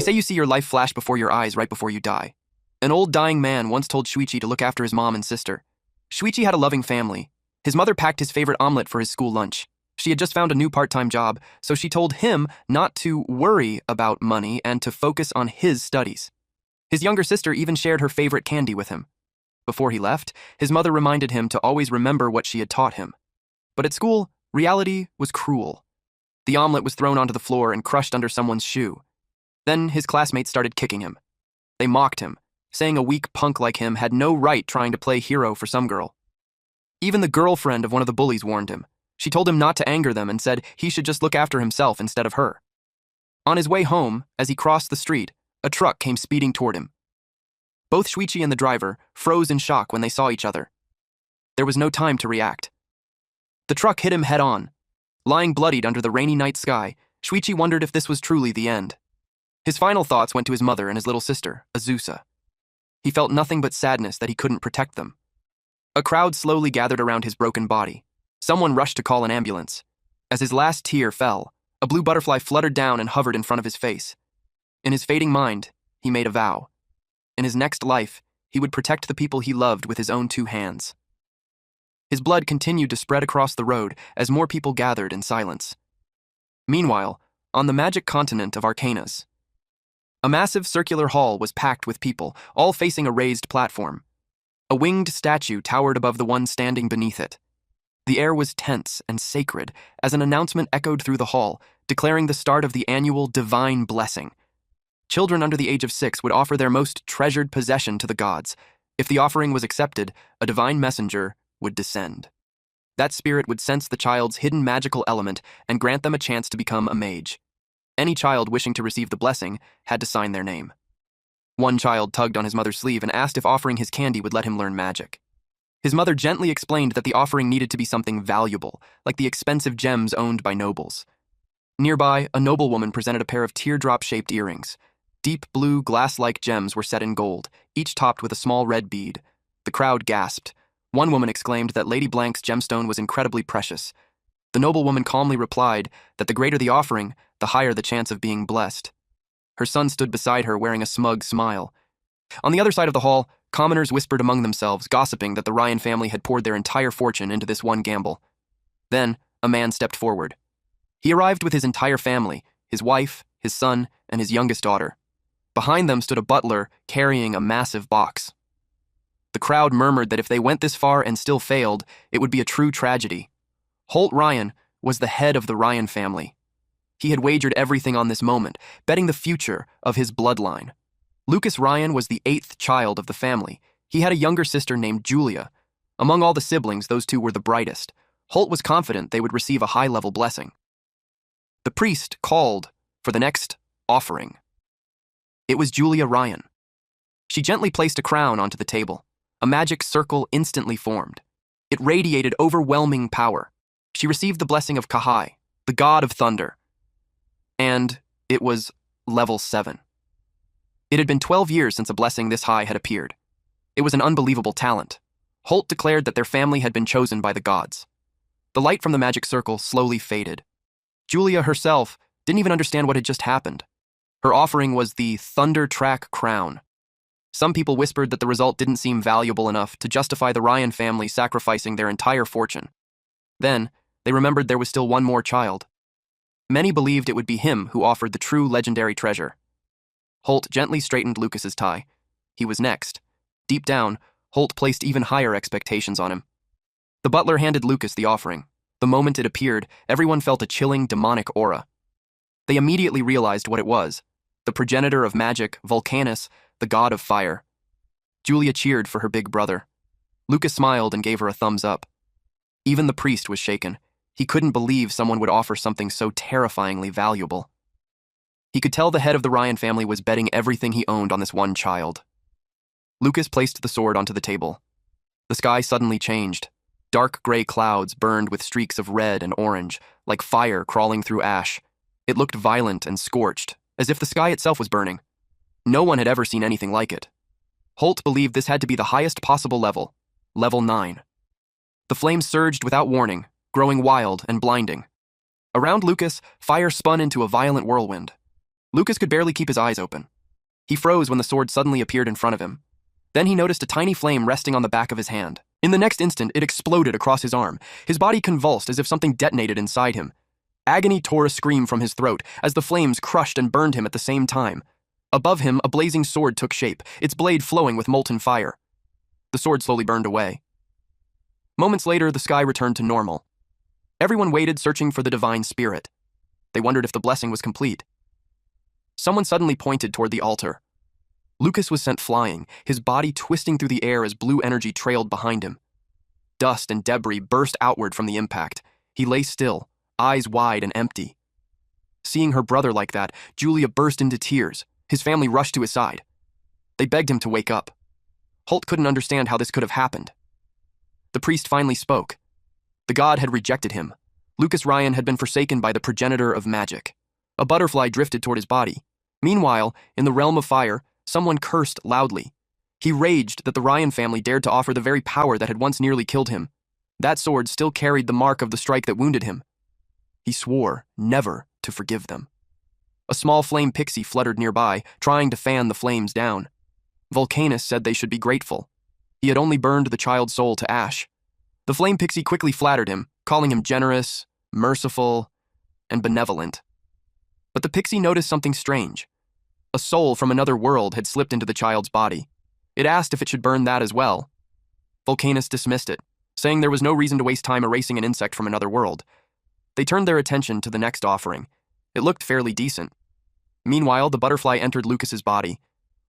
They say you see your life flash before your eyes right before you die. An old dying man once told Shuichi to look after his mom and sister. Shuichi had a loving family. His mother packed his favorite omelet for his school lunch. She had just found a new part-time job, so she told him not to worry about money and to focus on his studies. His younger sister even shared her favorite candy with him. Before he left, his mother reminded him to always remember what she had taught him. But at school, reality was cruel. The omelet was thrown onto the floor and crushed under someone's shoe. Then his classmates started kicking him. They mocked him, saying a weak punk like him had no right trying to play hero for some girl. Even the girlfriend of one of the bullies warned him. She told him not to anger them and said he should just look after himself instead of her. On his way home, as he crossed the street, a truck came speeding toward him. Both Shuichi and the driver froze in shock when they saw each other. There was no time to react. The truck hit him head-on. Lying bloodied under the rainy night sky, Shuichi wondered if this was truly the end. His final thoughts went to his mother and his little sister, Azusa. He felt nothing but sadness that he couldn't protect them. A crowd slowly gathered around his broken body. Someone rushed to call an ambulance. As his last tear fell, a blue butterfly fluttered down and hovered in front of his face. In his fading mind, he made a vow. In his next life, he would protect the people he loved with his own 2 hands. His blood continued to spread across the road as more people gathered in silence. Meanwhile, on the magic continent of Arcanas, a massive circular hall was packed with people, all facing a raised platform. A winged statue towered above the one standing beneath it. The air was tense and sacred as an announcement echoed through the hall, declaring the start of the annual divine blessing. Children under the age of 6 would offer their most treasured possession to the gods. If the offering was accepted, a divine messenger would descend. That spirit would sense the child's hidden magical element and grant them a chance to become a mage. Any child wishing to receive the blessing had to sign their name. One child tugged on his mother's sleeve and asked if offering his candy would let him learn magic. His mother gently explained that the offering needed to be something valuable, like the expensive gems owned by nobles. Nearby, a noblewoman presented a pair of teardrop-shaped earrings. Deep blue, glass-like gems were set in gold, each topped with a small red bead. The crowd gasped. One woman exclaimed that Lady Blank's gemstone was incredibly precious. The noblewoman calmly replied that the greater the offering, the higher the chance of being blessed. Her son stood beside her wearing a smug smile. On the other side of the hall, commoners whispered among themselves, gossiping that the Ryan family had poured their entire fortune into this one gamble. Then, a man stepped forward. He arrived with his entire family, his wife, his son, and his youngest daughter. Behind them stood a butler carrying a massive box. The crowd murmured that if they went this far and still failed, it would be a true tragedy. Holt Ryan was the head of the Ryan family. He had wagered everything on this moment, betting the future of his bloodline. Lucas Ryan was the 8th child of the family. He had a younger sister named Julia. Among all the siblings, those 2 were the brightest. Holt was confident they would receive a high-level blessing. The priest called for the next offering. It was Julia Ryan. She gently placed a crown onto the table. A magic circle instantly formed. It radiated overwhelming power. She received the blessing of Kahai, the god of thunder. And it was level 7. It had been 12 years since a blessing this high had appeared. It was an unbelievable talent. Holt declared that their family had been chosen by the gods. The light from the magic circle slowly faded. Julia herself didn't even understand what had just happened. Her offering was the Thunder Track crown. Some people whispered that the result didn't seem valuable enough to justify the Ryan family sacrificing their entire fortune. Then, they remembered there was still one more child. Many believed it would be him who offered the true legendary treasure. Holt gently straightened Lucas's tie. He was next. Deep down, Holt placed even higher expectations on him. The butler handed Lucas the offering. The moment it appeared, everyone felt a chilling, demonic aura. They immediately realized what it was. The progenitor of magic, Vulcanus, the god of fire. Julia cheered for her big brother. Lucas smiled and gave her a thumbs up. Even the priest was shaken. He couldn't believe someone would offer something so terrifyingly valuable. He could tell the head of the Ryan family was betting everything he owned on this one child. Lucas placed the sword onto the table. The sky suddenly changed. Dark gray clouds burned with streaks of red and orange, like fire crawling through ash. It looked violent and scorched, as if the sky itself was burning. No one had ever seen anything like it. Holt believed this had to be the highest possible level, level 9. The flames surged without warning, growing wild and blinding. Around Lucas, fire spun into a violent whirlwind. Lucas could barely keep his eyes open. He froze when the sword suddenly appeared in front of him. Then he noticed a tiny flame resting on the back of his hand. In the next instant, it exploded across his arm. His body convulsed as if something detonated inside him. Agony tore a scream from his throat as the flames crushed and burned him at the same time. Above him, a blazing sword took shape, its blade flowing with molten fire. The sword slowly burned away. Moments later, the sky returned to normal. Everyone waited, searching for the divine spirit. They wondered if the blessing was complete. Someone suddenly pointed toward the altar. Lucas was sent flying, his body twisting through the air as blue energy trailed behind him. Dust and debris burst outward from the impact. He lay still, eyes wide and empty. Seeing her brother like that, Julia burst into tears. His family rushed to his side. They begged him to wake up. Holt couldn't understand how this could have happened. The priest finally spoke. The god had rejected him. Lucas Ryan had been forsaken by the progenitor of magic. A butterfly drifted toward his body. Meanwhile, in the realm of fire, someone cursed loudly. He raged that the Ryan family dared to offer the very power that had once nearly killed him. That sword still carried the mark of the strike that wounded him. He swore never to forgive them. A small flame pixie fluttered nearby, trying to fan the flames down. Volcanus said they should be grateful. He had only burned the child's soul to ash. The flame pixie quickly flattered him, calling him generous, merciful, and benevolent. But the pixie noticed something strange. A soul from another world had slipped into the child's body. It asked if it should burn that as well. Volcanus dismissed it, saying there was no reason to waste time erasing an insect from another world. They turned their attention to the next offering. It looked fairly decent. Meanwhile, the butterfly entered Lucas's body.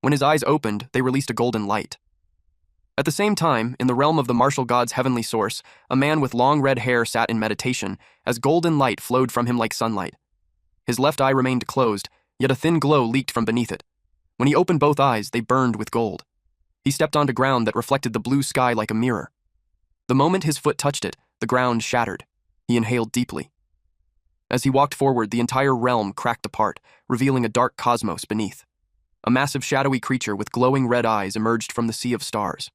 When his eyes opened, they released a golden light. At the same time, in the realm of the martial god's heavenly source, a man with long red hair sat in meditation, as golden light flowed from him like sunlight. His left eye remained closed, yet a thin glow leaked from beneath it. When he opened both eyes, they burned with gold. He stepped onto ground that reflected the blue sky like a mirror. The moment his foot touched it, the ground shattered. He inhaled deeply. As he walked forward, the entire realm cracked apart, revealing a dark cosmos beneath. A massive shadowy creature with glowing red eyes emerged from the sea of stars.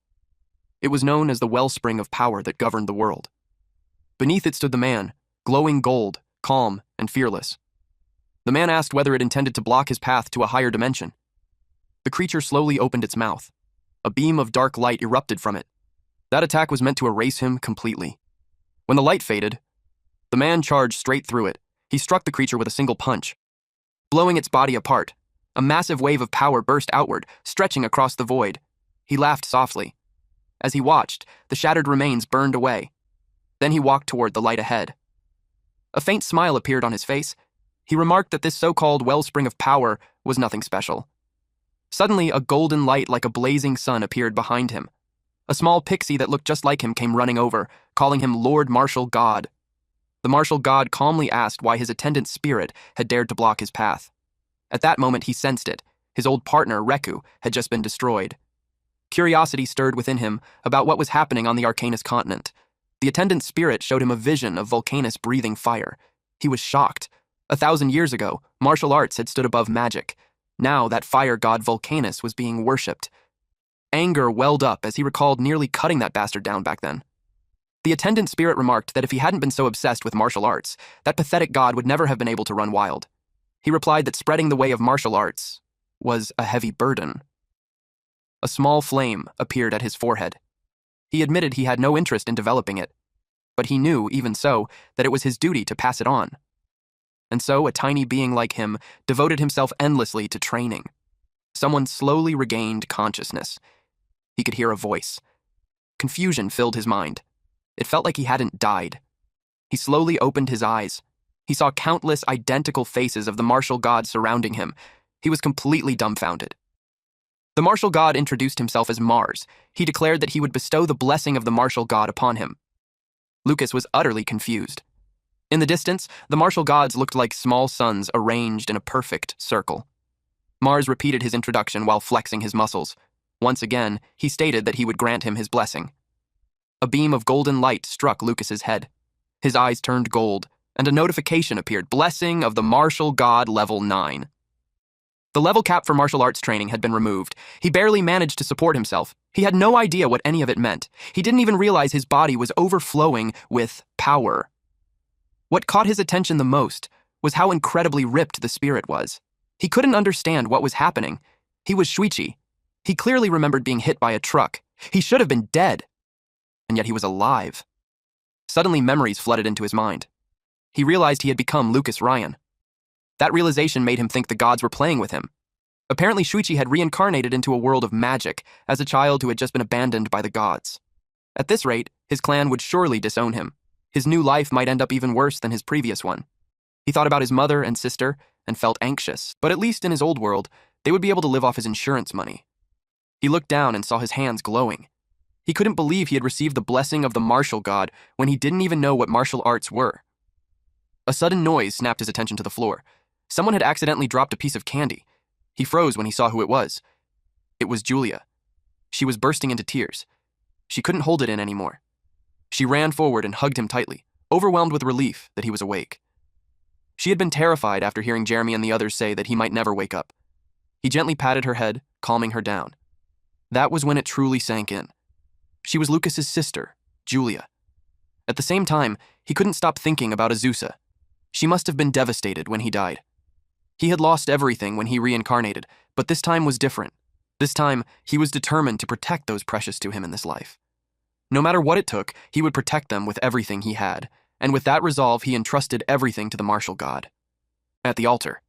It was known as the wellspring of power that governed the world. Beneath it stood the man, glowing gold, calm, and fearless. The man asked whether it intended to block his path to a higher dimension. The creature slowly opened its mouth. A beam of dark light erupted from it. That attack was meant to erase him completely. When the light faded, the man charged straight through it. He struck the creature with a single punch, blowing its body apart. A massive wave of power burst outward, stretching across the void. He laughed softly. As he watched, the shattered remains burned away. Then he walked toward the light ahead. A faint smile appeared on his face. He remarked that this so-called wellspring of power was nothing special. Suddenly, a golden light like a blazing sun appeared behind him. A small pixie that looked just like him came running over, calling him Lord Martial God. The martial god calmly asked why his attendant spirit had dared to block his path. At that moment, he sensed it. His old partner, Reku, had just been destroyed. Curiosity stirred within him about what was happening on the Arcanus continent. The attendant spirit showed him a vision of Volcanus breathing fire. He was shocked. 1,000 years ago, martial arts had stood above magic. Now that fire god Volcanus was being worshipped. Anger welled up as he recalled nearly cutting that bastard down back then. The attendant spirit remarked that if he hadn't been so obsessed with martial arts, that pathetic god would never have been able to run wild. He replied that spreading the way of martial arts was a heavy burden. A small flame appeared at his forehead. He admitted he had no interest in developing it, but he knew, even so, that it was his duty to pass it on. And so a tiny being like him devoted himself endlessly to training. Someone slowly regained consciousness. He could hear a voice. Confusion filled his mind. It felt like he hadn't died. He slowly opened his eyes. He saw countless identical faces of the martial god surrounding him. He was completely dumbfounded. The martial god introduced himself as Mars. He declared that he would bestow the blessing of the martial god upon him. Lucas was utterly confused. In the distance, the martial gods looked like small suns arranged in a perfect circle. Mars repeated his introduction while flexing his muscles. Once again, he stated that he would grant him his blessing. A beam of golden light struck Lucas's head. His eyes turned gold, and a notification appeared, Blessing of the Martial God Level 9. The level cap for martial arts training had been removed. He barely managed to support himself. He had no idea what any of it meant. He didn't even realize his body was overflowing with power. What caught his attention the most was how incredibly ripped the spirit was. He couldn't understand what was happening. He was Shuichi. He clearly remembered being hit by a truck. He should have been dead. And yet he was alive. Suddenly, memories flooded into his mind. He realized he had become Lucas Ryan. That realization made him think the gods were playing with him. Apparently, Shuichi had reincarnated into a world of magic as a child who had just been abandoned by the gods. At this rate, his clan would surely disown him. His new life might end up even worse than his previous one. He thought about his mother and sister and felt anxious, but at least in his old world, they would be able to live off his insurance money. He looked down and saw his hands glowing. He couldn't believe he had received the blessing of the martial god when he didn't even know what martial arts were. A sudden noise snapped his attention to the floor. Someone had accidentally dropped a piece of candy. He froze when he saw who it was. It was Julia. She was bursting into tears. She couldn't hold it in anymore. She ran forward and hugged him tightly, overwhelmed with relief that he was awake. She had been terrified after hearing Jeremy and the others say that he might never wake up. He gently patted her head, calming her down. That was when it truly sank in. She was Lucas's sister, Julia. At the same time, he couldn't stop thinking about Azusa. She must have been devastated when he died. He had lost everything when he reincarnated, but this time was different. This time, he was determined to protect those precious to him in this life. No matter what it took, he would protect them with everything he had, and with that resolve, he entrusted everything to the martial god. At the altar,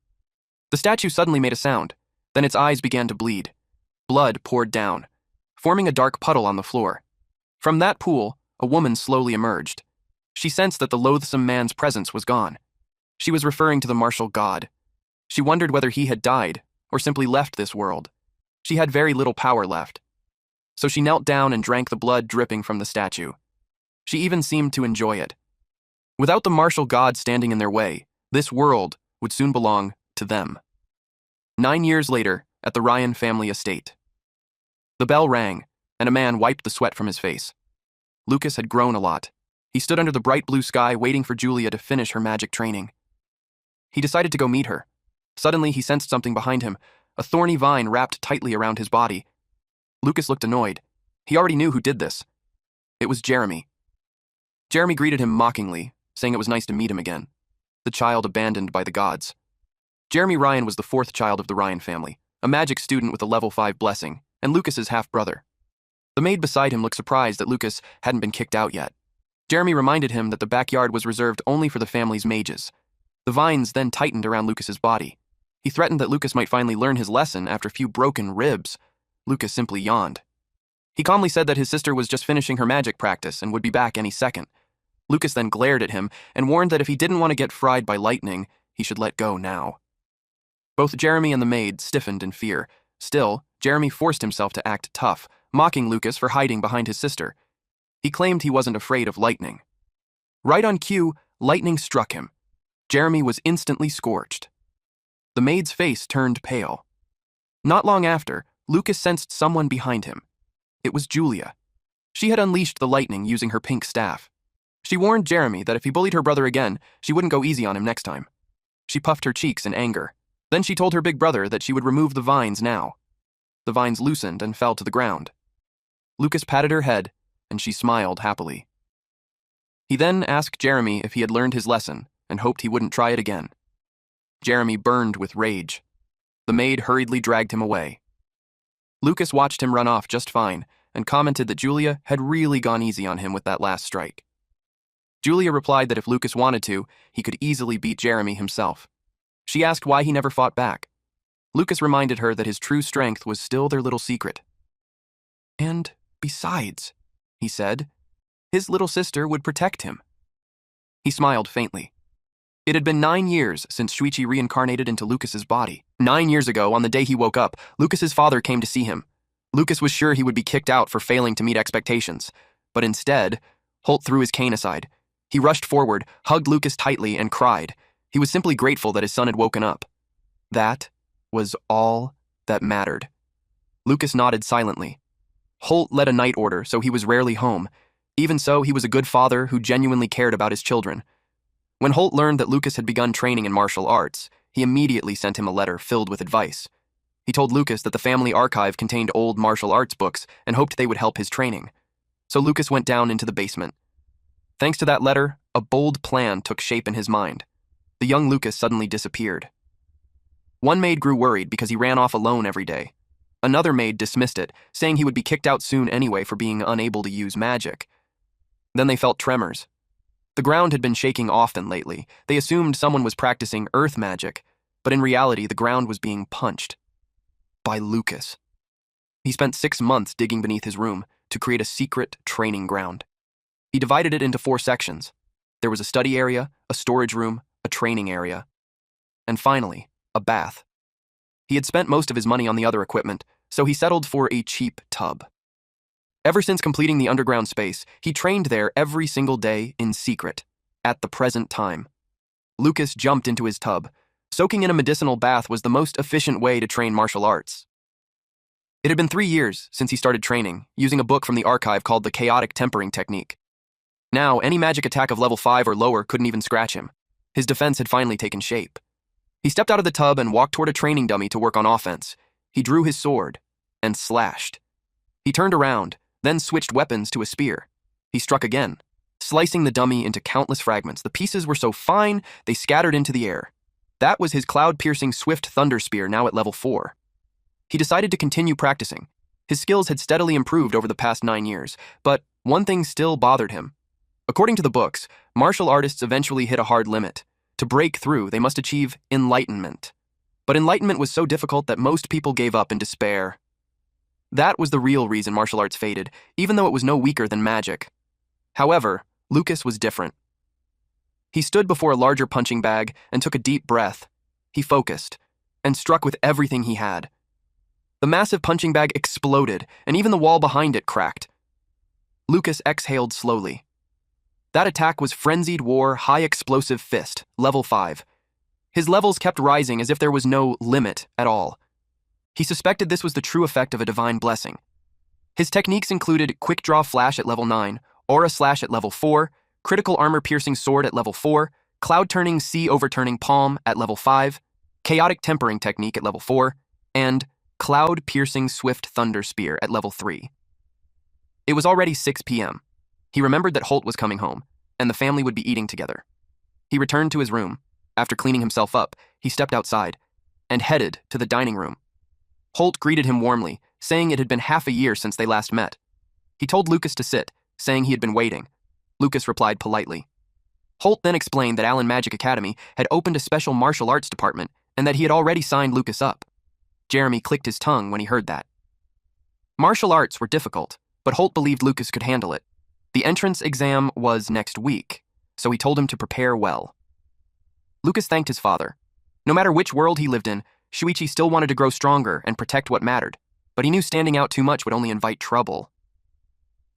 the statue suddenly made a sound. Then its eyes began to bleed. Blood poured down, forming a dark puddle on the floor. From that pool, a woman slowly emerged. She sensed that the loathsome man's presence was gone. She was referring to the martial god. She wondered whether he had died or simply left this world. She had very little power left. So she knelt down and drank the blood dripping from the statue. She even seemed to enjoy it. Without the martial god standing in their way, this world would soon belong to them. 9 years later, at the Ryan family estate. The bell rang, and a man wiped the sweat from his face. Lucas had grown a lot. He stood under the bright blue sky waiting for Julia to finish her magic training. He decided to go meet her. Suddenly, he sensed something behind him, a thorny vine wrapped tightly around his body. Lucas looked annoyed. He already knew who did this. It was Jeremy. Jeremy greeted him mockingly, saying it was nice to meet him again. The child abandoned by the gods. Jeremy Ryan was the 4th child of the Ryan family, a magic student with a level 5 blessing, and Lucas's half-brother. The maid beside him looked surprised that Lucas hadn't been kicked out yet. Jeremy reminded him that the backyard was reserved only for the family's mages. The vines then tightened around Lucas's body. He threatened that Lucas might finally learn his lesson after a few broken ribs. Lucas simply yawned. He calmly said that his sister was just finishing her magic practice and would be back any second. Lucas then glared at him and warned that if he didn't want to get fried by lightning, he should let go now. Both Jeremy and the maid stiffened in fear. Still, Jeremy forced himself to act tough, mocking Lucas for hiding behind his sister. He claimed he wasn't afraid of lightning. Right on cue, lightning struck him. Jeremy was instantly scorched. The maid's face turned pale. Not long after, Lucas sensed someone behind him. It was Julia. She had unleashed the lightning using her pink staff. She warned Jeremy that if he bullied her brother again, she wouldn't go easy on him next time. She puffed her cheeks in anger. Then she told her big brother that she would remove the vines now. The vines loosened and fell to the ground. Lucas patted her head, and she smiled happily. He then asked Jeremy if he had learned his lesson and hoped he wouldn't try it again. Jeremy burned with rage. The maid hurriedly dragged him away. Lucas watched him run off just fine and commented that Julia had really gone easy on him with that last strike. Julia replied that if Lucas wanted to, he could easily beat Jeremy himself. She asked why he never fought back. Lucas reminded her that his true strength was still their little secret. And besides, he said, his little sister would protect him. He smiled faintly. It had been 9 years since Shuichi reincarnated into Lucas's body. 9 years ago, on the day he woke up, Lucas's father came to see him. Lucas was sure he would be kicked out for failing to meet expectations. But instead, Holt threw his cane aside. He rushed forward, hugged Lucas tightly, and cried. He was simply grateful that his son had woken up. That was all that mattered. Lucas nodded silently. Holt led a night order, so he was rarely home. Even so, he was a good father who genuinely cared about his children. When Holt learned that Lucas had begun training in martial arts, he immediately sent him a letter filled with advice. He told Lucas that the family archive contained old martial arts books and hoped they would help his training. So Lucas went down into the basement. Thanks to that letter, a bold plan took shape in his mind. The young Lucas suddenly disappeared. One maid grew worried because he ran off alone every day. Another maid dismissed it, saying he would be kicked out soon anyway for being unable to use magic. Then they felt tremors. The ground had been shaking often lately. They assumed someone was practicing earth magic, but in reality, the ground was being punched. By Lucas. He spent 6 months digging beneath his room to create a secret training ground. He divided it into 4 sections. There was a study area, a storage room, a training area, and finally, a bath. He had spent most of his money on the other equipment, so he settled for a cheap tub. Ever since completing the underground space, he trained there every single day in secret, at the present time. Lucas jumped into his tub. Soaking in a medicinal bath was the most efficient way to train martial arts. It had been 3 years since he started training, using a book from the archive called the Chaotic Tempering Technique. Now, any magic attack of level 5 or lower couldn't even scratch him. His defense had finally taken shape. He stepped out of the tub and walked toward a training dummy to work on offense. He drew his sword and slashed. He turned around, then switched weapons to a spear. He struck again, slicing the dummy into countless fragments. The pieces were so fine, they scattered into the air. That was his cloud-piercing swift thunder spear, now at level 4. He decided to continue practicing. His skills had steadily improved over the past 9 years, but one thing still bothered him. According to the books, martial artists eventually hit a hard limit. To break through, they must achieve enlightenment. But enlightenment was so difficult that most people gave up in despair. That was the real reason martial arts faded, even though it was no weaker than magic. However, Lucas was different. He stood before a larger punching bag and took a deep breath. He focused and struck with everything he had. The massive punching bag exploded, and even the wall behind it cracked. Lucas exhaled slowly. That attack was Frenzied War High Explosive Fist, level 5. His levels kept rising as if there was no limit at all. He suspected this was the true effect of a divine blessing. His techniques included Quick Draw Flash at level 9, Aura Slash at level 4, Critical Armor Piercing Sword at level 4, Cloud Turning Sea Overturning Palm at level 5, Chaotic Tempering Technique at level 4, and Cloud Piercing Swift Thunder Spear at level 3. It was already 6 p.m. He remembered that Holt was coming home, and the family would be eating together. He returned to his room. After cleaning himself up, he stepped outside and headed to the dining room. Holt greeted him warmly, saying it had been half a year since they last met. He told Lucas to sit, saying he had been waiting. Lucas replied politely. Holt then explained that Allen Magic Academy had opened a special martial arts department and that he had already signed Lucas up. Jeremy clicked his tongue when he heard that. Martial arts were difficult, but Holt believed Lucas could handle it. The entrance exam was next week, so he told him to prepare well. Lucas thanked his father. No matter which world he lived in, Shuichi still wanted to grow stronger and protect what mattered, but he knew standing out too much would only invite trouble.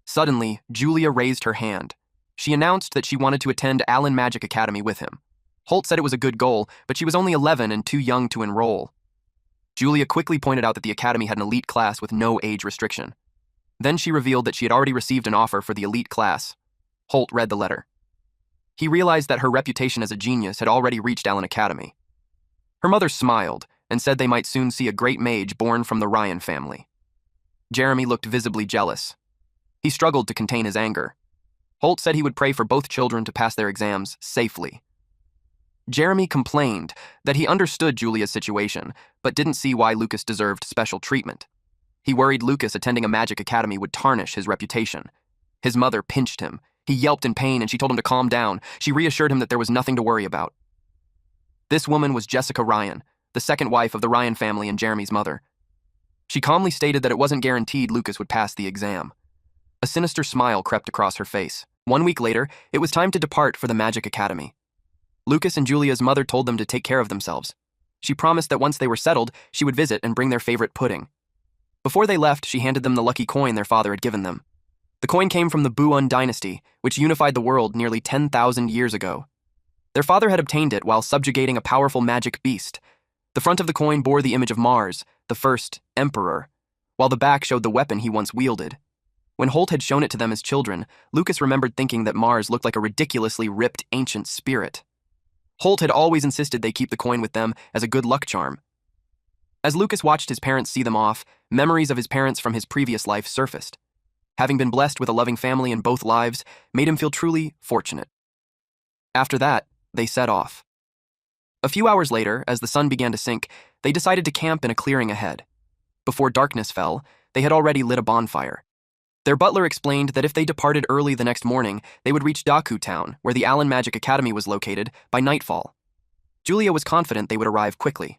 Suddenly, Julia raised her hand. She announced that she wanted to attend Allen Magic Academy with him. Holt said it was a good goal, but she was only 11 and too young to enroll. Julia quickly pointed out that the academy had an elite class with no age restriction. Then she revealed that she had already received an offer for the elite class. Holt read the letter. He realized that her reputation as a genius had already reached Allen Academy. Her mother smiled and said they might soon see a great mage born from the Ryan family. Jeremy looked visibly jealous. He struggled to contain his anger. Holt said he would pray for both children to pass their exams safely. Jeremy complained that he understood Julia's situation, but didn't see why Lucas deserved special treatment. He worried Lucas attending a magic academy would tarnish his reputation. His mother pinched him. He yelped in pain and she told him to calm down. She reassured him that there was nothing to worry about. This woman was Jessica Ryan, the second wife of the Ryan family and Jeremy's mother. She calmly stated that it wasn't guaranteed Lucas would pass the exam. A sinister smile crept across her face. 1 week later, it was time to depart for the Magic Academy. Lucas and Julia's mother told them to take care of themselves. She promised that once they were settled, she would visit and bring their favorite pudding. Before they left, she handed them the lucky coin their father had given them. The coin came from the Buon dynasty, which unified the world nearly 10,000 years ago. Their father had obtained it while subjugating a powerful magic beast. The front of the coin bore the image of Mars, the first emperor, while the back showed the weapon he once wielded. When Holt had shown it to them as children, Lucas remembered thinking that Mars looked like a ridiculously ripped ancient spirit. Holt had always insisted they keep the coin with them as a good luck charm. As Lucas watched his parents see them off, memories of his parents from his previous life surfaced. Having been blessed with a loving family in both lives made him feel truly fortunate. After that, they set off. A few hours later, as the sun began to sink, They decided to camp in a clearing ahead. Before darkness fell, they had already lit a bonfire. Their butler explained that if they departed early the next morning, they would reach Daku Town, where the Allen Magic Academy was located, by nightfall. Julia was confident they would arrive quickly.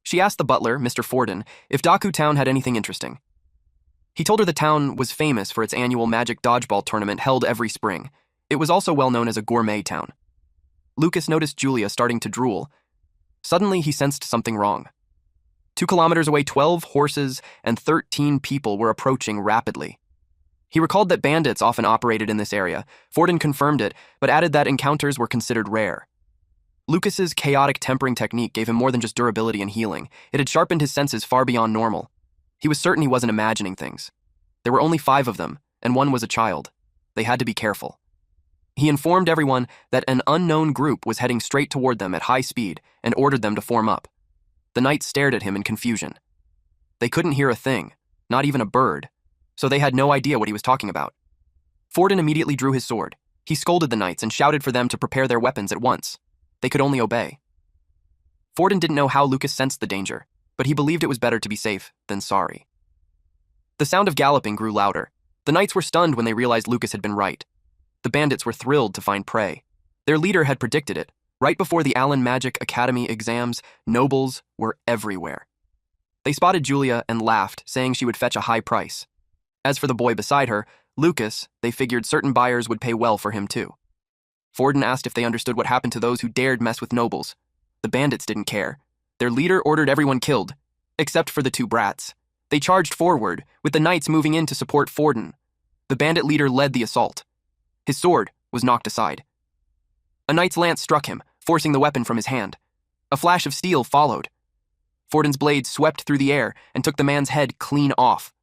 She asked the butler, Mr. Forden, if Daku Town had anything interesting. He told her the town was famous for its annual magic dodgeball tournament held every spring. It was also well known as a gourmet town. Lucas noticed Julia starting to drool. Suddenly, he sensed something wrong. 2 kilometers away, 12 horses and 13 people were approaching rapidly. He recalled that bandits often operated in this area. Forden confirmed it, but added that encounters were considered rare. Lucas's chaotic tempering technique gave him more than just durability and healing. It had sharpened his senses far beyond normal. He was certain he wasn't imagining things. There were only 5 of them, and one was a child. They had to be careful. He informed everyone that an unknown group was heading straight toward them at high speed and ordered them to form up. The knights stared at him in confusion. They couldn't hear a thing, not even a bird, so they had no idea what he was talking about. Forden immediately drew his sword. He scolded the knights and shouted for them to prepare their weapons at once. They could only obey. Forden didn't know how Lucas sensed the danger, but he believed it was better to be safe than sorry. The sound of galloping grew louder. The knights were stunned when they realized Lucas had been right. The bandits were thrilled to find prey. Their leader had predicted it. Right before the Allen Magic Academy exams, nobles were everywhere. They spotted Julia and laughed, saying she would fetch a high price. As for the boy beside her, Lucas, they figured certain buyers would pay well for him too. Forden asked if they understood what happened to those who dared mess with nobles. The bandits didn't care. Their leader ordered everyone killed, except for the 2 brats. They charged forward, with the knights moving in to support Forden. The bandit leader led the assault. His sword was knocked aside. A knight's lance struck him, forcing the weapon from his hand. A flash of steel followed. Forden's blade swept through the air and took the man's head clean off.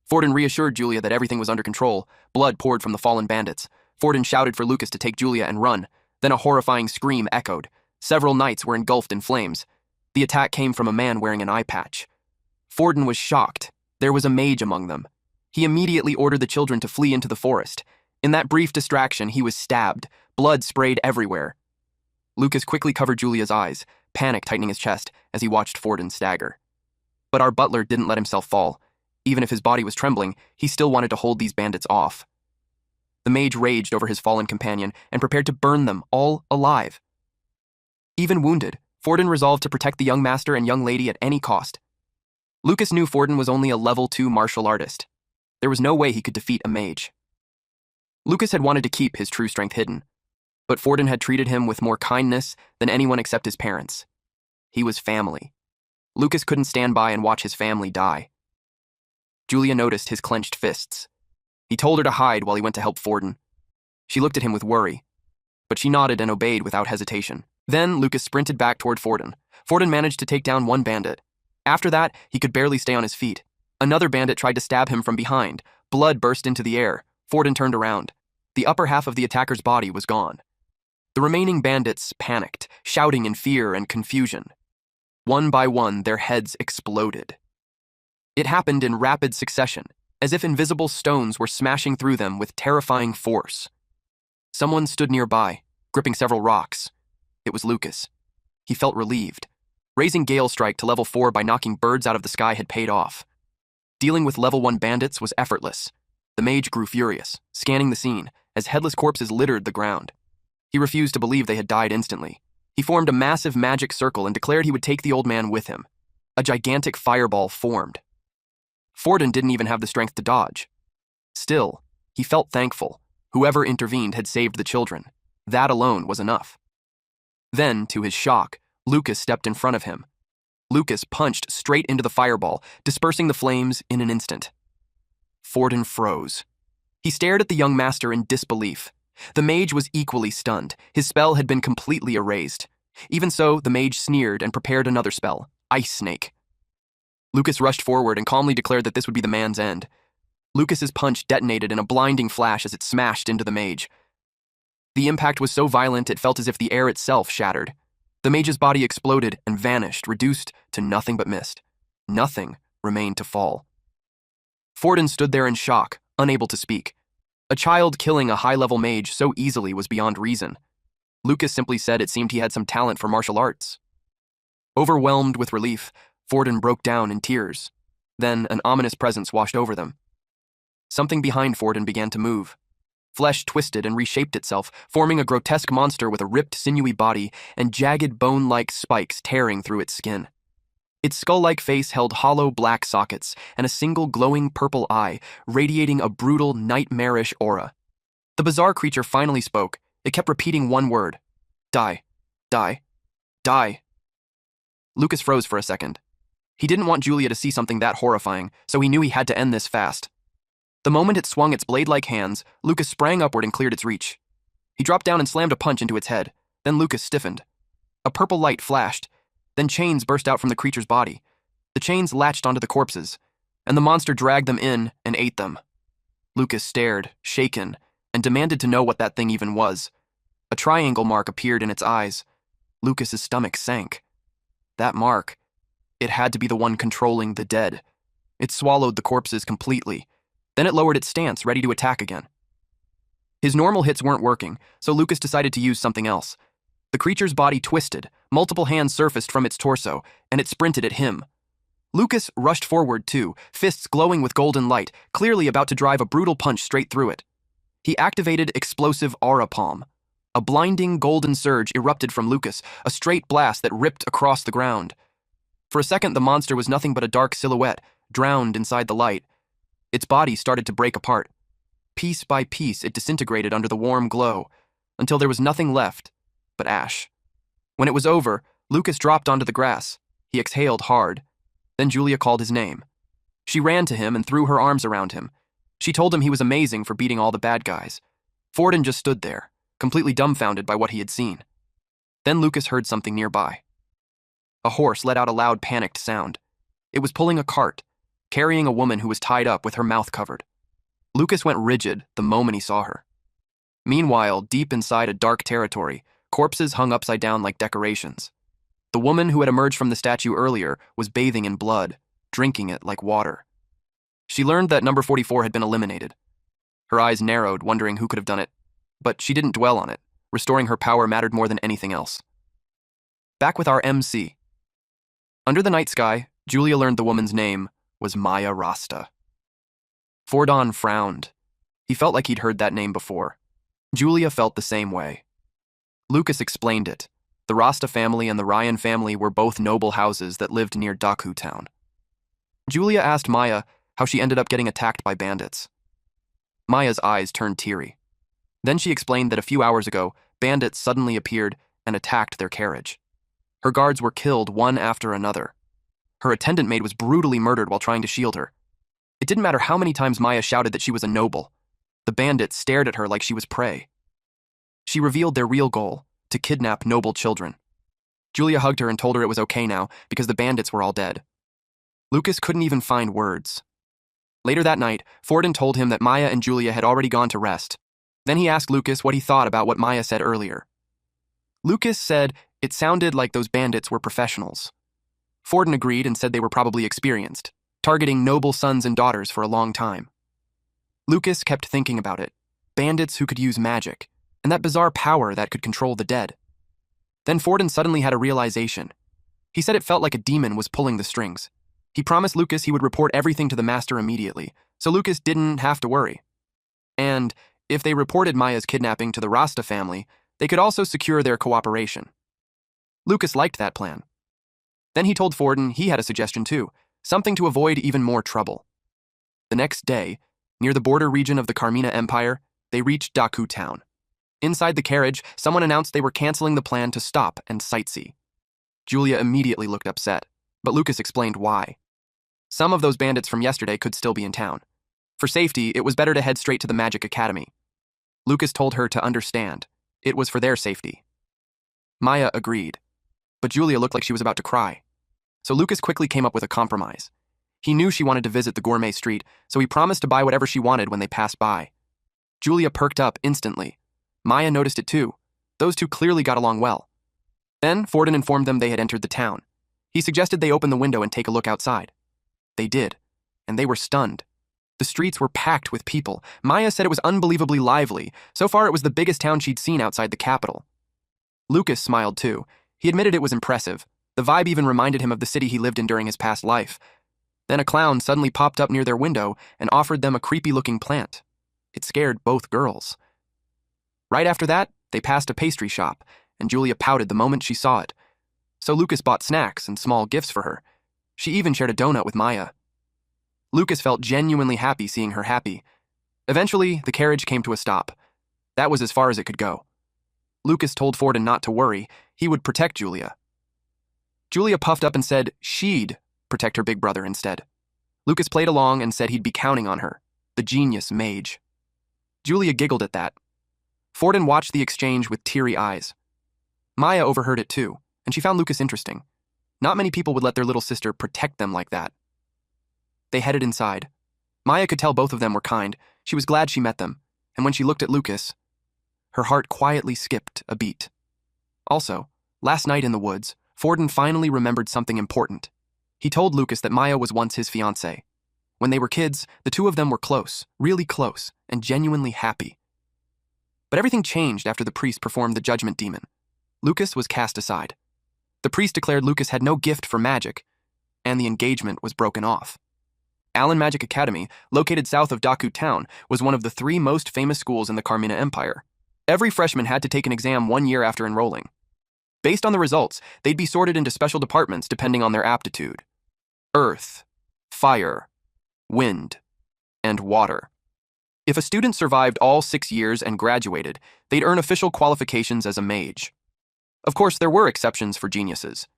Forden reassured Julia that everything was under control. Blood poured from the fallen bandits. Forden shouted for Lucas to take Julia and run. Then a horrifying scream echoed. Several knights were engulfed in flames. The attack came from a man wearing an eye patch. Forden was shocked. There was a mage among them. He immediately ordered the children to flee into the forest. In that brief distraction, he was stabbed. Blood sprayed everywhere. Lucas quickly covered Julia's eyes, panic tightening his chest as he watched Forden stagger. But our butler didn't let himself fall. Even if his body was trembling, he still wanted to hold these bandits off. The mage raged over his fallen companion and prepared to burn them all alive. Even wounded, Forden resolved to protect the young master and young lady at any cost. Lucas knew Forden was only a level 2 martial artist. There was no way he could defeat a mage. Lucas had wanted to keep his true strength hidden, but Forden had treated him with more kindness than anyone except his parents. He was family. Lucas couldn't stand by and watch his family die. Julia noticed his clenched fists. He told her to hide while he went to help Forden. She looked at him with worry, but she nodded and obeyed without hesitation. Then Lucas sprinted back toward Forden. Forden managed to take down one bandit. After that, he could barely stay on his feet. Another bandit tried to stab him from behind. Blood burst into the air. Forden turned around. The upper half of the attacker's body was gone. The remaining bandits panicked, shouting in fear and confusion. One by one, their heads exploded. It happened in rapid succession, as if invisible stones were smashing through them with terrifying force. Someone stood nearby, gripping several rocks. It was Lucas. He felt relieved. Raising Gale Strike to level 4 by knocking birds out of the sky had paid off. Dealing with level 1 bandits was effortless. The mage grew furious, scanning the scene, as headless corpses littered the ground. He refused to believe they had died instantly. He formed a massive magic circle and declared he would take the old man with him. A gigantic fireball formed. Forden didn't even have the strength to dodge. Still, he felt thankful. Whoever intervened had saved the children. That alone was enough. Then, to his shock, Lucas stepped in front of him. Lucas punched straight into the fireball, dispersing the flames in an instant. Forden froze. He stared at the young master in disbelief. The mage was equally stunned. His spell had been completely erased. Even so, the mage sneered and prepared another spell, Ice Snake. Lucas rushed forward and calmly declared that this would be the man's end. Lucas's punch detonated in a blinding flash as it smashed into the mage. The impact was so violent it felt as if the air itself shattered. The mage's body exploded and vanished, reduced to nothing but mist. Nothing remained to fall. Forden stood there in shock, unable to speak. A child killing a high-level mage so easily was beyond reason. Lucas simply said it seemed he had some talent for martial arts. Overwhelmed with relief, Forden broke down in tears. Then an ominous presence washed over them. Something behind Forden began to move. Flesh twisted and reshaped itself, forming a grotesque monster with a ripped, sinewy body and jagged bone-like spikes tearing through its skin. Its skull-like face held hollow black sockets and a single glowing purple eye, radiating a brutal, nightmarish aura. The bizarre creature finally spoke. It kept repeating one word. Die. Die. Die. Lucas froze for a second. He didn't want Julia to see something that horrifying, so he knew he had to end this fast. The moment it swung its blade-like hands, Lucas sprang upward and cleared its reach. He dropped down and slammed a punch into its head. Then Lucas stiffened. A purple light flashed. Then chains burst out from the creature's body. The chains latched onto the corpses, and the monster dragged them in and ate them. Lucas stared, shaken, and demanded to know what that thing even was. A triangle mark appeared in its eyes. Lucas's stomach sank. That mark, it had to be the one controlling the dead. It swallowed the corpses completely. Then it lowered its stance, ready to attack again. His normal hits weren't working, so Lucas decided to use something else. The creature's body twisted, multiple hands surfaced from its torso, and it sprinted at him. Lucas rushed forward too, fists glowing with golden light, clearly about to drive a brutal punch straight through it. He activated explosive aura palm. A blinding golden surge erupted from Lucas, a straight blast that ripped across the ground. For a second, the monster was nothing but a dark silhouette, drowned inside the light. Its body started to break apart. Piece by piece, it disintegrated under the warm glow, until there was nothing left but ash. When it was over, Lucas dropped onto the grass. He exhaled hard. Then Julia called his name. She ran to him and threw her arms around him. She told him he was amazing for beating all the bad guys. Forden just stood there, completely dumbfounded by what he had seen. Then Lucas heard something nearby. A horse let out a loud, panicked sound. It was pulling a cart, carrying a woman who was tied up with her mouth covered. Lucas went rigid the moment he saw her. Meanwhile, deep inside a dark territory, corpses hung upside down like decorations. The woman who had emerged from the statue earlier was bathing in blood, drinking it like water. She learned that number 44 had been eliminated. Her eyes narrowed, wondering who could have done it, but she didn't dwell on it. Restoring her power mattered more than anything else. Back with our MC. Under the night sky, Julia learned the woman's name was Maya Rasta. Forden frowned. He felt like he'd heard that name before. Julia felt the same way. Lucas explained it. The Rasta family and the Ryan family were both noble houses that lived near Daku town. Julia asked Maya how she ended up getting attacked by bandits. Maya's eyes turned teary. Then she explained that a few hours ago, bandits suddenly appeared and attacked their carriage. Her guards were killed one after another. Her attendant maid was brutally murdered while trying to shield her. It didn't matter how many times Maya shouted that she was a noble. The bandits stared at her like she was prey. She revealed their real goal, to kidnap noble children. Julia hugged her and told her it was okay now because the bandits were all dead. Lucas couldn't even find words. Later that night, Forden told him that Maya and Julia had already gone to rest. Then he asked Lucas what he thought about what Maya said earlier. Lucas said it sounded like those bandits were professionals. Forden agreed and said they were probably experienced, targeting noble sons and daughters for a long time. Lucas kept thinking about it. Bandits who could use magic, and that bizarre power that could control the dead. Then Forden suddenly had a realization. He said it felt like a demon was pulling the strings. He promised Lucas he would report everything to the master immediately, so Lucas didn't have to worry. And if they reported Maya's kidnapping to the Rasta family, they could also secure their cooperation. Lucas liked that plan. Then he told Forden he had a suggestion too, something to avoid even more trouble. The next day, near the border region of the Carmina Empire, they reached Daku town. Inside the carriage, someone announced they were canceling the plan to stop and sightsee. Julia immediately looked upset, but Lucas explained why. Some of those bandits from yesterday could still be in town. For safety, it was better to head straight to the Magic Academy. Lucas told her to understand. It was for their safety. Maya agreed, but Julia looked like she was about to cry. So Lucas quickly came up with a compromise. He knew she wanted to visit the gourmet street, so he promised to buy whatever she wanted when they passed by. Julia perked up instantly. Maya noticed it too. Those two clearly got along well. Then Forden informed them they had entered the town. He suggested they open the window and take a look outside. They did, and they were stunned. The streets were packed with people. Maya said it was unbelievably lively. So far, it was the biggest town she'd seen outside the capital. Lucas smiled too. He admitted it was impressive. The vibe even reminded him of the city he lived in during his past life. Then a clown suddenly popped up near their window and offered them a creepy-looking plant. It scared both girls. Right after that, they passed a pastry shop, and Julia pouted the moment she saw it. So Lucas bought snacks and small gifts for her. She even shared a donut with Maya. Lucas felt genuinely happy seeing her happy. Eventually, the carriage came to a stop. That was as far as it could go. Lucas told Forden not to worry, he would protect Julia. Julia puffed up and said she'd protect her big brother instead. Lucas played along and said he'd be counting on her, the genius mage. Julia giggled at that. Forden watched the exchange with teary eyes. Maya overheard it too, and she found Lucas interesting. Not many people would let their little sister protect them like that. They headed inside. Maya could tell both of them were kind. She was glad she met them, and when she looked at Lucas, her heart quietly skipped a beat. Also, last night in the woods, Forden finally remembered something important. He told Lucas that Maya was once his fiancée. When they were kids, the two of them were close, really close, and genuinely happy. But everything changed after the priest performed the judgment demon. Lucas was cast aside. The priest declared Lucas had no gift for magic, and the engagement was broken off. Alan Magic Academy, located south of Daku Town, was one of the 3 most famous schools in the Carmina Empire. Every freshman had to take an exam 1 year after enrolling. Based on the results, they'd be sorted into special departments depending on their aptitude: earth, fire, wind, and water. If a student survived all 6 years and graduated, they'd earn official qualifications as a mage. Of course, there were exceptions for geniuses.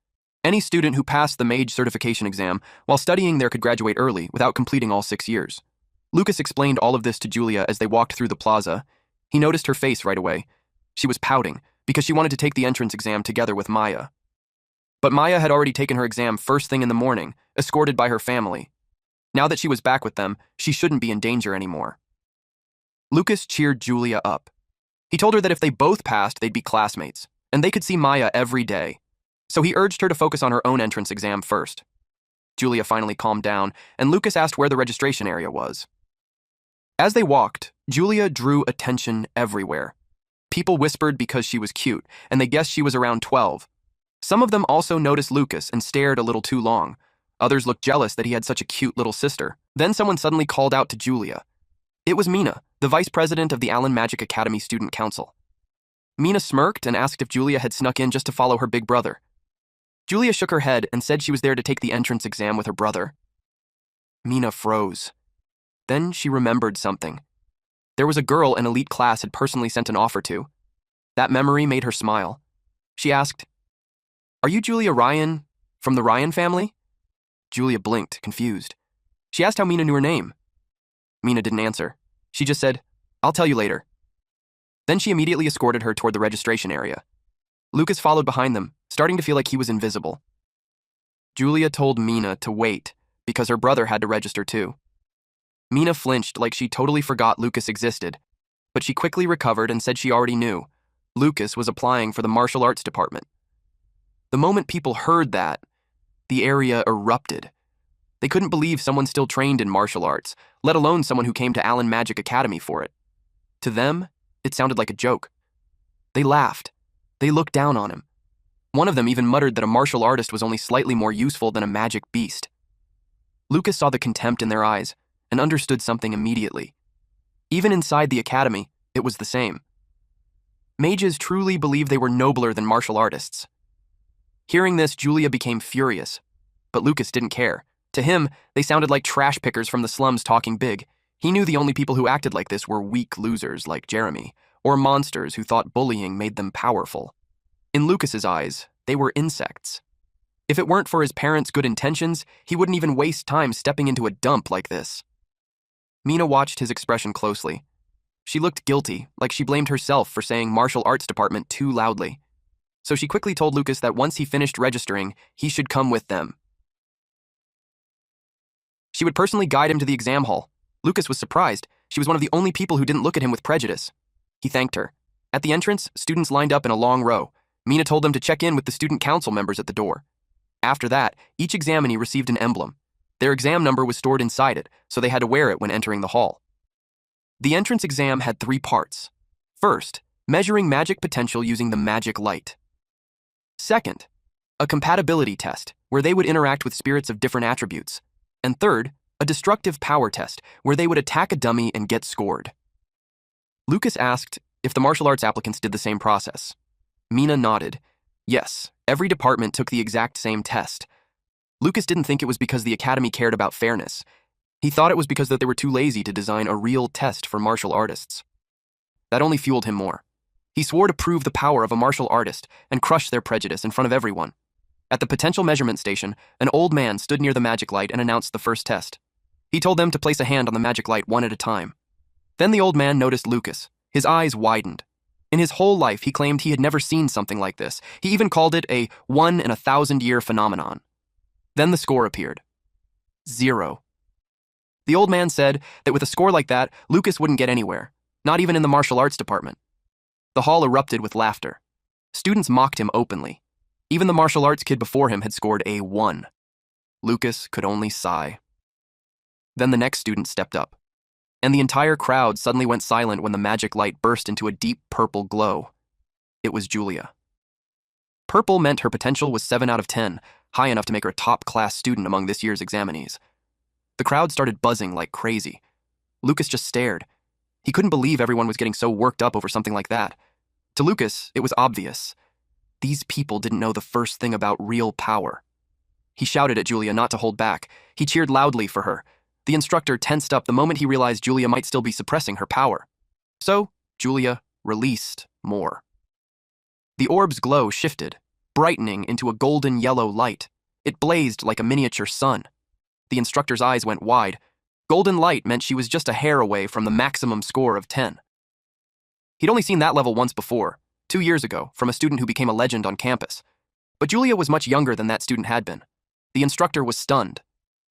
Any student who passed the mage certification exam while studying there could graduate early without completing all 6 years. Lucas explained all of this to Julia as they walked through the plaza. He noticed her face right away. She was pouting because she wanted to take the entrance exam together with Maya. But Maya had already taken her exam first thing in the morning, escorted by her family. Now that she was back with them, she shouldn't be in danger anymore. Lucas cheered Julia up. He told her that if they both passed, they'd be classmates, and they could see Maya every day. So he urged her to focus on her own entrance exam first. Julia finally calmed down, and Lucas asked where the registration area was. As they walked, Julia drew attention everywhere. People whispered because she was cute, and they guessed she was around 12. Some of them also noticed Lucas and stared a little too long. Others looked jealous that he had such a cute little sister. Then someone suddenly called out to Julia. It was Mina, the vice president of the Alan Magic Academy Student Council. Mina smirked and asked if Julia had snuck in just to follow her big brother. Julia shook her head and said she was there to take the entrance exam with her brother. Mina froze. Then she remembered something. There was a girl an elite class had personally sent an offer to. That memory made her smile. She asked, "Are you Julia Ryan, from the Ryan family?" Julia blinked, confused. She asked how Mina knew her name. Mina didn't answer. She just said, "I'll tell you later." Then she immediately escorted her toward the registration area. Lucas followed behind them, starting to feel like he was invisible. Julia told Mina to wait, because her brother had to register too. Mina flinched like she totally forgot Lucas existed, but she quickly recovered and said she already knew. Lucas was applying for the martial arts department. The moment people heard that, the area erupted. They couldn't believe someone still trained in martial arts, let alone someone who came to Alan Magic Academy for it. To them, it sounded like a joke. They laughed. They looked down on him. One of them even muttered that a martial artist was only slightly more useful than a magic beast. Lucas saw the contempt in their eyes and understood something immediately. Even inside the academy, it was the same. Mages truly believed they were nobler than martial artists. Hearing this, Julia became furious, but Lucas didn't care. To him, they sounded like trash pickers from the slums talking big. He knew the only people who acted like this were weak losers like Jeremy, or monsters who thought bullying made them powerful. In Lucas's eyes, they were insects. If it weren't for his parents' good intentions, he wouldn't even waste time stepping into a dump like this. Mina watched his expression closely. She looked guilty, like she blamed herself for saying martial arts department too loudly. So she quickly told Lucas that once he finished registering, he should come with them. She would personally guide him to the exam hall. Lucas was surprised. She was one of the only people who didn't look at him with prejudice. He thanked her. At the entrance, students lined up in a long row. Mina told them to check in with the student council members at the door. After that, each examinee received an emblem. Their exam number was stored inside it, so they had to wear it when entering the hall. The entrance exam had 3 parts. First, measuring magic potential using the magic light. Second, a compatibility test, where they would interact with spirits of different attributes. And third, a destructive power test, where they would attack a dummy and get scored. Lucas asked if the martial arts applicants did the same process. Mina nodded. Yes, every department took the exact same test. Lucas didn't think it was because the academy cared about fairness. He thought it was because that they were too lazy to design a real test for martial artists. That only fueled him more. He swore to prove the power of a martial artist and crush their prejudice in front of everyone. At the potential measurement station, an old man stood near the magic light and announced the first test. He told them to place a hand on the magic light one at a time. Then the old man noticed Lucas. His eyes widened. In his whole life, he claimed he had never seen something like this. He even called it a 1-in-1,000-year phenomenon. Then the score appeared. 0. The old man said that with a score like that, Lucas wouldn't get anywhere, not even in the martial arts department. The hall erupted with laughter. Students mocked him openly. Even the martial arts kid before him had scored a 1. Lucas could only sigh. Then the next student stepped up, and the entire crowd suddenly went silent when the magic light burst into a deep purple glow. It was Julia. Purple meant her potential was 7 out of 10, high enough to make her a top-class student among this year's examinees. The crowd started buzzing like crazy. Lucas just stared. He couldn't believe everyone was getting so worked up over something like that. To Lucas, it was obvious. These people didn't know the first thing about real power. He shouted at Julia not to hold back. He cheered loudly for her. The instructor tensed up the moment he realized Julia might still be suppressing her power. So, Julia released more. The orb's glow shifted, brightening into a golden yellow light. It blazed like a miniature sun. The instructor's eyes went wide. Golden light meant she was just a hair away from the maximum score of 10. He'd only seen that level once before, 2 years ago, from a student who became a legend on campus. But Julia was much younger than that student had been. The instructor was stunned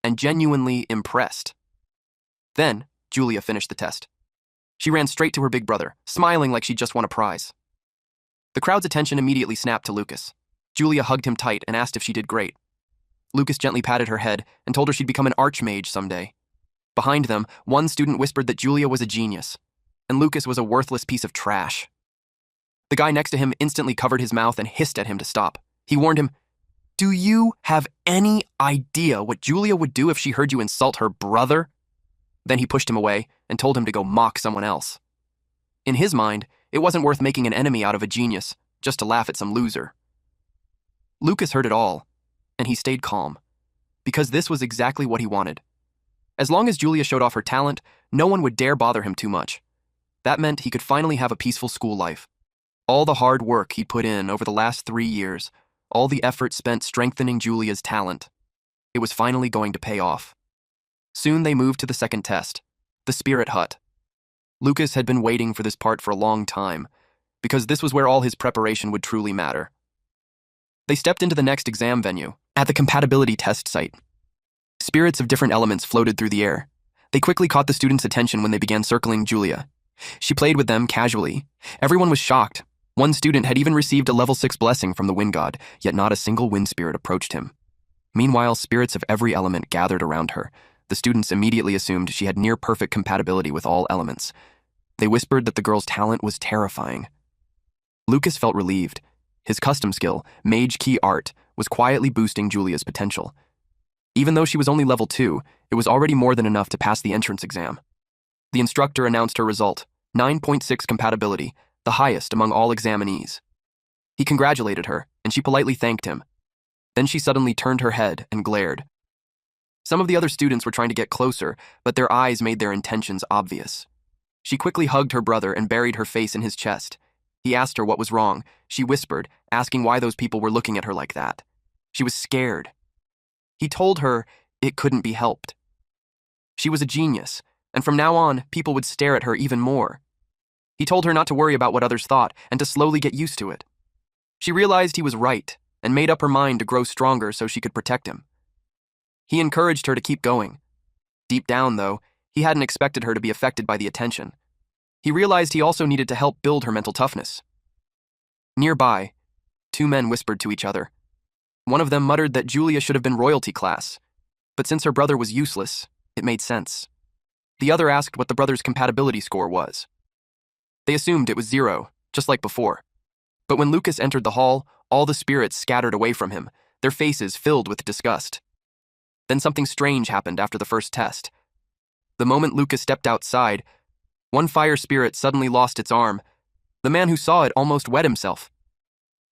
and genuinely impressed. Then, Julia finished the test. She ran straight to her big brother, smiling like she'd just won a prize. The crowd's attention immediately snapped to Lucas. Julia hugged him tight and asked if she did great. Lucas gently patted her head and told her she'd become an archmage someday. Behind them, one student whispered that Julia was a genius, and Lucas was a worthless piece of trash. The guy next to him instantly covered his mouth and hissed at him to stop. He warned him, "Do you have any idea what Julia would do if she heard you insult her brother?" Then he pushed him away and told him to go mock someone else. In his mind, it wasn't worth making an enemy out of a genius just to laugh at some loser. Lucas heard it all, and he stayed calm, because this was exactly what he wanted. As long as Julia showed off her talent, no one would dare bother him too much. That meant he could finally have a peaceful school life. All the hard work he'd put in over the last 3 years, all the effort spent strengthening Julia's talent, it was finally going to pay off. Soon they moved to the second test, the Spirit Hut. Lucas had been waiting for this part for a long time, because this was where all his preparation would truly matter. They stepped into the next exam venue, at the compatibility test site. Spirits of different elements floated through the air. They quickly caught the students' attention when they began circling Julia. She played with them casually. Everyone was shocked. One student had even received a level 6 blessing from the wind god, yet not a single wind spirit approached him. Meanwhile, spirits of every element gathered around her. The students immediately assumed she had near-perfect compatibility with all elements. They whispered that the girl's talent was terrifying. Lucas felt relieved. His custom skill, Mage Key Art, was quietly boosting Julia's potential. Even though she was only level 2, it was already more than enough to pass the entrance exam. The instructor announced her result, 9.6 compatibility, the highest among all examinees. He congratulated her, and she politely thanked him. Then she suddenly turned her head and glared. Some of the other students were trying to get closer, but their eyes made their intentions obvious. She quickly hugged her brother and buried her face in his chest. He asked her what was wrong. She whispered, asking why those people were looking at her like that. She was scared. He told her it couldn't be helped. She was a genius, and from now on, people would stare at her even more. He told her not to worry about what others thought and to slowly get used to it. She realized he was right and made up her mind to grow stronger so she could protect him. He encouraged her to keep going. Deep down, though, he hadn't expected her to be affected by the attention. He realized he also needed to help build her mental toughness. Nearby, 2 men whispered to each other. One of them muttered that Julia should have been royalty class, but since her brother was useless, it made sense. The other asked what the brother's compatibility score was. They assumed it was 0, just like before. But when Lucas entered the hall, all the spirits scattered away from him. their faces filled with disgust. Then something strange happened after the first test. The moment Lucas stepped outside, one fire spirit suddenly lost its arm. The man who saw it almost wet himself.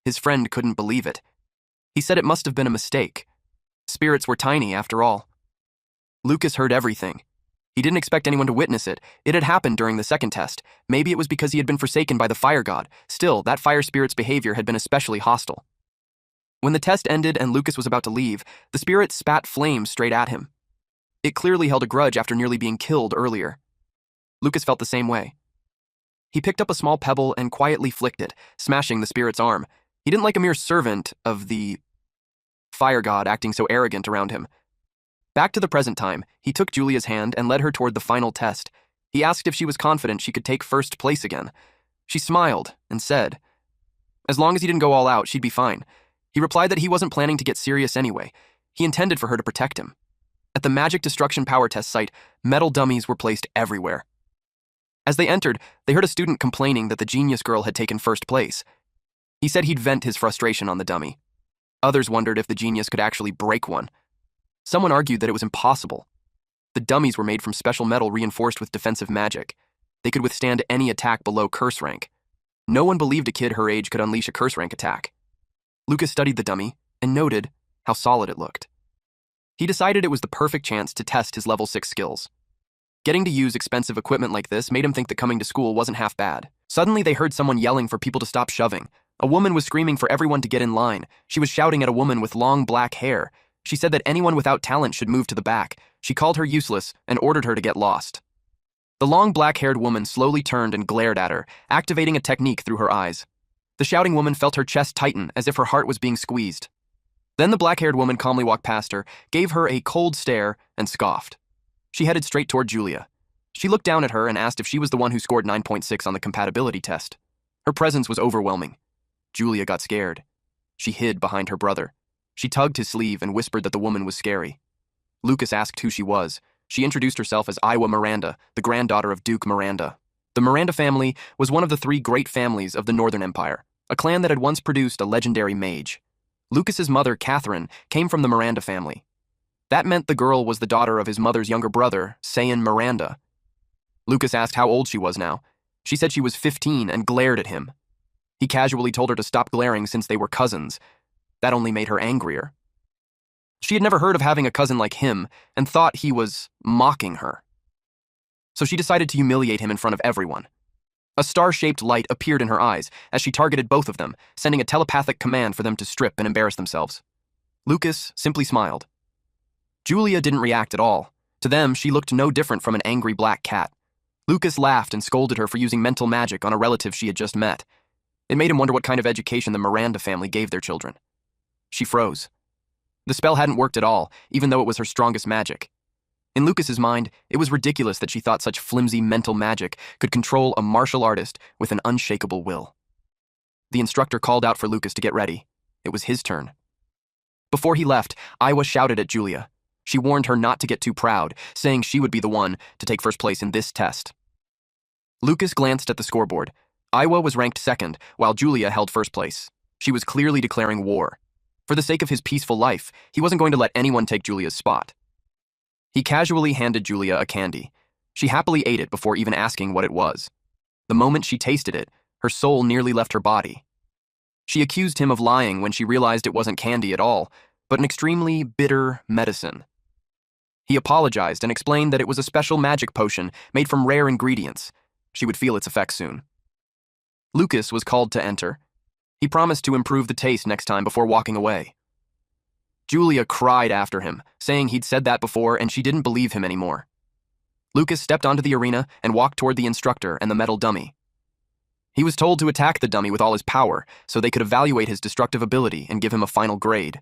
His friend couldn't believe it. He said it must have been a mistake. Spirits were tiny, after all. Lucas heard everything. He didn't expect anyone to witness it. It had happened during the second test. Maybe it was because he had been forsaken by the fire god. Still, that fire spirit's behavior had been especially hostile. When the test ended and Lucas was about to leave, the spirit spat flames straight at him. It clearly held a grudge after nearly being killed earlier. Lucas felt the same way. He picked up a small pebble and quietly flicked it, smashing the spirit's arm. He didn't like a mere servant of the fire god acting so arrogant around him. Back to the present time, he took Julia's hand and led her toward the final test. He asked if she was confident she could take first place again. She smiled and said, as long as he didn't go all out, she'd be fine. He replied that he wasn't planning to get serious anyway. He intended for her to protect him. At the Magic Destruction Power Test site, metal dummies were placed everywhere. As they entered, they heard a student complaining that the genius girl had taken first place. He said he'd vent his frustration on the dummy. Others wondered if the genius could actually break one. Someone argued that it was impossible. The dummies were made from special metal reinforced with defensive magic. They could withstand any attack below curse rank. No one believed a kid her age could unleash a curse rank attack. Lucas studied the dummy and noted how solid it looked. He decided it was the perfect chance to test his level 6 skills. Getting to use expensive equipment like this made him think that coming to school wasn't half bad. Suddenly they heard someone yelling for people to stop shoving. A woman was screaming for everyone to get in line. She was shouting at a woman with long black hair. She said that anyone without talent should move to the back. She called her useless and ordered her to get lost. The long black-haired woman slowly turned and glared at her, activating a technique through her eyes. The shouting woman felt her chest tighten as if her heart was being squeezed. Then the black-haired woman calmly walked past her, gave her a cold stare, and scoffed. She headed straight toward Julia. She looked down at her and asked if she was the one who scored 9.6 on the compatibility test. Her presence was overwhelming. Julia got scared. She hid behind her brother. She tugged his sleeve and whispered that the woman was scary. Lucas asked who she was. She introduced herself as Iwa Miranda, the granddaughter of Duke Miranda. The Miranda family was one of the 3 great families of the Northern Empire, a clan that had once produced a legendary mage. Lucas's mother, Catherine, came from the Miranda family. That meant the girl was the daughter of his mother's younger brother, Sayan Miranda. Lucas asked how old she was now. She said she was 15 and glared at him. He casually told her to stop glaring since they were cousins. That only made her angrier. She had never heard of having a cousin like him and thought he was mocking her. So she decided to humiliate him in front of everyone. A star-shaped light appeared in her eyes as she targeted both of them, sending a telepathic command for them to strip and embarrass themselves. Lucas simply smiled. Julia didn't react at all. To them, she looked no different from an angry black cat. Lucas laughed and scolded her for using mental magic on a relative she had just met. It made him wonder what kind of education the Miranda family gave their children. She froze. The spell hadn't worked at all, even though it was her strongest magic. In Lucas's mind, it was ridiculous that she thought such flimsy mental magic could control a martial artist with an unshakable will. The instructor called out for Lucas to get ready. It was his turn. Before he left, Iwa shouted at Julia. She warned her not to get too proud, saying she would be the one to take first place in this test. Lucas glanced at the scoreboard. Iwa was ranked second, while Julia held first place. She was clearly declaring war. For the sake of his peaceful life, he wasn't going to let anyone take Julia's spot. He casually handed Julia a candy. She happily ate it before even asking what it was. The moment she tasted it, her soul nearly left her body. She accused him of lying when she realized it wasn't candy at all, but an extremely bitter medicine. He apologized and explained that it was a special magic potion made from rare ingredients. She would feel its effects soon. Lucas was called to enter. He promised to improve the taste next time before walking away. Julia cried after him, saying he'd said that before and she didn't believe him anymore. Lucas stepped onto the arena and walked toward the instructor and the metal dummy. He was told to attack the dummy with all his power so they could evaluate his destructive ability and give him a final grade.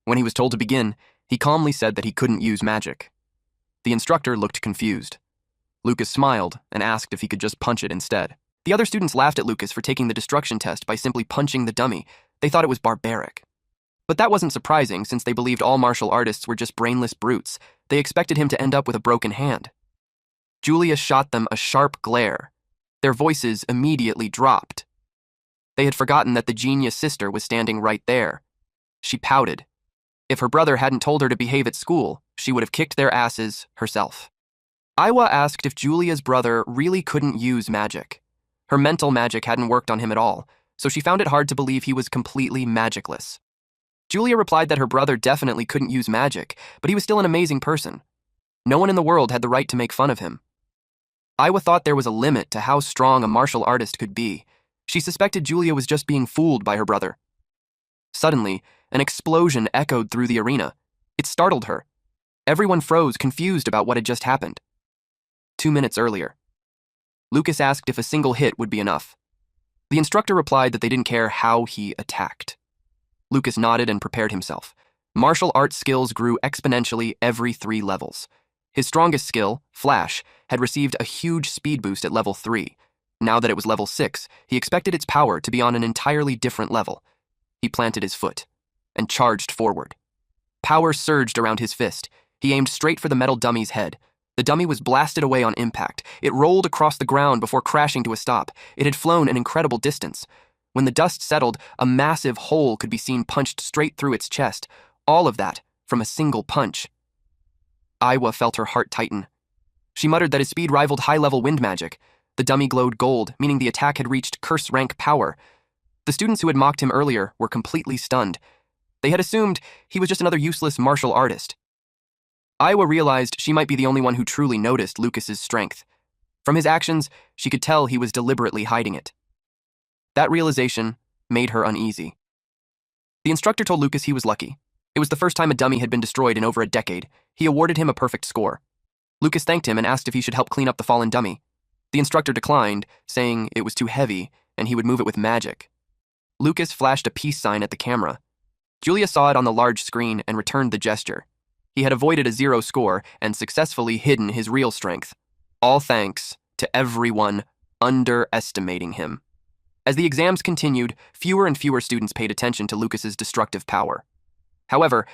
When he was told to begin, he calmly said that he couldn't use magic. The instructor looked confused. Lucas smiled and asked if he could just punch it instead. The other students laughed at Lucas for taking the destruction test by simply punching the dummy. They thought it was barbaric. But that wasn't surprising since they believed all martial artists were just brainless brutes. They expected him to end up with a broken hand. Julia shot them a sharp glare. Their voices immediately dropped. They had forgotten that the genius sister was standing right there. She pouted If her brother hadn't told her to behave at school, she would have kicked their asses herself. Iwa asked if Julia's brother really couldn't use magic. Her mental magic hadn't worked on him at all, so she found it hard to believe he was completely magicless. Julia replied that her brother definitely couldn't use magic, but he was still an amazing person. No one in the world had the right to make fun of him. Iwa thought there was a limit to how strong a martial artist could be. She suspected Julia was just being fooled by her brother. Suddenly, an explosion echoed through the arena. It startled her. Everyone froze, confused about what had just happened. 2 minutes earlier, Lucas asked if a single hit would be enough. The instructor replied that they didn't care how he attacked. Lucas nodded and prepared himself. Martial arts skills grew exponentially every 3 levels. His strongest skill, Flash, had received a huge speed boost at level 3. Now that it was level 6, he expected its power to be on an entirely different level. He planted his foot and charged forward. Power surged around his fist. He aimed straight for the metal dummy's head. The dummy was blasted away on impact. It rolled across the ground before crashing to a stop. It had flown an incredible distance. When the dust settled, a massive hole could be seen punched straight through its chest. All of that from a single punch. Iwa felt her heart tighten. She muttered that his speed rivaled high-level wind magic. The dummy glowed gold, meaning the attack had reached curse rank power. The students who had mocked him earlier were completely stunned. They had assumed he was just another useless martial artist. Iwa realized she might be the only one who truly noticed Lucas's strength. From his actions, she could tell he was deliberately hiding it. That realization made her uneasy. The instructor told Lucas he was lucky. It was the first time a dummy had been destroyed in over a decade. He awarded him a perfect score. Lucas thanked him and asked if he should help clean up the fallen dummy. The instructor declined, saying it was too heavy and he would move it with magic. Lucas flashed a peace sign at the camera. Julia saw it on the large screen and returned the gesture. He had avoided a 0 score and successfully hidden his real strength. All thanks to everyone underestimating him. As the exams continued, fewer and fewer students paid attention to Lucas's destructive power. However,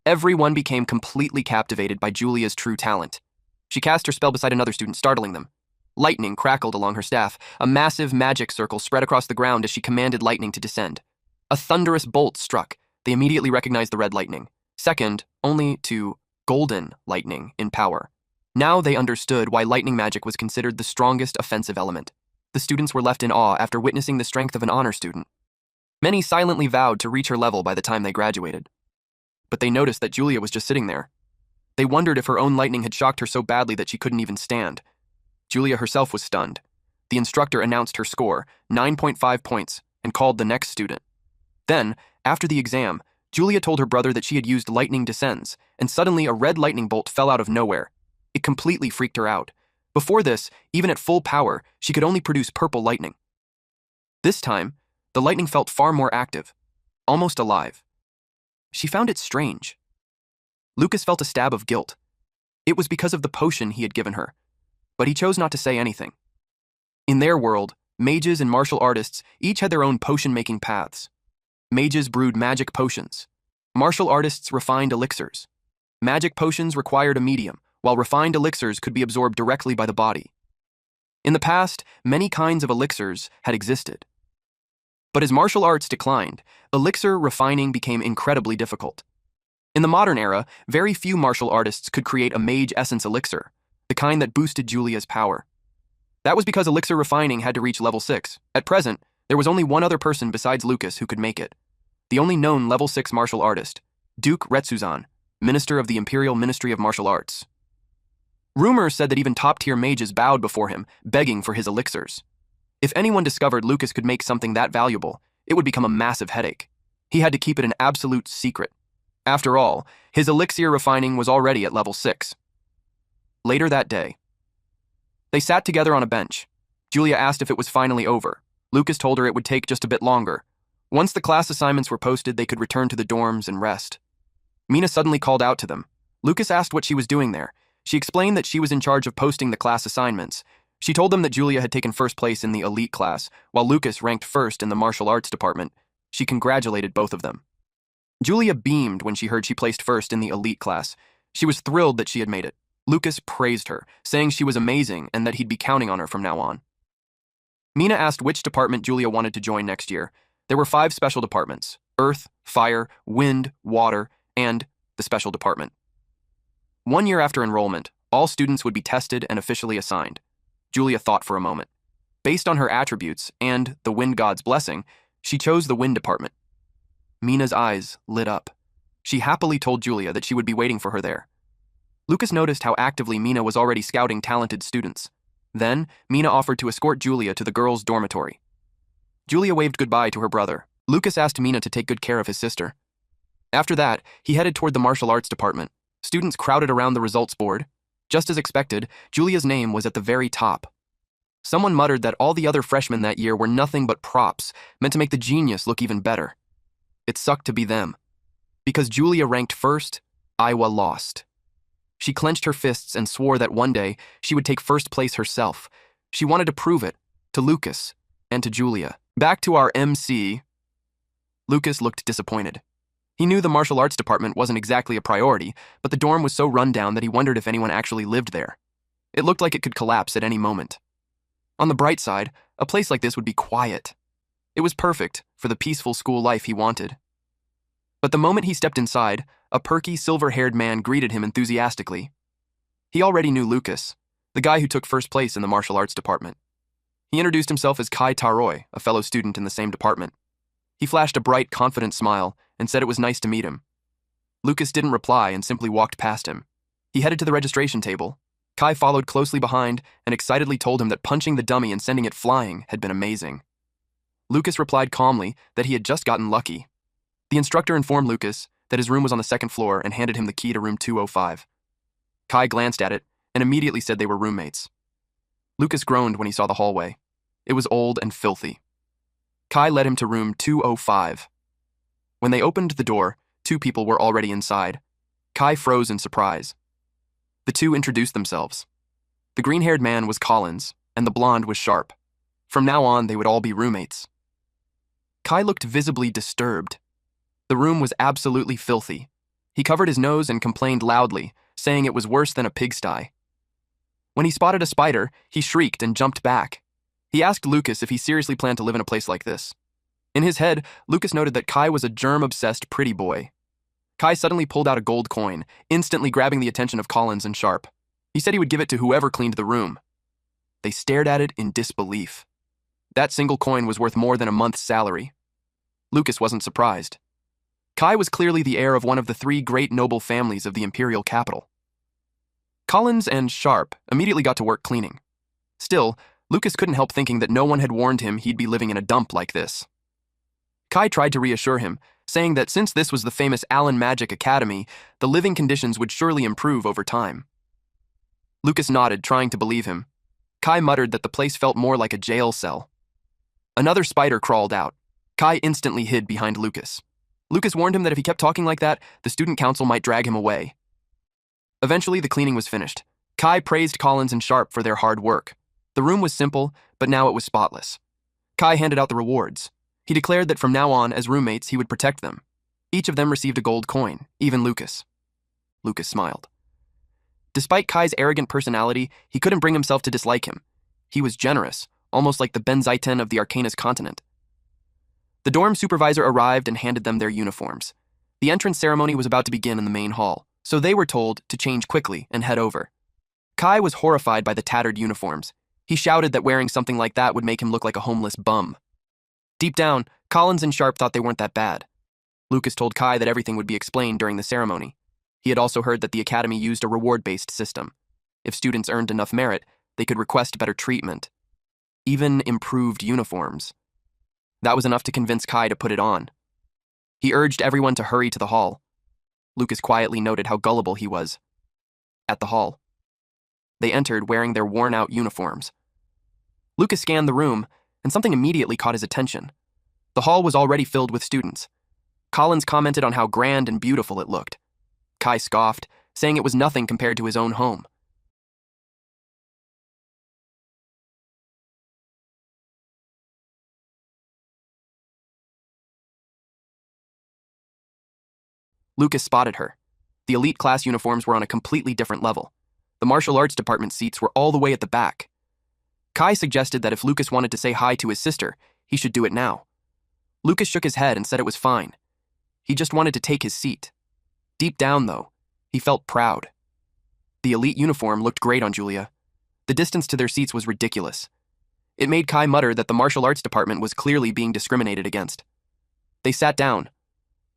everyone became completely captivated by Julia's true talent. She cast her spell beside another student, startling them. Lightning crackled along her staff. A massive magic circle spread across the ground as she commanded lightning to descend. A thunderous bolt struck. They immediately recognized the red lightning, second only to golden lightning in power. Now they understood why lightning magic was considered the strongest offensive element. The students were left in awe after witnessing the strength of an honor student. Many silently vowed to reach her level by the time they graduated. But they noticed that Julia was just sitting there. They wondered if her own lightning had shocked her so badly that she couldn't even stand. Julia herself was stunned. The instructor announced her score, 9.5 points, and called the next student. Then, after the exam, Julia told her brother that she had used lightning descends, and suddenly a red lightning bolt fell out of nowhere. It completely freaked her out. Before this, even at full power, she could only produce purple lightning. This time, the lightning felt far more active, almost alive. She found it strange. Lucas felt a stab of guilt. It was because of the potion he had given her, but he chose not to say anything. In their world, mages and martial artists each had their own potion-making paths. Mages brewed magic potions. Martial artists refined elixirs. Magic potions required a medium, while refined elixirs could be absorbed directly by the body. In the past, many kinds of elixirs had existed. But as martial arts declined, elixir refining became incredibly difficult. In the modern era, very few martial artists could create a mage essence elixir, the kind that boosted Julia's power. That was because elixir refining had to reach level 6. At present, there was only one other person besides Lucas who could make it. The only known level 6 martial artist, Duke Retsuzan, Minister of the Imperial Ministry of Martial Arts. Rumors said that even top-tier mages bowed before him, begging for his elixirs. If anyone discovered Lucas could make something that valuable, it would become a massive headache. He had to keep it an absolute secret. After all, his elixir refining was already at level 6. Later that day, they sat together on a bench. Julia asked if it was finally over. Lucas told her it would take just a bit longer. Once the class assignments were posted, they could return to the dorms and rest. Mina suddenly called out to them. Lucas asked what she was doing there. She explained that she was in charge of posting the class assignments. She told them that Julia had taken first place in the elite class, while Lucas ranked first in the martial arts department. She congratulated both of them. Julia beamed when she heard she placed first in the elite class. She was thrilled that she had made it. Lucas praised her, saying she was amazing and that he'd be counting on her from now on. Mina asked which department Julia wanted to join next year. There were 5 special departments: earth, fire, wind, water, and the special department. 1 year after enrollment, all students would be tested and officially assigned. Julia thought for a moment. Based on her attributes and the wind god's blessing, she chose the wind department. Mina's eyes lit up. She happily told Julia that she would be waiting for her there. Lucas noticed how actively Mina was already scouting talented students. Then, Mina offered to escort Julia to the girls' dormitory. Julia waved goodbye to her brother. Lucas asked Mina to take good care of his sister. After that, he headed toward the martial arts department. Students crowded around the results board. Just as expected, Julia's name was at the very top. Someone muttered that all the other freshmen that year were nothing but props, meant to make the genius look even better. It sucked to be them. Because Julia ranked first, Iowa lost. She clenched her fists and swore that one day she would take first place herself. She wanted to prove it, to Lucas, and to Julia. Back to our MC. Lucas looked disappointed. He knew the martial arts department wasn't exactly a priority, but the dorm was so run down that he wondered if anyone actually lived there. It looked like it could collapse at any moment. On the bright side, a place like this would be quiet. It was perfect for the peaceful school life he wanted. But the moment he stepped inside, a perky, silver-haired man greeted him enthusiastically. He already knew Lucas, the guy who took first place in the martial arts department. He introduced himself as Kai Taroy, a fellow student in the same department. He flashed a bright, confident smile and said it was nice to meet him. Lucas didn't reply and simply walked past him. He headed to the registration table. Kai followed closely behind and excitedly told him that punching the dummy and sending it flying had been amazing. Lucas replied calmly that he had just gotten lucky. The instructor informed Lucas that his room was on the second floor and handed him the key to room 205. Kai glanced at it and immediately said they were roommates. Lucas groaned when he saw the hallway. It was old and filthy. Kai led him to room 205. When they opened the door, 2 people were already inside. Kai froze in surprise. The 2 introduced themselves. The green-haired man was Collins, and the blonde was Sharp. From now on, they would all be roommates. Kai looked visibly disturbed. The room was absolutely filthy. He covered his nose and complained loudly, saying it was worse than a pigsty. When he spotted a spider, he shrieked and jumped back. He asked Lucas if he seriously planned to live in a place like this. In his head, Lucas noted that Kai was a germ-obsessed pretty boy. Kai suddenly pulled out a gold coin, instantly grabbing the attention of Collins and Sharp. He said he would give it to whoever cleaned the room. They stared at it in disbelief. That single coin was worth more than a month's salary. Lucas wasn't surprised. Kai was clearly the heir of one of the 3 great noble families of the imperial capital. Collins and Sharp immediately got to work cleaning. Still, Lucas couldn't help thinking that no one had warned him he'd be living in a dump like this. Kai tried to reassure him, saying that since this was the famous Allen Magic Academy, the living conditions would surely improve over time. Lucas nodded, trying to believe him. Kai muttered that the place felt more like a jail cell. Another spider crawled out. Kai instantly hid behind Lucas. Lucas warned him that if he kept talking like that, the student council might drag him away. Eventually, the cleaning was finished. Kai praised Collins and Sharp for their hard work. The room was simple, but now it was spotless. Kai handed out the rewards. He declared that from now on, as roommates, he would protect them. Each of them received a gold coin, even Lucas. Lucas smiled. Despite Kai's arrogant personality, he couldn't bring himself to dislike him. He was generous, almost like the Benzaiten of the Arcanus continent. The dorm supervisor arrived and handed them their uniforms. The entrance ceremony was about to begin in the main hall, so they were told to change quickly and head over. Kai was horrified by the tattered uniforms. He shouted that wearing something like that would make him look like a homeless bum. Deep down, Collins and Sharp thought they weren't that bad. Lucas told Kai that everything would be explained during the ceremony. He had also heard that the academy used a reward-based system. If students earned enough merit, they could request better treatment. Even improved uniforms. That was enough to convince Kai to put it on. He urged everyone to hurry to the hall. Lucas quietly noted how gullible he was. At the hall. They entered wearing their worn-out uniforms. Lucas scanned the room, and something immediately caught his attention. The hall was already filled with students. Collins commented on how grand and beautiful it looked. Kai scoffed, saying it was nothing compared to his own home. Lucas spotted her. The elite class uniforms were on a completely different level. The martial arts department seats were all the way at the back. Kai suggested that if Lucas wanted to say hi to his sister, he should do it now. Lucas shook his head and said it was fine. He just wanted to take his seat. Deep down, though, he felt proud. The elite uniform looked great on Julia. The distance to their seats was ridiculous. It made Kai mutter that the martial arts department was clearly being discriminated against. They sat down.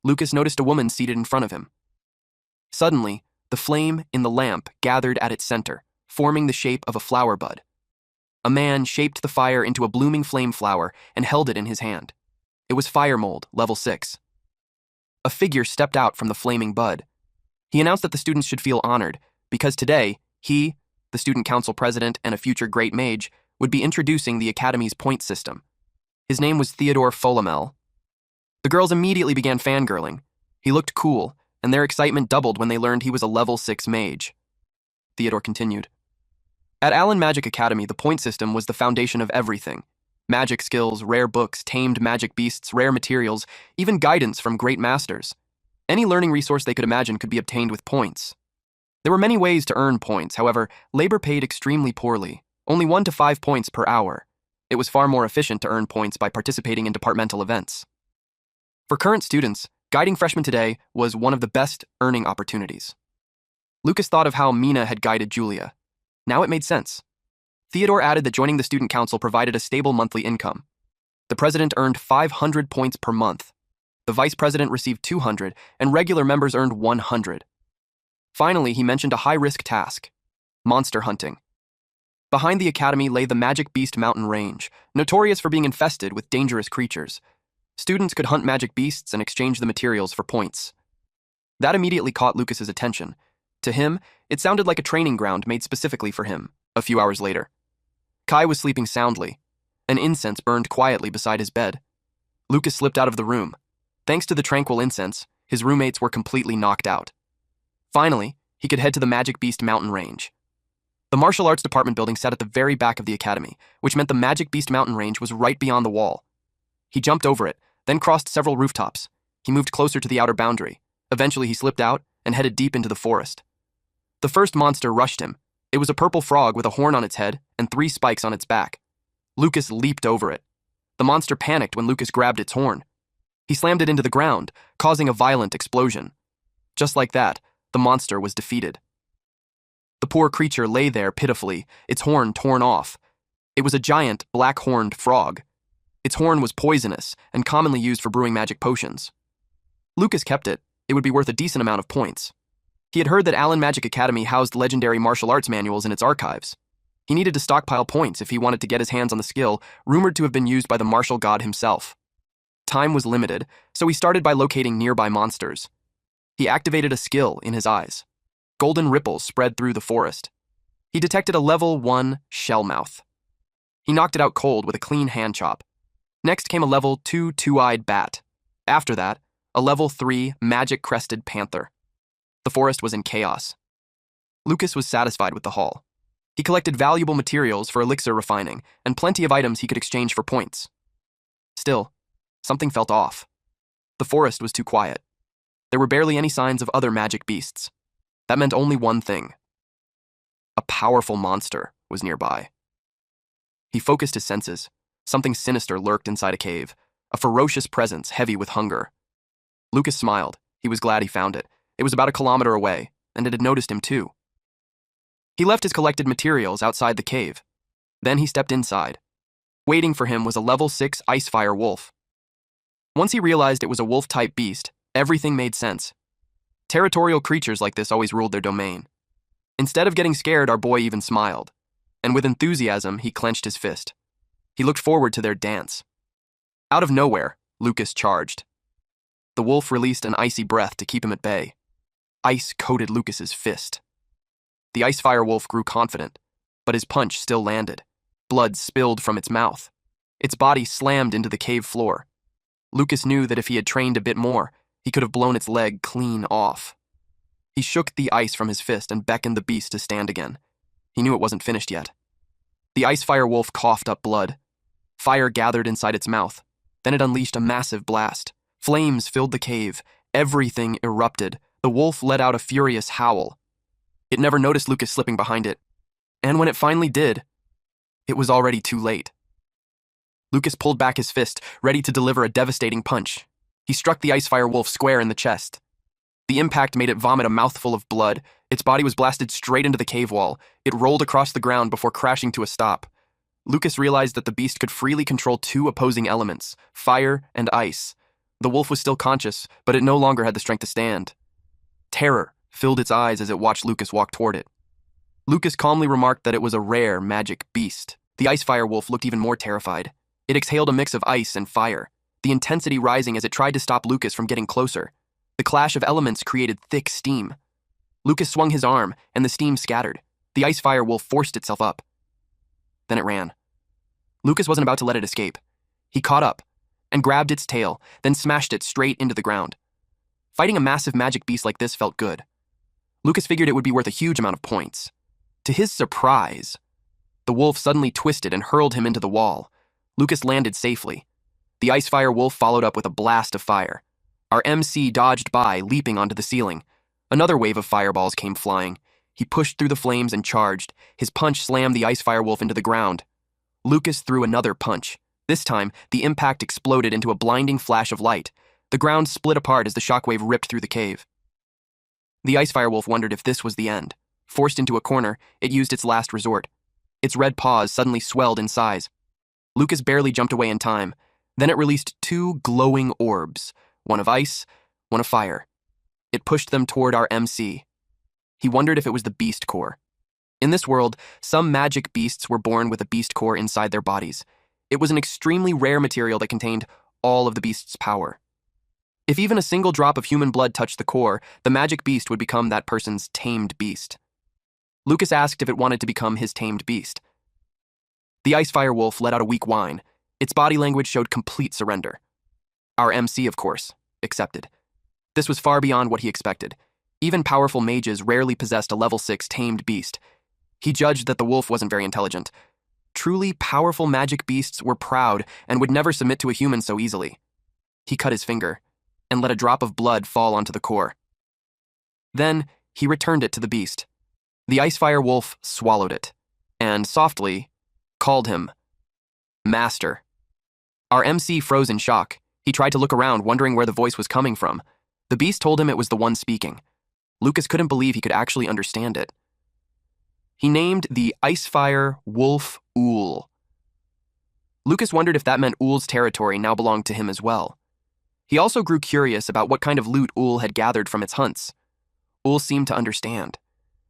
Lucas noticed a woman seated in front of him. Suddenly, the flame in the lamp gathered at its center, forming the shape of a flower bud. A man shaped the fire into a blooming flame flower and held it in his hand. It was fire mold, level 6. A figure stepped out from the flaming bud. He announced that the students should feel honored, because today, he, the student council president and a future great mage, would be introducing the Academy's point system. His name was Theodore Folamel. The girls immediately began fangirling. He looked cool, and their excitement doubled when they learned he was a level 6 mage. Theodore continued. At Allen Magic Academy, the point system was the foundation of everything. Magic skills, rare books, tamed magic beasts, rare materials, even guidance from great masters. Any learning resource they could imagine could be obtained with points. There were many ways to earn points, however, labor paid extremely poorly, only 1 to 5 points per hour. It was far more efficient to earn points by participating in departmental events. For current students, guiding freshmen today was one of the best earning opportunities. Lucas thought of how Mina had guided Julia. Now it made sense. Theodore added that joining the student council provided a stable monthly income. The president earned 500 points per month. The vice president received 200, and regular members earned 100. Finally, he mentioned a high-risk task: monster hunting. Behind the academy lay the Magic Beast Mountain Range, notorious for being infested with dangerous creatures. Students could hunt magic beasts and exchange the materials for points. That immediately caught Lucas's attention. To him, it sounded like a training ground made specifically for him. A few hours later, Kai was sleeping soundly. An incense burned quietly beside his bed. Lucas slipped out of the room. Thanks to the tranquil incense, his roommates were completely knocked out. Finally, he could head to the Magic Beast Mountain Range. The martial arts department building sat at the very back of the academy, which meant the Magic Beast Mountain Range was right beyond the wall. He jumped over it, then crossed several rooftops. He moved closer to the outer boundary. Eventually, he slipped out and headed deep into the forest. The first monster rushed him. It was a purple frog with a horn on its head and 3 spikes on its back. Lucas leaped over it. The monster panicked when Lucas grabbed its horn. He slammed it into the ground, causing a violent explosion. Just like that, the monster was defeated. The poor creature lay there pitifully, its horn torn off. It was a giant, black-horned frog. Its horn was poisonous and commonly used for brewing magic potions. Lucas kept it. It would be worth a decent amount of points. He had heard that Allen Magic Academy housed legendary martial arts manuals in its archives. He needed to stockpile points if he wanted to get his hands on the skill rumored to have been used by the martial god himself. Time was limited, so he started by locating nearby monsters. He activated a skill in his eyes. Golden ripples spread through the forest. He detected a level 1 shellmouth. He knocked it out cold with a clean hand chop. Next came a level 2 two-eyed bat. After that, a level 3 magic-crested panther. The forest was in chaos. Lucas was satisfied with the haul. He collected valuable materials for elixir refining and plenty of items he could exchange for points. Still, something felt off. The forest was too quiet. There were barely any signs of other magic beasts. That meant only one thing. A powerful monster was nearby. He focused his senses. Something sinister lurked inside a cave, a ferocious presence heavy with hunger. Lucas smiled. He was glad he found it. It was about 1 kilometer away, and it had noticed him too. He left his collected materials outside the cave. Then he stepped inside. Waiting for him was a level 6 Icefire wolf. Once he realized it was a wolf-type beast, everything made sense. Territorial creatures like this always ruled their domain. Instead of getting scared, our boy even smiled. And with enthusiasm, he clenched his fist. He looked forward to their dance. Out of nowhere, Lucas charged. The wolf released an icy breath to keep him at bay. Ice coated Lucas's fist. The Icefire wolf grew confident, but his punch still landed. Blood spilled from its mouth. Its body slammed into the cave floor. Lucas knew that if he had trained a bit more, he could have blown its leg clean off. He shook the ice from his fist and beckoned the beast to stand again. He knew it wasn't finished yet. The Icefire wolf coughed up blood. Fire gathered inside its mouth. Then it unleashed a massive blast. Flames filled the cave. Everything erupted. The wolf let out a furious howl. It never noticed Lucas slipping behind it. And when it finally did, it was already too late. Lucas pulled back his fist, ready to deliver a devastating punch. He struck the Icefire wolf square in the chest. The impact made it vomit a mouthful of blood. Its body was blasted straight into the cave wall. It rolled across the ground before crashing to a stop. Lucas realized that the beast could freely control two opposing elements, fire and ice. The wolf was still conscious, but it no longer had the strength to stand. Terror filled its eyes as it watched Lucas walk toward it. Lucas calmly remarked that it was a rare magic beast. The ice fire wolf looked even more terrified. It exhaled a mix of ice and fire, the intensity rising as it tried to stop Lucas from getting closer. The clash of elements created thick steam. Lucas swung his arm, and the steam scattered. The ice fire wolf forced itself up. Then it ran. Lucas wasn't about to let it escape. He caught up and grabbed its tail, then smashed it straight into the ground. Fighting a massive magic beast like this felt good. Lucas figured it would be worth a huge amount of points. To his surprise, the wolf suddenly twisted and hurled him into the wall. Lucas landed safely. The ice fire wolf followed up with a blast of fire. Our MC dodged by, leaping onto the ceiling. Another wave of fireballs came flying. He pushed through the flames and charged. His punch slammed the ice fire wolf into the ground. Lucas threw another punch. This time, the impact exploded into a blinding flash of light. The ground split apart as the shockwave ripped through the cave. The ice fire wolf wondered if this was the end. Forced into a corner, it used its last resort. Its red paws suddenly swelled in size. Lucas barely jumped away in time. Then it released two glowing orbs, one of ice, one of fire. It pushed them toward our MC. He wondered if it was the beast core. In this world, some magic beasts were born with a beast core inside their bodies. It was an extremely rare material that contained all of the beast's power. If even a single drop of human blood touched the core, the magic beast would become that person's tamed beast. Lucas asked if it wanted to become his tamed beast. The ice fire wolf let out a weak whine. Its body language showed complete surrender. Our MC, of course, accepted. This was far beyond what he expected. Even powerful mages rarely possessed a level 6 tamed beast. He judged that the wolf wasn't very intelligent. Truly powerful magic beasts were proud and would never submit to a human so easily. He cut his finger and let a drop of blood fall onto the core. Then he returned it to the beast. The ice fire wolf swallowed it and softly called him Master. Our MC froze in shock. He tried to look around, wondering where the voice was coming from. The beast told him it was the one speaking. Lucas couldn't believe he could actually understand it. He named the Icefire Wolf Ool. Lucas wondered if that meant Ool's territory now belonged to him as well. He also grew curious about what kind of loot Ool had gathered from its hunts. Ool seemed to understand.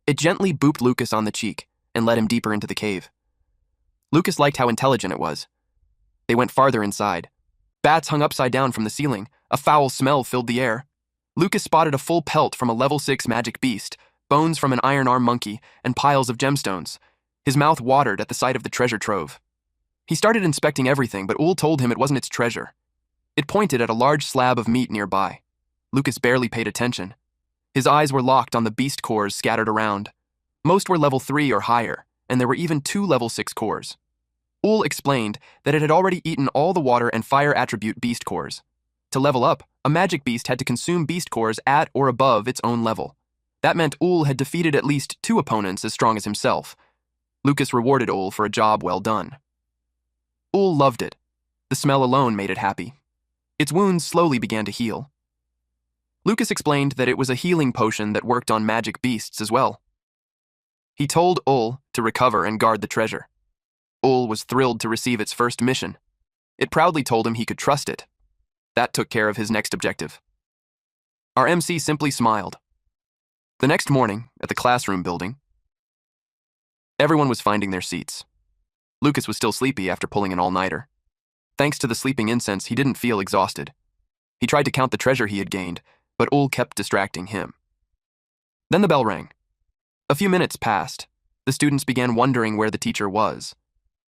It gently booped Lucas on the cheek and led him deeper into the cave. Lucas liked how intelligent it was. They went farther inside. Bats hung upside down from the ceiling. A foul smell filled the air. Lucas spotted a full pelt from a level 6 magic beast, bones from an iron arm monkey, and piles of gemstones. His mouth watered at the sight of the treasure trove. He started inspecting everything, but Ool told him it wasn't its treasure. It pointed at a large slab of meat nearby. Lucas barely paid attention. His eyes were locked on the beast cores scattered around. Most were level 3 or higher, and there were even 2 level 6 cores. Ool explained that it had already eaten all the water and fire attribute beast cores. To level up, a magic beast had to consume beast cores at or above its own level. That meant Ool had defeated at least 2 opponents as strong as himself. Lucas rewarded Ool for a job well done. Ool loved it. The smell alone made it happy. Its wounds slowly began to heal. Lucas explained that it was a healing potion that worked on magic beasts as well. He told Ool to recover and guard the treasure. Ool was thrilled to receive its first mission. It proudly told him he could trust it. That took care of his next objective. Our MC simply smiled. The next morning, at the classroom building, everyone was finding their seats. Lucas was still sleepy after pulling an all-nighter. Thanks to the sleeping incense, he didn't feel exhausted. He tried to count the treasure he had gained, but Ool kept distracting him. Then the bell rang. A few minutes passed. The students began wondering where the teacher was.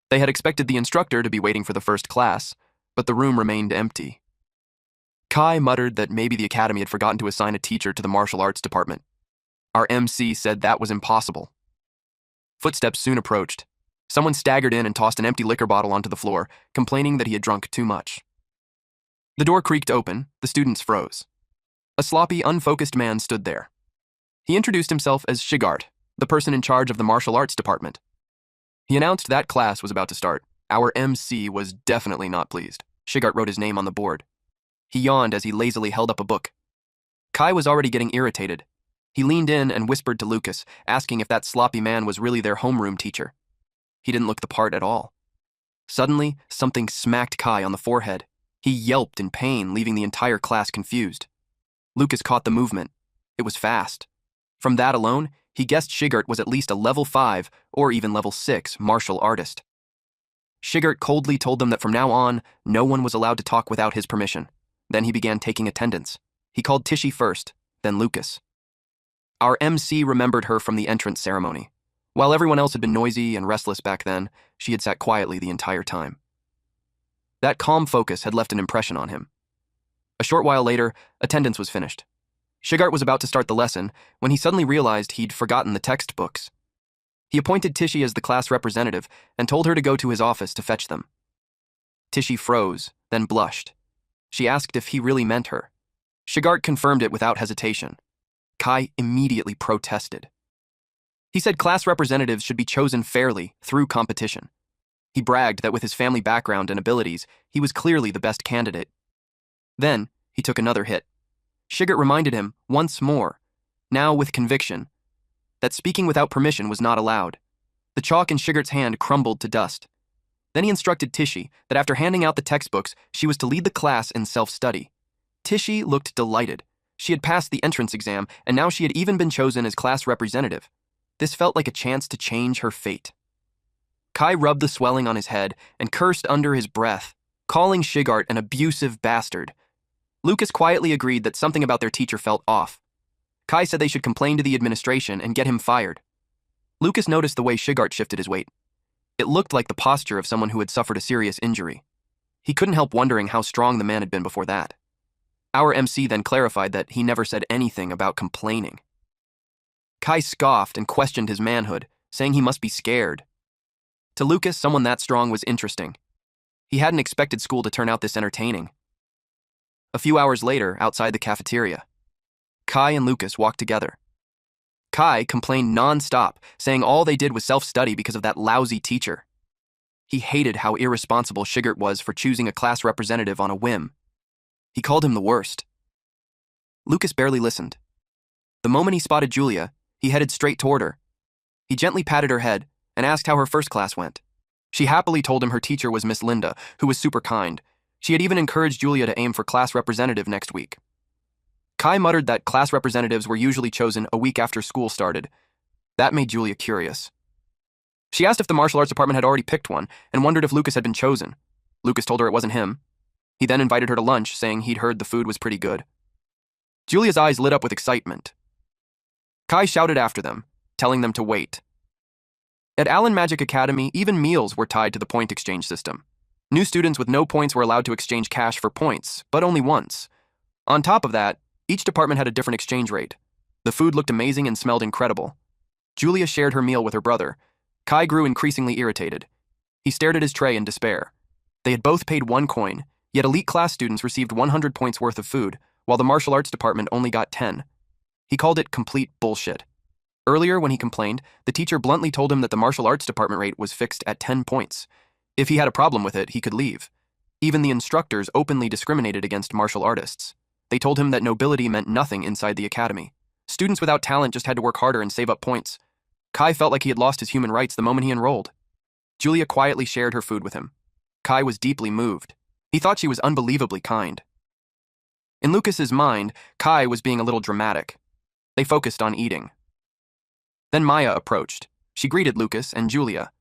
They had expected the instructor to be waiting for the first class, but the room remained empty. Kai muttered that maybe the academy had forgotten to assign a teacher to the martial arts department. Our MC said that was impossible. Footsteps soon approached. Someone staggered in and tossed an empty liquor bottle onto the floor, complaining that he had drunk too much. The door creaked open. The students froze. A sloppy, unfocused man stood there. He introduced himself as Shigart, the person in charge of the martial arts department. He announced that class was about to start. Our MC was definitely not pleased. Shigart wrote his name on the board. He yawned as he lazily held up a book. Kai was already getting irritated. He leaned in and whispered to Lucas, asking if that sloppy man was really their homeroom teacher. He didn't look the part at all. Suddenly, something smacked Kai on the forehead. He yelped in pain, leaving the entire class confused. Lucas caught the movement. It was fast. From that alone, he guessed Shigert was at least a level 5 or even level 6 martial artist. Shigert coldly told them that from now on, no one was allowed to talk without his permission. Then he began taking attendance. He called Tishy first, then Lucas. Our MC remembered her from the entrance ceremony. While everyone else had been noisy and restless back then, she had sat quietly the entire time. That calm focus had left an impression on him. A short while later, attendance was finished. Shigart was about to start the lesson when he suddenly realized he'd forgotten the textbooks. He appointed Tishy as the class representative and told her to go to his office to fetch them. Tishy froze, then blushed. She asked if he really meant her. Shigart confirmed it without hesitation. Kai immediately protested. He said class representatives should be chosen fairly through competition. He bragged that with his family background and abilities, he was clearly the best candidate. Then, he took another hit. Shigart reminded him, once more, now with conviction, that speaking without permission was not allowed. The chalk in Shigart's hand crumbled to dust. Then he instructed Tishy that after handing out the textbooks, she was to lead the class in self-study. Tishy looked delighted. She had passed the entrance exam, and now she had even been chosen as class representative. This felt like a chance to change her fate. Kai rubbed the swelling on his head and cursed under his breath, calling Shigart an abusive bastard. Lucas quietly agreed that something about their teacher felt off. Kai said they should complain to the administration and get him fired. Lucas noticed the way Shigart shifted his weight. It looked like the posture of someone who had suffered a serious injury. He couldn't help wondering how strong the man had been before that. Our MC then clarified that he never said anything about complaining. Kai scoffed and questioned his manhood, saying he must be scared. To Lucas, someone that strong was interesting. He hadn't expected school to turn out this entertaining. A few hours later, outside the cafeteria, Kai and Lucas walked together. Kai complained non-stop, saying all they did was self-study because of that lousy teacher. He hated how irresponsible Shigart was for choosing a class representative on a whim. He called him the worst. Lucas barely listened. The moment he spotted Julia, he headed straight toward her. He gently patted her head and asked how her first class went. She happily told him her teacher was Miss Linda, who was super kind. She had even encouraged Julia to aim for class representative next week. Kai muttered that class representatives were usually chosen a week after school started. That made Julia curious. She asked if the martial arts department had already picked one and wondered if Lucas had been chosen. Lucas told her it wasn't him. He then invited her to lunch, saying he'd heard the food was pretty good. Julia's eyes lit up with excitement. Kai shouted after them, telling them to wait. At Allen Magic Academy, even meals were tied to the point exchange system. New students with no points were allowed to exchange cash for points, but only once. On top of that, each department had a different exchange rate. The food looked amazing and smelled incredible. Julia shared her meal with her brother. Kai grew increasingly irritated. He stared at his tray in despair. They had both paid 1 coin, yet elite class students received 100 points worth of food, while the martial arts department only got 10. He called it complete bullshit. Earlier, when he complained, the teacher bluntly told him that the martial arts department rate was fixed at 10 points. If he had a problem with it, he could leave. Even the instructors openly discriminated against martial artists. They told him that nobility meant nothing inside the academy. Students without talent just had to work harder and save up points. Kai felt like he had lost his human rights the moment he enrolled. Julia quietly shared her food with him. Kai was deeply moved. He thought she was unbelievably kind. In Lucas's mind, Kai was being a little dramatic. They focused on eating. Then Maya approached. She greeted Lucas and Julia.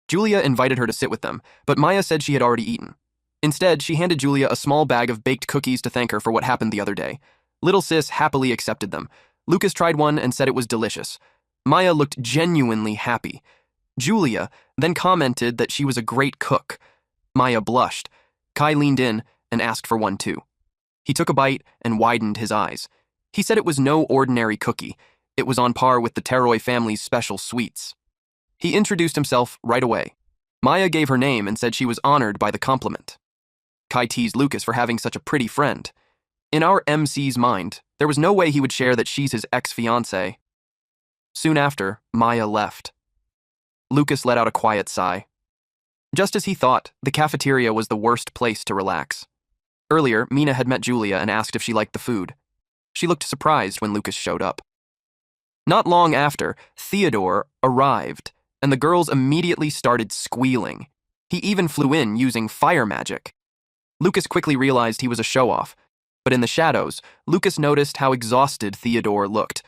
Julia invited her to sit with them, but Maya said she had already eaten. Instead, she handed Julia a small bag of baked cookies to thank her for what happened the other day. Little sis happily accepted them. Lucas tried one and said it was delicious. Maya looked genuinely happy. Julia then commented that she was a great cook. Maya blushed. Kai leaned in and asked for one too. He took a bite and widened his eyes. He said it was no ordinary cookie. It was on par with the Teroi family's special sweets. He introduced himself right away. Maya gave her name and said she was honored by the compliment. Kai teased Lucas for having such a pretty friend. In our MC's mind, there was no way he would share that she's his ex-fiancée. Soon after, Maya left. Lucas let out a quiet sigh. Just as he thought, the cafeteria was the worst place to relax. Earlier, Mina had met Julia and asked if she liked the food. She looked surprised when Lucas showed up. Not long after, Theodore arrived, and the girls immediately started squealing. He even flew in using fire magic. Lucas quickly realized he was a show-off, but in the shadows, Lucas noticed how exhausted Theodore looked.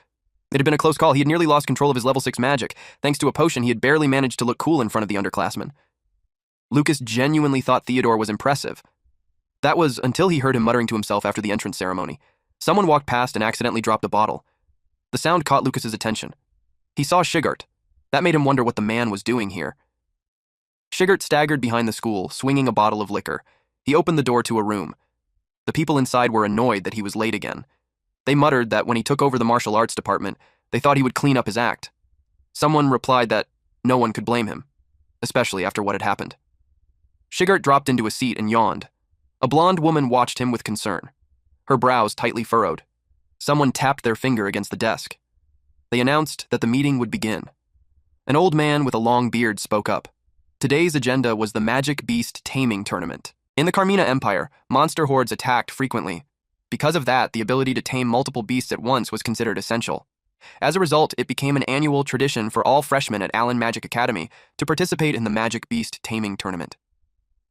It had been a close call. He had nearly lost control of his level 6 magic. Thanks to a potion, he had barely managed to look cool in front of the underclassmen. Lucas genuinely thought Theodore was impressive. That was until he heard him muttering to himself after the entrance ceremony. Someone walked past and accidentally dropped a bottle. The sound caught Lucas's attention. He saw Shigart. That made him wonder what the man was doing here. Shigart staggered behind the school, swinging a bottle of liquor. He opened the door to a room. The people inside were annoyed that he was late again. They muttered that when he took over the martial arts department, they thought he would clean up his act. Someone replied that no one could blame him, especially after what had happened. Shigart dropped into a seat and yawned. A blonde woman watched him with concern, her brows tightly furrowed. Someone tapped their finger against the desk. They announced that the meeting would begin. An old man with a long beard spoke up. Today's agenda was the Magic Beast Taming Tournament. In the Carmina Empire, monster hordes attacked frequently. Because of that, the ability to tame multiple beasts at once was considered essential. As a result, it became an annual tradition for all freshmen at Allen Magic Academy to participate in the Magic Beast Taming Tournament.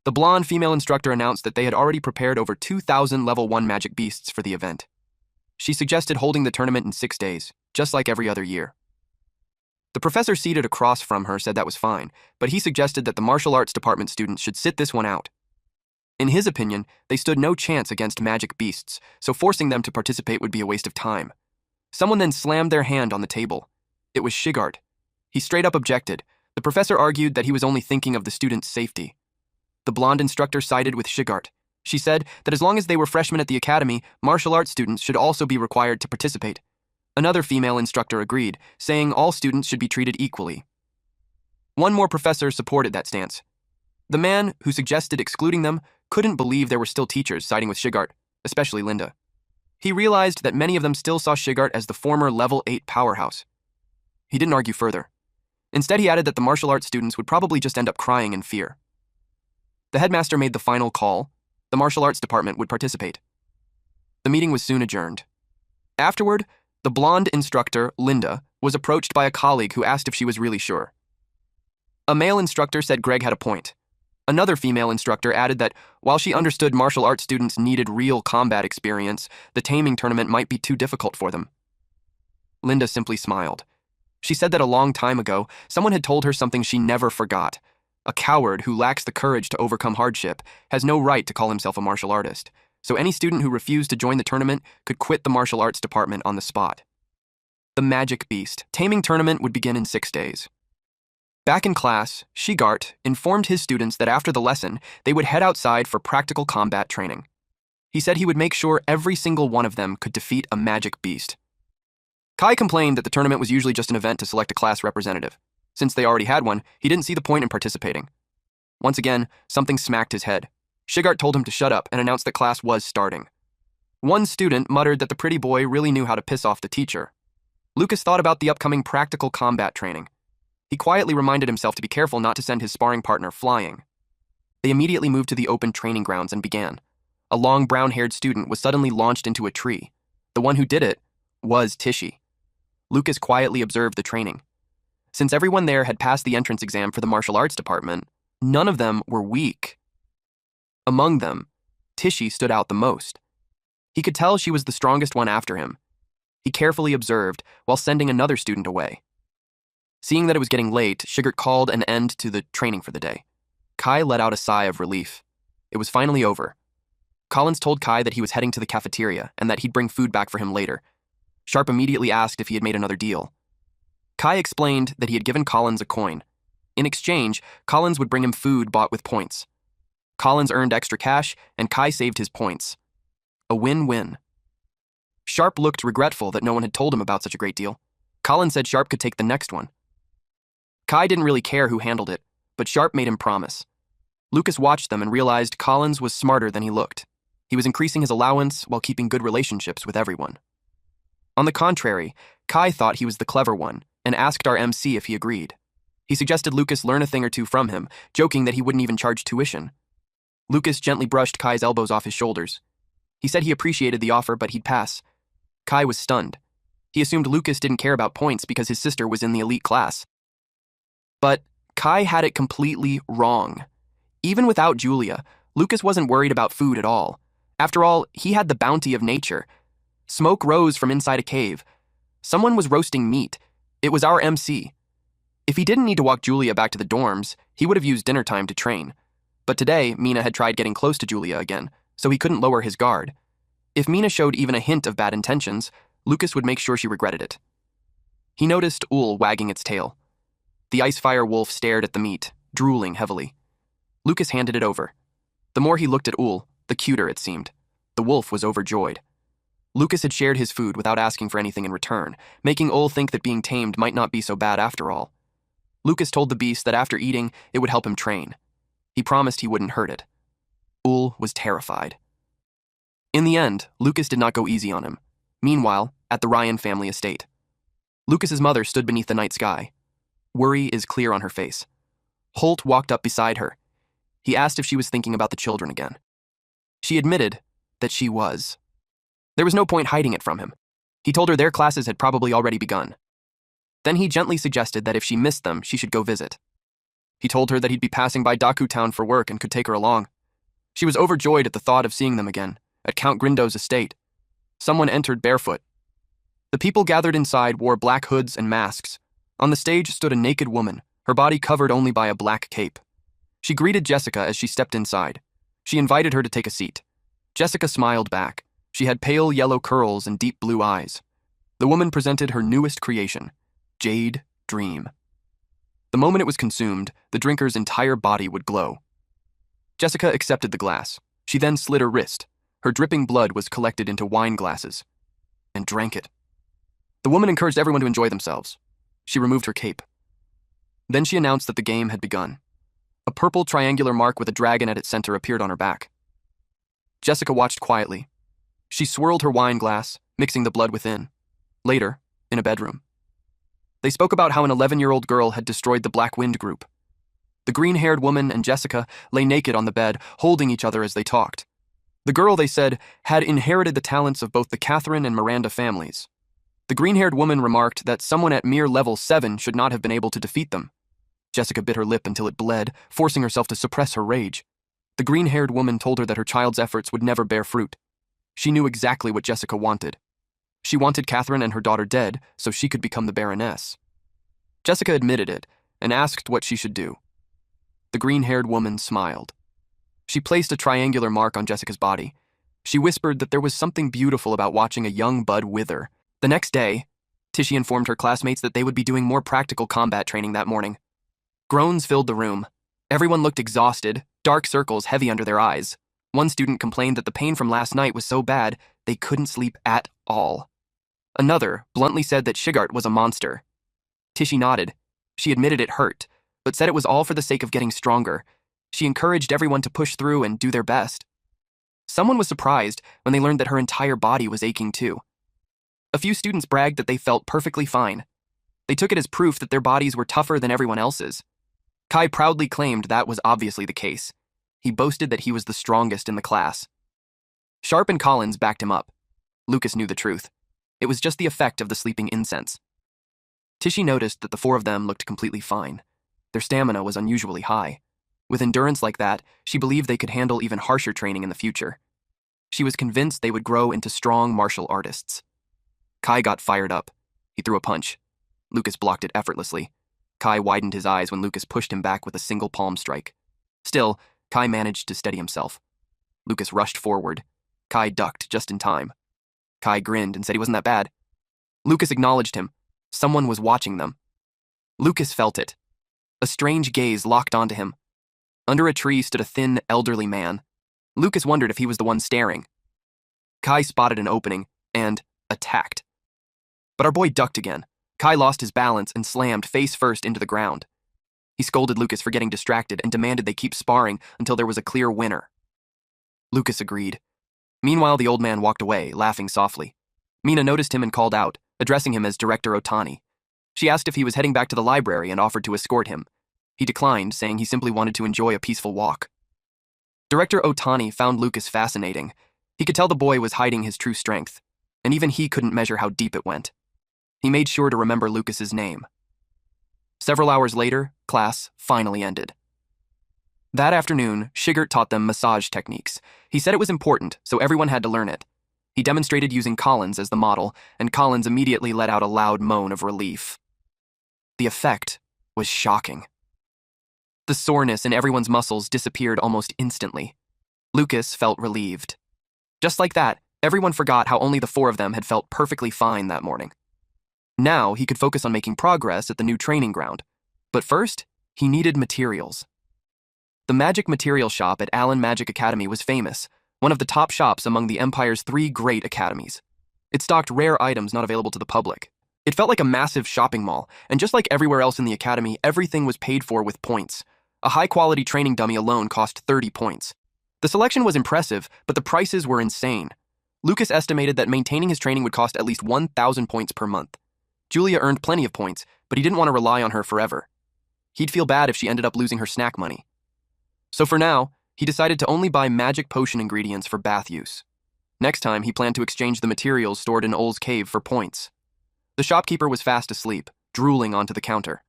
The blonde female instructor announced that they had already prepared over 2,000 level 1 magic beasts for the event. She suggested holding the tournament in 6 days, just like every other year. The professor seated across from her said that was fine, but he suggested that the martial arts department students should sit this one out. In his opinion, they stood no chance against magic beasts, so forcing them to participate would be a waste of time. Someone then slammed their hand on the table. It was Shigart. He straight up objected. The professor argued that he was only thinking of the students' safety. The blonde instructor sided with Shigart. She said that as long as they were freshmen at the academy, martial arts students should also be required to participate. Another female instructor agreed, saying all students should be treated equally. One more professor supported that stance. The man who suggested excluding them couldn't believe there were still teachers siding with Shigart, especially Linda. He realized that many of them still saw Shigart as the former level 8 powerhouse. He didn't argue further. Instead, he added that the martial arts students would probably just end up crying in fear. The headmaster made the final call. The martial arts department would participate. The meeting was soon adjourned. Afterward, the blonde instructor, Linda, was approached by a colleague who asked if she was really sure. A male instructor said Greg had a point. Another female instructor added that while she understood martial arts students needed real combat experience, the taming tournament might be too difficult for them. Linda simply smiled. She said that a long time ago, someone had told her something she never forgot. A coward who lacks the courage to overcome hardship has no right to call himself a martial artist, so any student who refused to join the tournament could quit the martial arts department on the spot. The Magic Beast Taming Tournament would begin in 6 days. Back in class, Shigart informed his students that after the lesson, they would head outside for practical combat training. He said he would make sure every single one of them could defeat a magic beast. Kai complained that the tournament was usually just an event to select a class representative. Since they already had one, he didn't see the point in participating. Once again, something smacked his head. Shigart told him to shut up and announced that class was starting. One student muttered that the pretty boy really knew how to piss off the teacher. Lucas thought about the upcoming practical combat training. He quietly reminded himself to be careful not to send his sparring partner flying. They immediately moved to the open training grounds and began. A long brown-haired student was suddenly launched into a tree. The one who did it was Tishy. Lucas quietly observed the training. Since everyone there had passed the entrance exam for the martial arts department, none of them were weak. Among them, Tishy stood out the most. He could tell she was the strongest one after him. He carefully observed while sending another student away. Seeing that it was getting late, Shigart called an end to the training for the day. Kai let out a sigh of relief. It was finally over. Collins told Kai that he was heading to the cafeteria and that he'd bring food back for him later. Sharp immediately asked if he had made another deal. Kai explained that he had given Collins a coin. In exchange, Collins would bring him food bought with points. Collins earned extra cash, and Kai saved his points. A win-win. Sharp looked regretful that no one had told him about such a great deal. Collins said Sharp could take the next one. Kai didn't really care who handled it, but Sharp made him promise. Lucas watched them and realized Collins was smarter than he looked. He was increasing his allowance while keeping good relationships with everyone. On the contrary, Kai thought he was the clever one and asked our MC if he agreed. He suggested Lucas learn a thing or two from him, joking that he wouldn't even charge tuition. Lucas gently brushed Kai's elbows off his shoulders. He said he appreciated the offer, but he'd pass. Kai was stunned. He assumed Lucas didn't care about points because his sister was in the elite class. But Kai had it completely wrong. Even without Julia, Lucas wasn't worried about food at all. After all, he had the bounty of nature. Smoke rose from inside a cave. Someone was roasting meat. It was our MC. If he didn't need to walk Julia back to the dorms, he would have used dinner time to train. But today, Mina had tried getting close to Julia again, so he couldn't lower his guard. If Mina showed even a hint of bad intentions, Lucas would make sure she regretted it. He noticed Ul wagging its tail. The ice-fire wolf stared at the meat, drooling heavily. Lucas handed it over. The more he looked at Ul, the cuter it seemed. The wolf was overjoyed. Lucas had shared his food without asking for anything in return, making Ul think that being tamed might not be so bad after all. Lucas told the beast that after eating, it would help him train. He promised he wouldn't hurt it. Ul was terrified. In the end, Lucas did not go easy on him. Meanwhile, at the Ryan family estate, Lucas's mother stood beneath the night sky. Worry is clear on her face. Holt walked up beside her. He asked if she was thinking about the children again. She admitted that she was. There was no point hiding it from him. He told her their classes had probably already begun. Then he gently suggested that if she missed them, she should go visit. He told her that he'd be passing by Daku Town for work and could take her along. She was overjoyed at the thought of seeing them again, at Count Grindo's estate. Someone entered barefoot. The people gathered inside wore black hoods and masks. On the stage stood a naked woman, her body covered only by a black cape. She greeted Jessica as she stepped inside. She invited her to take a seat. Jessica smiled back. She had pale yellow curls and deep blue eyes. The woman presented her newest creation, Jade Dream. The moment it was consumed, the drinker's entire body would glow. Jessica accepted the glass. She then slit her wrist. Her dripping blood was collected into wine glasses, and drank it. The woman encouraged everyone to enjoy themselves. She removed her cape. Then she announced that the game had begun. A purple triangular mark with a dragon at its center appeared on her back. Jessica watched quietly. She swirled her wine glass, mixing the blood within. Later, in a bedroom, they spoke about how an 11-year-old girl had destroyed the Black Wind group. The green-haired woman and Jessica lay naked on the bed, holding each other as they talked. The girl, they said, had inherited the talents of both the Catherine and Miranda families. The green-haired woman remarked that someone at mere level 7 should not have been able to defeat them. Jessica bit her lip until it bled, forcing herself to suppress her rage. The green-haired woman told her that her child's efforts would never bear fruit. She knew exactly what Jessica wanted. She wanted Catherine and her daughter dead so she could become the Baroness. Jessica admitted it and asked what she should do. The green-haired woman smiled. She placed a triangular mark on Jessica's body. She whispered that there was something beautiful about watching a young bud wither. The next day, Tishy informed her classmates that they would be doing more practical combat training that morning. Groans filled the room. Everyone looked exhausted, dark circles heavy under their eyes. One student complained that the pain from last night was so bad they couldn't sleep at all. Another bluntly said that Shigart was a monster. Tishy nodded. She admitted it hurt, but said it was all for the sake of getting stronger. She encouraged everyone to push through and do their best. Someone was surprised when they learned that her entire body was aching too. A few students bragged that they felt perfectly fine. They took it as proof that their bodies were tougher than everyone else's. Kai proudly claimed that was obviously the case. He boasted that he was the strongest in the class. Sharp and Collins backed him up. Lucas knew the truth. It was just the effect of the sleeping incense. Tishy noticed that the four of them looked completely fine. Their stamina was unusually high. With endurance like that, she believed they could handle even harsher training in the future. She was convinced they would grow into strong martial artists. Kai got fired up. He threw a punch. Lucas blocked it effortlessly. Kai widened his eyes when Lucas pushed him back with a single palm strike. Still, Kai managed to steady himself. Lucas rushed forward. Kai ducked just in time. Kai grinned and said he wasn't that bad. Lucas acknowledged him. Someone was watching them. Lucas felt it. A strange gaze locked onto him. Under a tree stood a thin, elderly man. Lucas wondered if he was the one staring. Kai spotted an opening and attacked. But our boy ducked again. Kai lost his balance and slammed face first into the ground. He scolded Lucas for getting distracted and demanded they keep sparring until there was a clear winner. Lucas agreed. Meanwhile, the old man walked away, laughing softly. Mina noticed him and called out, addressing him as Director Otani. She asked if he was heading back to the library and offered to escort him. He declined, saying he simply wanted to enjoy a peaceful walk. Director Otani found Lucas fascinating. He could tell the boy was hiding his true strength. and even he couldn't measure how deep it went. He made sure to remember Lucas's name. Several hours later, class finally ended. That afternoon, Shigert taught them massage techniques. He said it was important, so everyone had to learn it. He demonstrated using Collins as the model, and Collins immediately let out a loud moan of relief. The effect was shocking. The soreness in everyone's muscles disappeared almost instantly. Lucas felt relieved. Just like that, everyone forgot how only the four of them had felt perfectly fine that morning. Now he could focus on making progress at the new training ground. But first, he needed materials. The magic material shop at Allen Magic Academy was famous, one of the top shops among the Empire's 3 great academies. It stocked rare items not available to the public. It felt like a massive shopping mall, and just like everywhere else in the academy, everything was paid for with points. A high-quality training dummy alone cost 30 points. The selection was impressive, but the prices were insane. Lucas estimated that maintaining his training would cost at least 1,000 points per month. Julia earned plenty of points, but he didn't want to rely on her forever. He'd feel bad if she ended up losing her snack money. So for now, he decided to only buy magic potion ingredients for bath use. Next time, he planned to exchange the materials stored in Ol's cave for points. The shopkeeper was fast asleep, drooling onto the counter.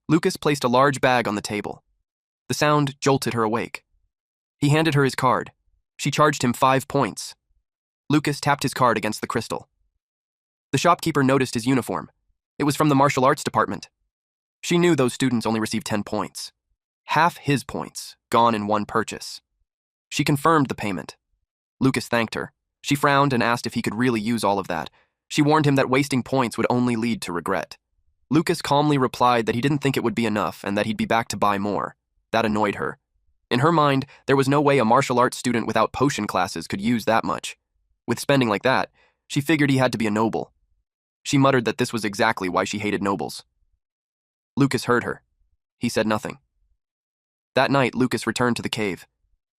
Lucas placed a large bag on the table. The sound jolted her awake. He handed her his card. She charged him 5 points. Lucas tapped his card against the crystal. The shopkeeper noticed his uniform. It was from the martial arts department. She knew those students only received 10 points. Half his points, gone in one purchase. She confirmed the payment. Lucas thanked her. She frowned and asked if he could really use all of that. She warned him that wasting points would only lead to regret. Lucas calmly replied that he didn't think it would be enough and that he'd be back to buy more. That annoyed her. In her mind, there was no way a martial arts student without potion classes could use that much. With spending like that, she figured he had to be a noble. She muttered that this was exactly why she hated nobles. Lucas heard her. He said nothing. That night, Lucas returned to the cave.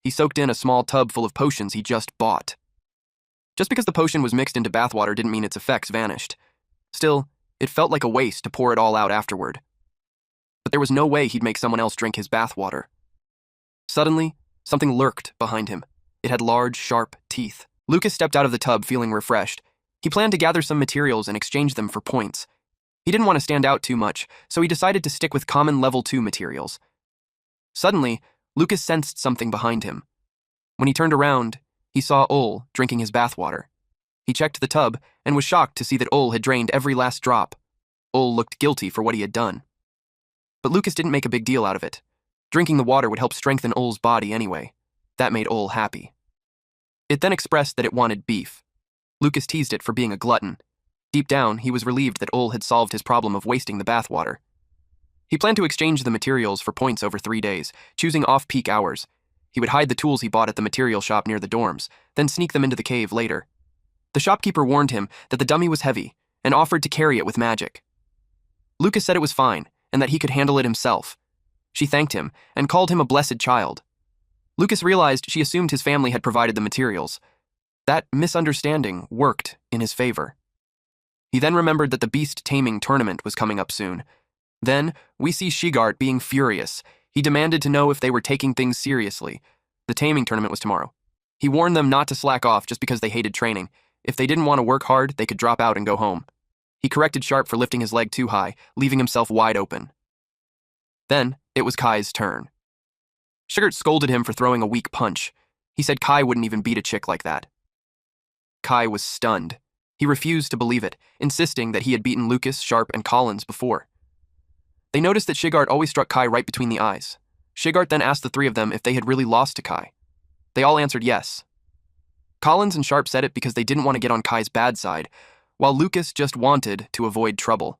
He soaked in a small tub full of potions he just bought. Just because the potion was mixed into bathwater didn't mean its effects vanished. Still, it felt like a waste to pour it all out afterward. But there was no way he'd make someone else drink his bathwater. Suddenly, something lurked behind him. It had large, sharp teeth. Lucas stepped out of the tub feeling refreshed. He planned to gather some materials and exchange them for points. He didn't want to stand out too much, so he decided to stick with common level 2 materials. Suddenly, Lucas sensed something behind him. When he turned around, he saw Ol drinking his bathwater. He checked the tub and was shocked to see that Ol had drained every last drop. Ol looked guilty for what he had done. But Lucas didn't make a big deal out of it. Drinking the water would help strengthen Ol's body anyway. That made Ol happy. It then expressed that it wanted beef. Lucas teased it for being a glutton. Deep down, he was relieved that Ol had solved his problem of wasting the bathwater. He planned to exchange the materials for points over 3 days, choosing off-peak hours. He would hide the tools he bought at the material shop near the dorms, then sneak them into the cave later. The shopkeeper warned him that the dummy was heavy and offered to carry it with magic. Lucas said it was fine and that he could handle it himself. She thanked him and called him a blessed child. Lucas realized she assumed his family had provided the materials. That misunderstanding worked in his favor. He then remembered that the beast taming tournament was coming up soon. Then, we see Shigart being furious. He demanded to know if they were taking things seriously. The taming tournament was tomorrow. He warned them not to slack off just because they hated training. If they didn't want to work hard, they could drop out and go home. He corrected Sharp for lifting his leg too high, leaving himself wide open. Then, it was Kai's turn. Shigart scolded him for throwing a weak punch. He said Kai wouldn't even beat a chick like that. Kai was stunned. He refused to believe it, insisting that he had beaten Lucas, Sharp, and Collins before. They noticed that Shigart always struck Kai right between the eyes. Shigart then asked the 3 of them if they had really lost to Kai. They all answered yes. Collins and Sharp said it because they didn't want to get on Kai's bad side, while Lucas just wanted to avoid trouble.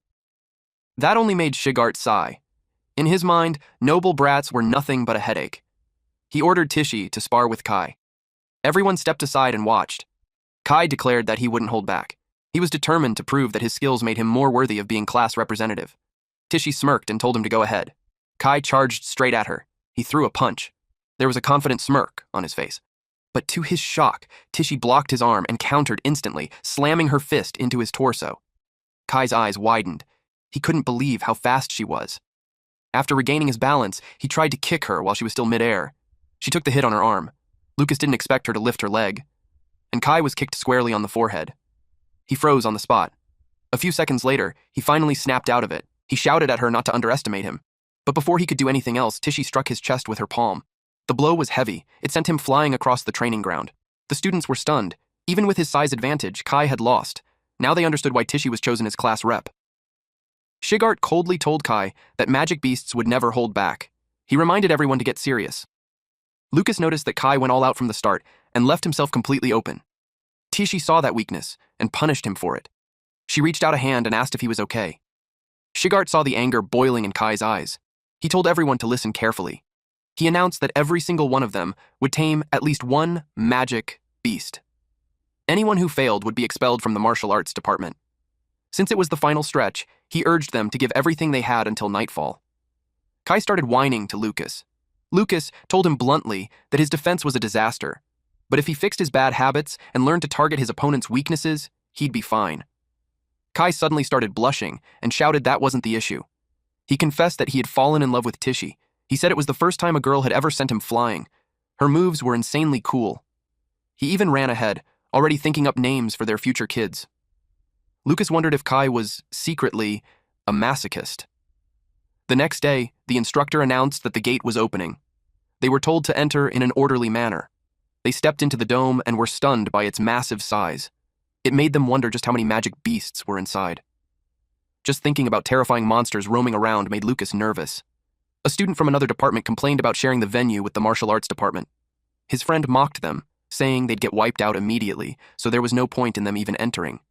That only made Shigart sigh. In his mind, noble brats were nothing but a headache. He ordered Tishy to spar with Kai. Everyone stepped aside and watched. Kai declared that he wouldn't hold back. He was determined to prove that his skills made him more worthy of being class representative. Tishy smirked and told him to go ahead. Kai charged straight at her. He threw a punch. There was a confident smirk on his face. But to his shock, Tishy blocked his arm and countered instantly, slamming her fist into his torso. Kai's eyes widened. He couldn't believe how fast she was. After regaining his balance, he tried to kick her while she was still midair. She took the hit on her arm. Lucas didn't expect her to lift her leg. And Kai was kicked squarely on the forehead. He froze on the spot. A few seconds later, he finally snapped out of it. He shouted at her not to underestimate him. But before he could do anything else, Tishy struck his chest with her palm. The blow was heavy. It sent him flying across the training ground. The students were stunned. Even with his size advantage, Kai had lost. Now they understood why Tishy was chosen as class rep. Shigart coldly told Kai that magic beasts would never hold back. He reminded everyone to get serious. Lucas noticed that Kai went all out from the start and left himself completely open. Tishy saw that weakness and punished him for it. She reached out a hand and asked if he was okay. Shigart saw the anger boiling in Kai's eyes. He told everyone to listen carefully. He announced that every single one of them would tame at least one magic beast. Anyone who failed would be expelled from the martial arts department. Since it was the final stretch, he urged them to give everything they had until nightfall. Kai started whining to Lucas. Lucas told him bluntly that his defense was a disaster, but if he fixed his bad habits and learned to target his opponent's weaknesses, he'd be fine. Kai suddenly started blushing and shouted that wasn't the issue. He confessed that he had fallen in love with Tishy. He said it was the first time a girl had ever sent him flying. Her moves were insanely cool. He even ran ahead, already thinking up names for their future kids. Lucas wondered if Kai was secretly a masochist. The next day, the instructor announced that the gate was opening. They were told to enter in an orderly manner. They stepped into the dome and were stunned by its massive size. It made them wonder just how many magic beasts were inside. Just thinking about terrifying monsters roaming around made Lucas nervous. A student from another department complained about sharing the venue with the martial arts department. His friend mocked them, saying they'd get wiped out immediately, so there was no point in them even entering.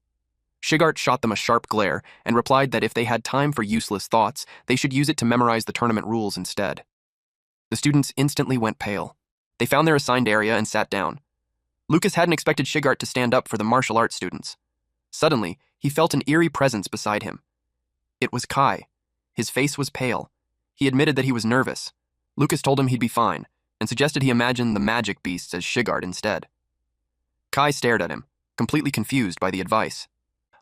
Shigart shot them a sharp glare and replied that if they had time for useless thoughts, they should use it to memorize the tournament rules instead. The students instantly went pale. They found their assigned area and sat down. Lucas hadn't expected Shigart to stand up for the martial arts students. Suddenly, he felt an eerie presence beside him. It was Kai. His face was pale. He admitted that he was nervous. Lucas told him he'd be fine, and suggested he imagine the magic beasts as Shigart instead. Kai stared at him, completely confused by the advice.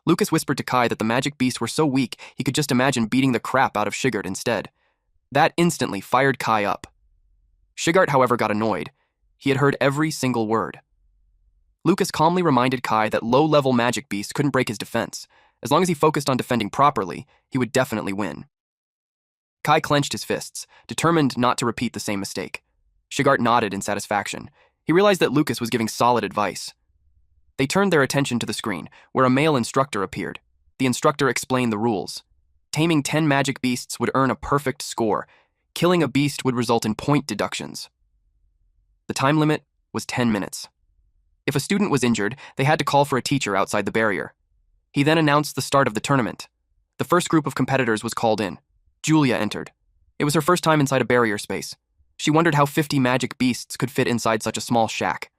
Lucas whispered to Kai that the magic beasts were so weak he could just imagine beating the crap out of Shigart instead. That instantly fired Kai up. Shigart, however, got annoyed. He had heard every single word. Lucas calmly reminded Kai that low-level magic beasts couldn't break his defense. As long as he focused on defending properly, he would definitely win. Kai clenched his fists, determined not to repeat the same mistake. Shigart nodded in satisfaction. He realized that Lucas was giving solid advice. They turned their attention to the screen, where a male instructor appeared. The instructor explained the rules. Taming 10 magic beasts would earn a perfect score. Killing a beast would result in point deductions. The time limit was 10 minutes. If a student was injured, they had to call for a teacher outside the barrier. He then announced the start of the tournament. The first group of competitors was called in. Julia entered. It was her first time inside a barrier space. She wondered how 50 magic beasts could fit inside such a small shack.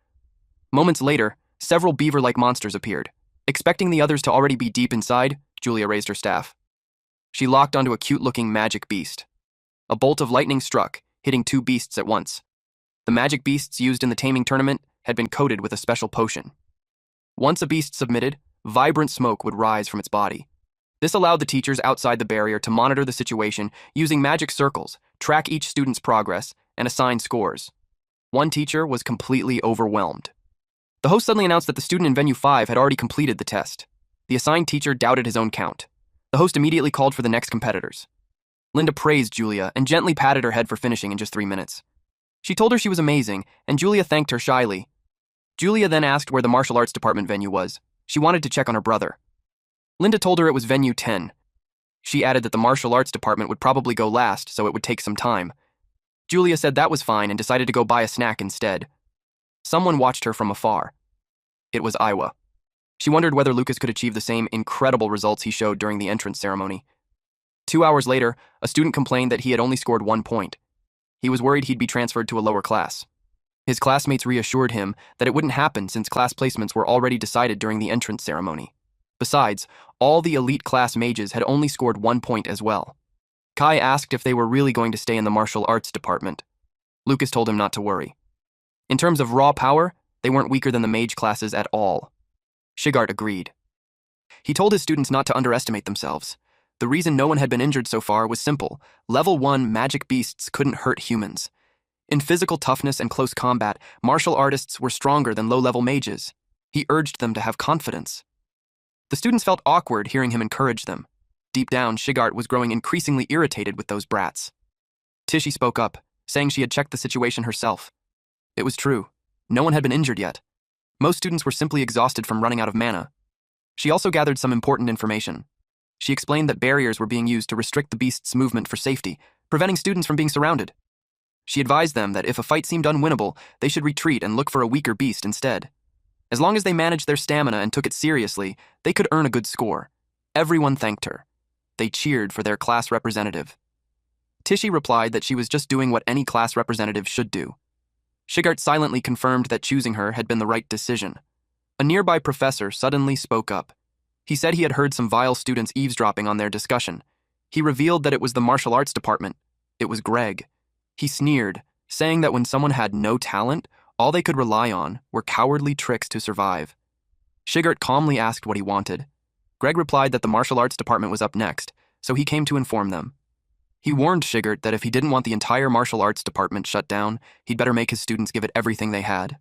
Moments later, several beaver-like monsters appeared. Expecting the others to already be deep inside, Julia raised her staff. She locked onto a cute-looking magic beast. A bolt of lightning struck, hitting 2 beasts at once. The magic beasts used in the taming tournament had been coated with a special potion. Once a beast submitted, vibrant smoke would rise from its body. This allowed the teachers outside the barrier to monitor the situation using magic circles, track each student's progress, and assign scores. One teacher was completely overwhelmed. The host suddenly announced that the student in Venue 5 had already completed the test. The assigned teacher doubted his own count. The host immediately called for the next competitors. Linda praised Julia and gently patted her head for finishing in just 3 minutes. She told her she was amazing, and Julia thanked her shyly. Julia then asked where the martial arts department venue was. She wanted to check on her brother. Linda told her it was Venue 10. She added that the martial arts department would probably go last, so it would take some time. Julia said that was fine and decided to go buy a snack instead. Someone watched her from afar. It was Iwa. She wondered whether Lucas could achieve the same incredible results he showed during the entrance ceremony. 2 hours later, a student complained that he had only scored 1 point. He was worried he'd be transferred to a lower class. His classmates reassured him that it wouldn't happen since class placements were already decided during the entrance ceremony. Besides, all the elite class mages had only scored 1 point as well. Kai asked if they were really going to stay in the martial arts department. Lucas told him not to worry. In terms of raw power, they weren't weaker than the mage classes at all. Shigart agreed. He told his students not to underestimate themselves. The reason no one had been injured so far was simple. Level 1 magic beasts couldn't hurt humans. In physical toughness and close combat, martial artists were stronger than low-level mages. He urged them to have confidence. The students felt awkward hearing him encourage them. Deep down, Shigart was growing increasingly irritated with those brats. Tishy spoke up, saying she had checked the situation herself. It was true. No one had been injured yet. Most students were simply exhausted from running out of mana. She also gathered some important information. She explained that barriers were being used to restrict the beast's movement for safety, preventing students from being surrounded. She advised them that if a fight seemed unwinnable, they should retreat and look for a weaker beast instead. As long as they managed their stamina and took it seriously, they could earn a good score. Everyone thanked her. They cheered for their class representative. Tishy replied that she was just doing what any class representative should do. Shigart silently confirmed that choosing her had been the right decision. A nearby professor suddenly spoke up. He said he had heard some vile students eavesdropping on their discussion. He revealed that it was the martial arts department. It was Greg. He sneered, saying that when someone had no talent, all they could rely on were cowardly tricks to survive. Shigart calmly asked what he wanted. Greg replied that the martial arts department was up next, so he came to inform them. He warned Shigart that if he didn't want the entire martial arts department shut down, he'd better make his students give it everything they had.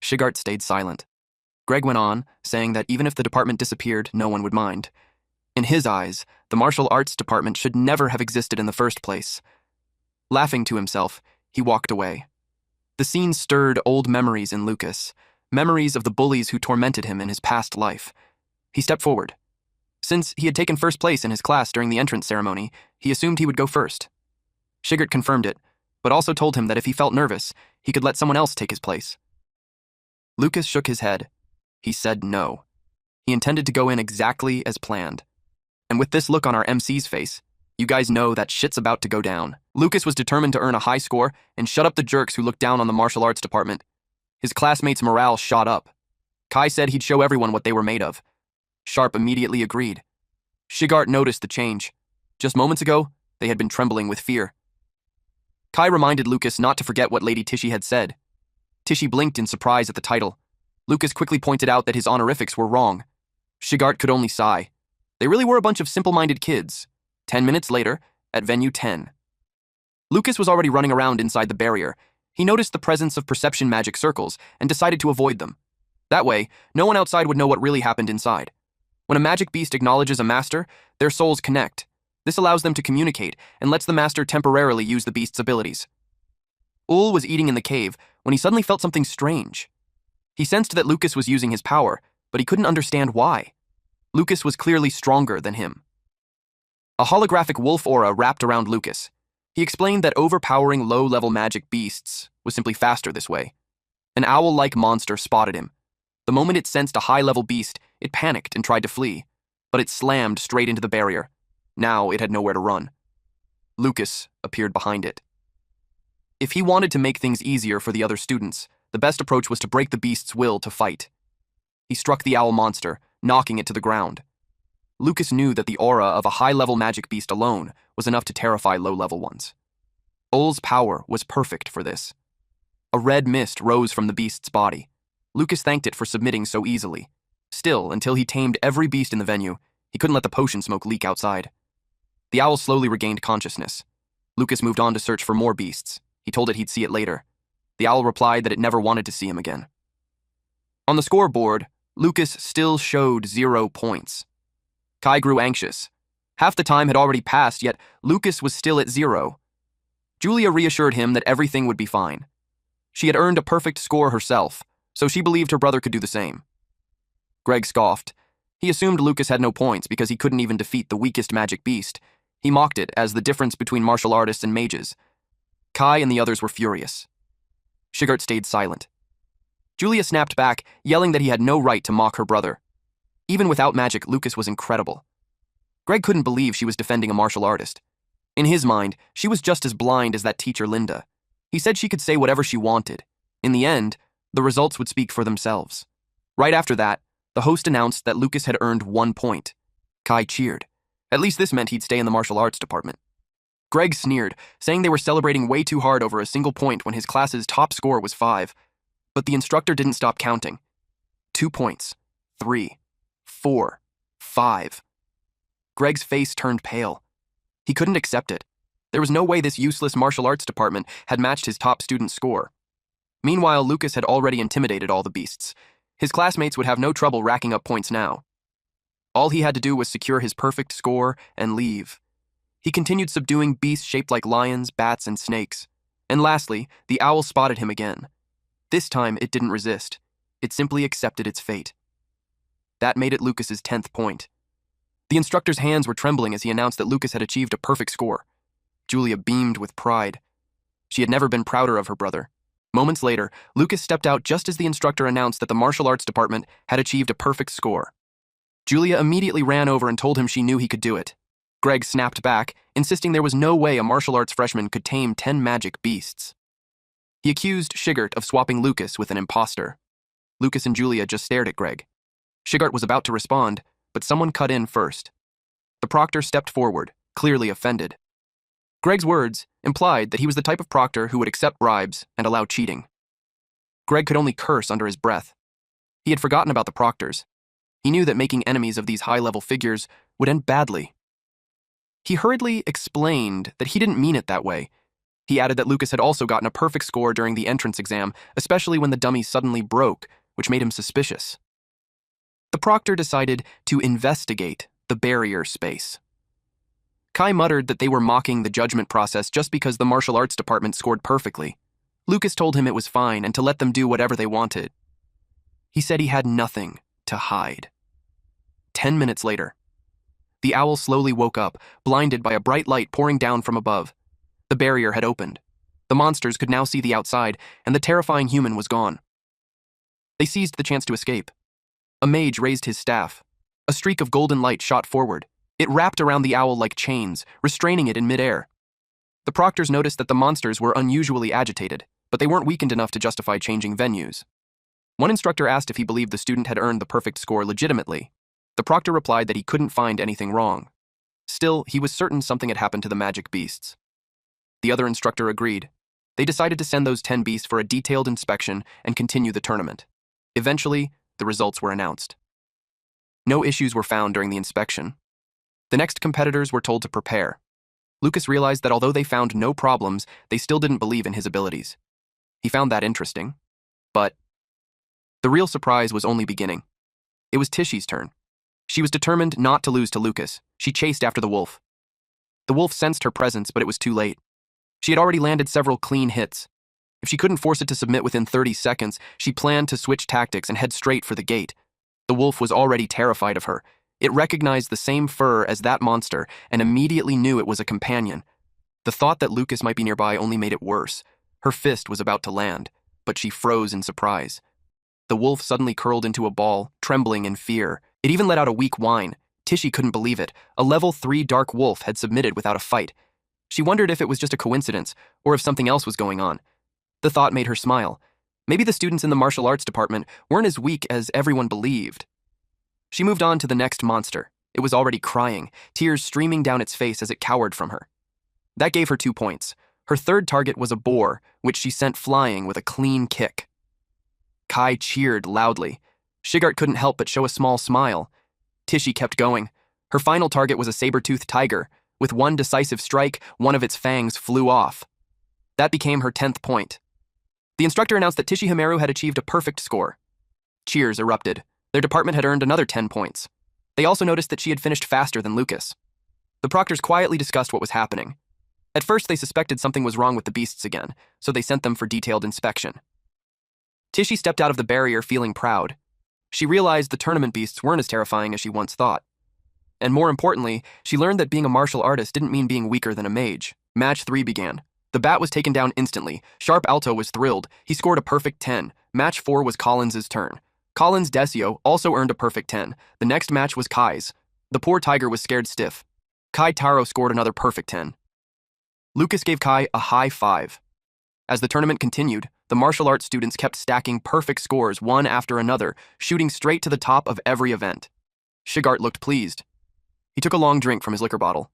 Shigart stayed silent. Greg went on, saying that even if the department disappeared, no one would mind. In his eyes, the martial arts department should never have existed in the first place. Laughing to himself, he walked away. The scene stirred old memories in Lucas, memories of the bullies who tormented him in his past life. He stepped forward. Since he had taken first place in his class during the entrance ceremony, he assumed he would go first. Shigart confirmed it, but also told him that if he felt nervous, he could let someone else take his place. Lucas shook his head. He said no. He intended to go in exactly as planned. And with this look on our MC's face, you guys know that shit's about to go down. Lucas was determined to earn a high score and shut up the jerks who looked down on the martial arts department. His classmates' morale shot up. Kai said he'd show everyone what they were made of. Sharp immediately agreed. Shigart noticed the change. Just moments ago, they had been trembling with fear. Kai reminded Lucas not to forget what Lady Tishy had said. Tishy blinked in surprise at the title. Lucas quickly pointed out that his honorifics were wrong. Shigart could only sigh. They really were a bunch of simple-minded kids. 10 minutes later, at venue 10. Lucas was already running around inside the barrier. He noticed the presence of perception magic circles and decided to avoid them. That way, no one outside would know what really happened inside. When a magic beast acknowledges a master, their souls connect. This allows them to communicate and lets the master temporarily use the beast's abilities. Ul was eating in the cave when he suddenly felt something strange. He sensed that Lucas was using his power, but he couldn't understand why. Lucas was clearly stronger than him. A holographic wolf aura wrapped around Lucas. He explained that overpowering low-level magic beasts was simply faster this way. An owl-like monster spotted him. The moment it sensed a high-level beast, it panicked and tried to flee, but it slammed straight into the barrier. Now it had nowhere to run. Lucas appeared behind it. If he wanted to make things easier for the other students, the best approach was to break the beast's will to fight. He struck the owl monster, knocking it to the ground. Lucas knew that the aura of a high-level magic beast alone was enough to terrify low-level ones. Ul's power was perfect for this. A red mist rose from the beast's body. Lucas thanked it for submitting so easily. Still, until he tamed every beast in the venue, he couldn't let the potion smoke leak outside. The owl slowly regained consciousness. Lucas moved on to search for more beasts. He told it he'd see it later. The owl replied that it never wanted to see him again. On the scoreboard, Lucas still showed 0 points. Kai grew anxious. Half the time had already passed, yet Lucas was still at 0. Julia reassured him that everything would be fine. She had earned a perfect score herself, so she believed her brother could do the same. Greg scoffed. He assumed Lucas had no points because he couldn't even defeat the weakest magic beast. He mocked it as the difference between martial artists and mages. Kai and the others were furious. Shigart stayed silent. Julia snapped back, yelling that he had no right to mock her brother. Even without magic, Lucas was incredible. Greg couldn't believe she was defending a martial artist. In his mind, she was just as blind as that teacher Linda. He said she could say whatever she wanted. In the end, the results would speak for themselves. Right after that, the host announced that Lucas had earned 1 point. Kai cheered. At least this meant he'd stay in the martial arts department. Greg sneered, saying they were celebrating way too hard over a single point when his class's top score was 5. But the instructor didn't stop counting. 2 points. 3. 4. 5. Greg's face turned pale. He couldn't accept it. There was no way this useless martial arts department had matched his top student's score. Meanwhile, Lucas had already intimidated all the beasts. His classmates would have no trouble racking up points now. All he had to do was secure his perfect score and leave. He continued subduing beasts shaped like lions, bats, and snakes. And lastly, the owl spotted him again. This time, it didn't resist. It simply accepted its fate. That made it Lucas's 10th point. The instructor's hands were trembling as he announced that Lucas had achieved a perfect score. Julia beamed with pride. She had never been prouder of her brother. Moments later, Lucas stepped out just as the instructor announced that the martial arts department had achieved a perfect score. Julia immediately ran over and told him she knew he could do it. Greg snapped back, insisting there was no way a martial arts freshman could tame 10 magic beasts. He accused Shigart of swapping Lucas with an imposter. Lucas and Julia just stared at Greg. Shigart was about to respond, but someone cut in first. The proctor stepped forward, clearly offended. Greg's words implied that he was the type of proctor who would accept bribes and allow cheating. Greg could only curse under his breath. He had forgotten about the proctors. He knew that making enemies of these high-level figures would end badly. He hurriedly explained that he didn't mean it that way. He added that Lucas had also gotten a perfect score during the entrance exam, especially when the dummy suddenly broke, which made him suspicious. The proctor decided to investigate the barrier space. Kai muttered that they were mocking the judgment process just because the martial arts department scored perfectly. Lucas told him it was fine and to let them do whatever they wanted. He said he had nothing to hide. 10 minutes later, the owl slowly woke up, blinded by a bright light pouring down from above. The barrier had opened. The monsters could now see the outside, and the terrifying human was gone. They seized the chance to escape. A mage raised his staff. A streak of golden light shot forward. It wrapped around the owl like chains, restraining it in midair. The proctors noticed that the monsters were unusually agitated, but they weren't weakened enough to justify changing venues. One instructor asked if he believed the student had earned the perfect score legitimately. The proctor replied that he couldn't find anything wrong. Still, he was certain something had happened to the magic beasts. The other instructor agreed. They decided to send those 10 beasts for a detailed inspection and continue the tournament. Eventually, the results were announced. No issues were found during the inspection. The next competitors were told to prepare. Lucas realized that although they found no problems, they still didn't believe in his abilities. He found that interesting. But the real surprise was only beginning. It was Tishy's turn. She was determined not to lose to Lucas. She chased after the wolf. The wolf sensed her presence, but it was too late. She had already landed several clean hits. If she couldn't force it to submit within 30 seconds, she planned to switch tactics and head straight for the gate. The wolf was already terrified of her. It recognized the same fur as that monster and immediately knew it was a companion. The thought that Lucas might be nearby only made it worse. Her fist was about to land, but she froze in surprise. The wolf suddenly curled into a ball, trembling in fear. It even let out a weak whine. Tishy couldn't believe it. A level 3 dark wolf had submitted without a fight. She wondered if it was just a coincidence or if something else was going on. The thought made her smile. Maybe the students in the martial arts department weren't as weak as everyone believed. She moved on to the next monster. It was already crying, tears streaming down its face as it cowered from her. That gave her 2 points. Her third target was a boar, which she sent flying with a clean kick. Kai cheered loudly. Shigart couldn't help but show a small smile. Tishy kept going. Her final target was a saber-toothed tiger. With one decisive strike, one of its fangs flew off. That became her 10th point. The instructor announced that Tishy Himeru had achieved a perfect score. Cheers erupted. Their department had earned another 10 points. They also noticed that she had finished faster than Lucas. The proctors quietly discussed what was happening. At first, they suspected something was wrong with the beasts again, so they sent them for detailed inspection. Tishy stepped out of the barrier feeling proud. She realized the tournament beasts weren't as terrifying as she once thought. And more importantly, she learned that being a martial artist didn't mean being weaker than a mage. Match 3 began. The bat was taken down instantly. Sharp Alto was thrilled. He scored a perfect 10. Match 4 was Collins' turn. Collins Desio also earned a perfect 10. The next match was Kai's. The poor tiger was scared stiff. Kai Taro scored another perfect 10. Lucas gave Kai a high 5. As the tournament continued, the martial arts students kept stacking perfect scores one after another, shooting straight to the top of every event. Shigart looked pleased. He took a long drink from his liquor bottle.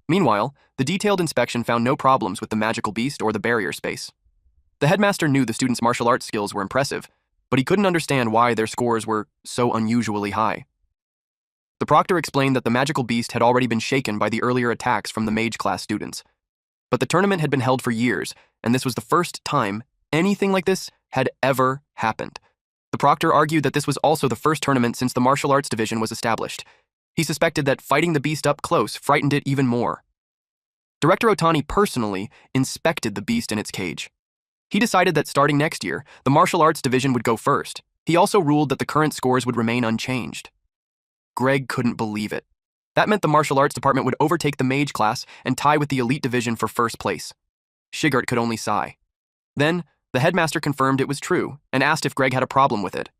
Meanwhile, the detailed inspection found no problems with the magical beast or the barrier space. The headmaster knew the students' martial arts skills were impressive, but he couldn't understand why their scores were so unusually high. The proctor explained that the magical beast had already been shaken by the earlier attacks from the mage class students. But the tournament had been held for years, and this was the first time anything like this had ever happened. The proctor argued that this was also the first tournament since the martial arts division was established. He suspected that fighting the beast up close frightened it even more. Director Otani personally inspected the beast in its cage. He decided that starting next year, the martial arts division would go first. He also ruled that the current scores would remain unchanged. Greg couldn't believe it. That meant the martial arts department would overtake the mage class and tie with the elite division for first place. Shigart could only sigh. Then, the headmaster confirmed it was true and asked if Greg had a problem with it.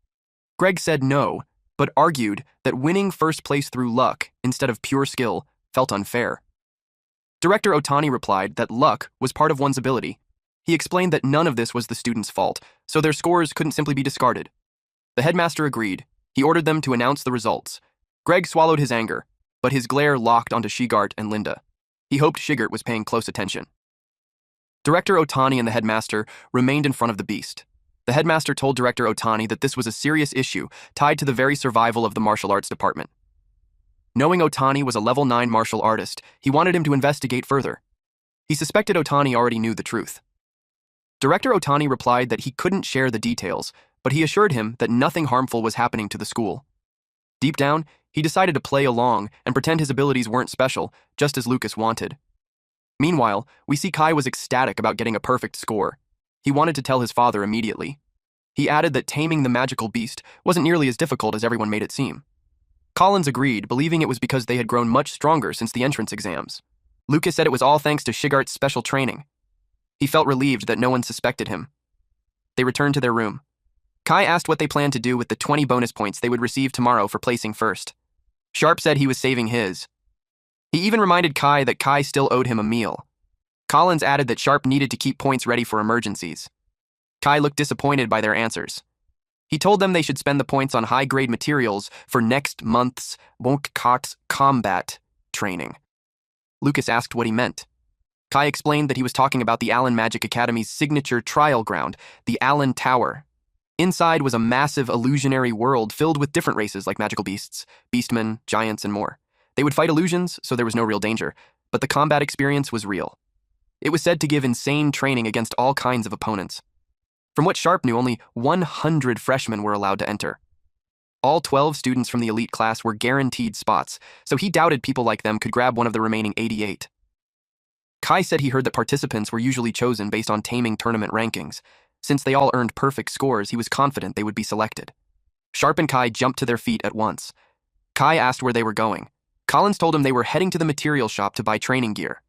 Greg said no, but argued that winning first place through luck instead of pure skill felt unfair. Director Otani replied that luck was part of one's ability. He explained that none of this was the students' fault, so their scores couldn't simply be discarded. The headmaster agreed. He ordered them to announce the results. Greg swallowed his anger, but his glare locked onto Shigart and Linda. He hoped Shigart was paying close attention. Director Otani and the headmaster remained in front of the beast. The headmaster told Director Otani that this was a serious issue tied to the very survival of the martial arts department. Knowing Otani was a level 9 martial artist, he wanted him to investigate further. He suspected Otani already knew the truth. Director Otani replied that he couldn't share the details, but he assured him that nothing harmful was happening to the school. Deep down, he decided to play along and pretend his abilities weren't special, just as Lucas wanted. Meanwhile, we see Kai was ecstatic about getting a perfect score. He wanted to tell his father immediately. He added that taming the magical beast wasn't nearly as difficult as everyone made it seem. Collins agreed, believing it was because they had grown much stronger since the entrance exams. Lucas said it was all thanks to Shigart's special training. He felt relieved that no one suspected him. They returned to their room. Kai asked what they planned to do with the 20 bonus points they would receive tomorrow for placing first. Sharp said he was saving his. He even reminded Kai that Kai still owed him a meal. Collins added that Sharp needed to keep points ready for emergencies. Kai looked disappointed by their answers. He told them they should spend the points on high-grade materials for next month's mangacap's combat training. Lucas asked what he meant. Kai explained that he was talking about the Allen Magic Academy's signature trial ground, the Allen Tower. Inside was a massive illusionary world filled with different races like magical beasts, beastmen, giants, and more. They would fight illusions, so there was no real danger, but the combat experience was real. It was said to give insane training against all kinds of opponents. From what Sharp knew, only 100 freshmen were allowed to enter. All 12 students from the elite class were guaranteed spots, so he doubted people like them could grab one of the remaining 88. Kai said he heard that participants were usually chosen based on taming tournament rankings. Since they all earned perfect scores, he was confident they would be selected. Sharp and Kai jumped to their feet at once. Kai asked where they were going. Collins told him they were heading to the material shop to buy training gear.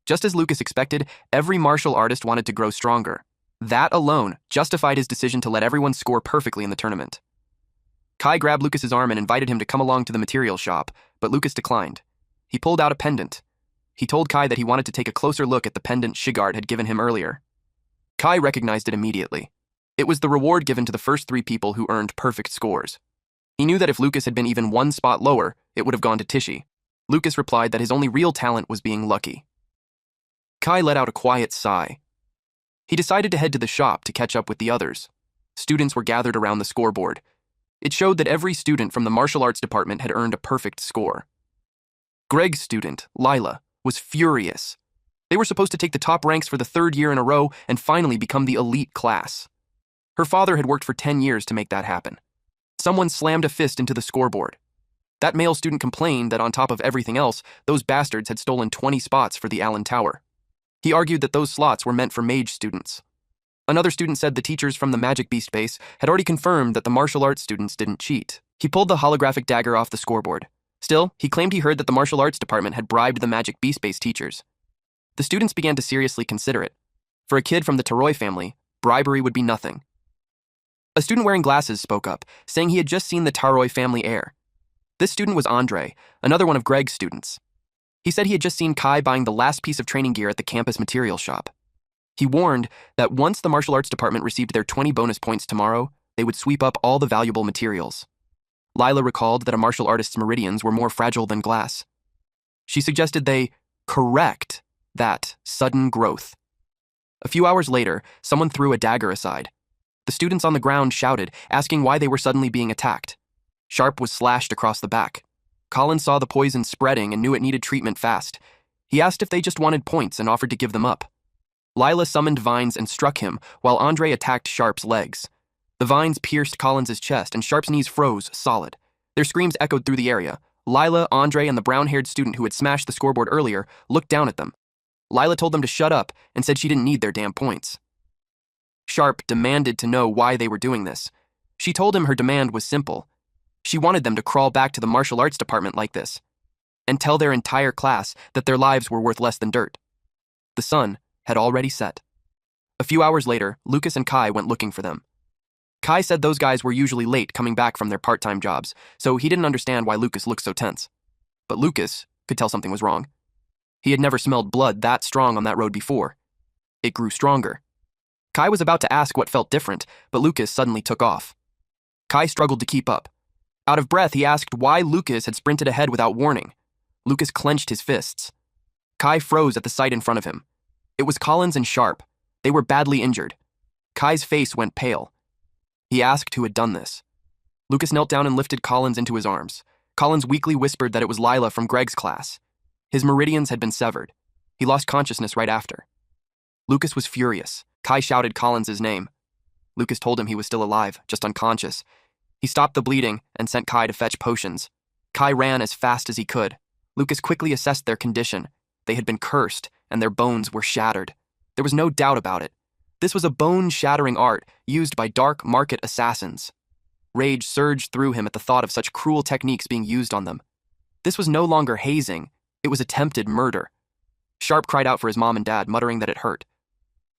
Just as Lucas expected, every martial artist wanted to grow stronger. That alone justified his decision to let everyone score perfectly in the tournament. Kai grabbed Lucas's arm and invited him to come along to the material shop, but Lucas declined. He pulled out a pendant. He told Kai that he wanted to take a closer look at the pendant Shigart had given him earlier. Kai recognized it immediately. It was the reward given to the first 3 people who earned perfect scores. He knew that if Lucas had been even 1 spot lower, it would have gone to Tishy. Lucas replied that his only real talent was being lucky. Kai let out a quiet sigh. He decided to head to the shop to catch up with the others. Students were gathered around the scoreboard. It showed that every student from the martial arts department had earned a perfect score. Greg's student, Lila, was furious. They were supposed to take the top ranks for the 3rd year in a row and finally become the elite class. Her father had worked for 10 years to make that happen. Someone slammed a fist into the scoreboard. That male student complained that on top of everything else, those bastards had stolen 20 spots for the Allen Tower. He argued that those slots were meant for mage students. Another student said the teachers from the Magic Beast base had already confirmed that the martial arts students didn't cheat. He pulled the holographic dagger off the scoreboard. Still, he claimed he heard that the martial arts department had bribed the Magic Beast base teachers. The students began to seriously consider it. For a kid from the Taroy family, bribery would be nothing. A student wearing glasses spoke up, saying he had just seen the Taroy family heir. This student was Andre, another one of Greg's students. He said he had just seen Kai buying the last piece of training gear at the campus material shop. He warned that once the martial arts department received their 20 bonus points tomorrow, they would sweep up all the valuable materials. Lila recalled that a martial artist's meridians were more fragile than glass. She suggested they correct that sudden growth. A few hours later, someone threw a dagger aside. The students on the ground shouted, asking why they were suddenly being attacked. Sharp was slashed across the back. Collins saw the poison spreading and knew it needed treatment fast. He asked if they just wanted points and offered to give them up. Lila summoned vines and struck him, while Andre attacked Sharp's legs. The vines pierced Collins's chest, and Sharp's knees froze solid. Their screams echoed through the area. Lila, Andre, and the brown-haired student who had smashed the scoreboard earlier looked down at them. Lila told them to shut up and said she didn't need their damn points. Sharp demanded to know why they were doing this. She told him her demand was simple. She wanted them to crawl back to the martial arts department like this and tell their entire class that their lives were worth less than dirt. The sun had already set. A few hours later, Lucas and Kai went looking for them. Kai said those guys were usually late coming back from their part-time jobs, so he didn't understand why Lucas looked so tense. But Lucas could tell something was wrong. He had never smelled blood that strong on that road before. It grew stronger. Kai was about to ask what felt different, but Lucas suddenly took off. Kai struggled to keep up. Out of breath, he asked why Lucas had sprinted ahead without warning. Lucas clenched his fists. Kai froze at the sight in front of him. It was Collins and Sharp. They were badly injured. Kai's face went pale. He asked who had done this. Lucas knelt down and lifted Collins into his arms. Collins weakly whispered that it was Lila from Greg's class. His meridians had been severed. He lost consciousness right after. Lucas was furious. Kai shouted Collins' name. Lucas told him he was still alive, just unconscious. He stopped the bleeding and sent Kai to fetch potions. Kai ran as fast as he could. Lucas quickly assessed their condition. They had been cursed, and their bones were shattered. There was no doubt about it. This was a bone-shattering art used by dark market assassins. Rage surged through him at the thought of such cruel techniques being used on them. This was no longer hazing. It was attempted murder. Sharp cried out for his mom and dad, muttering that it hurt.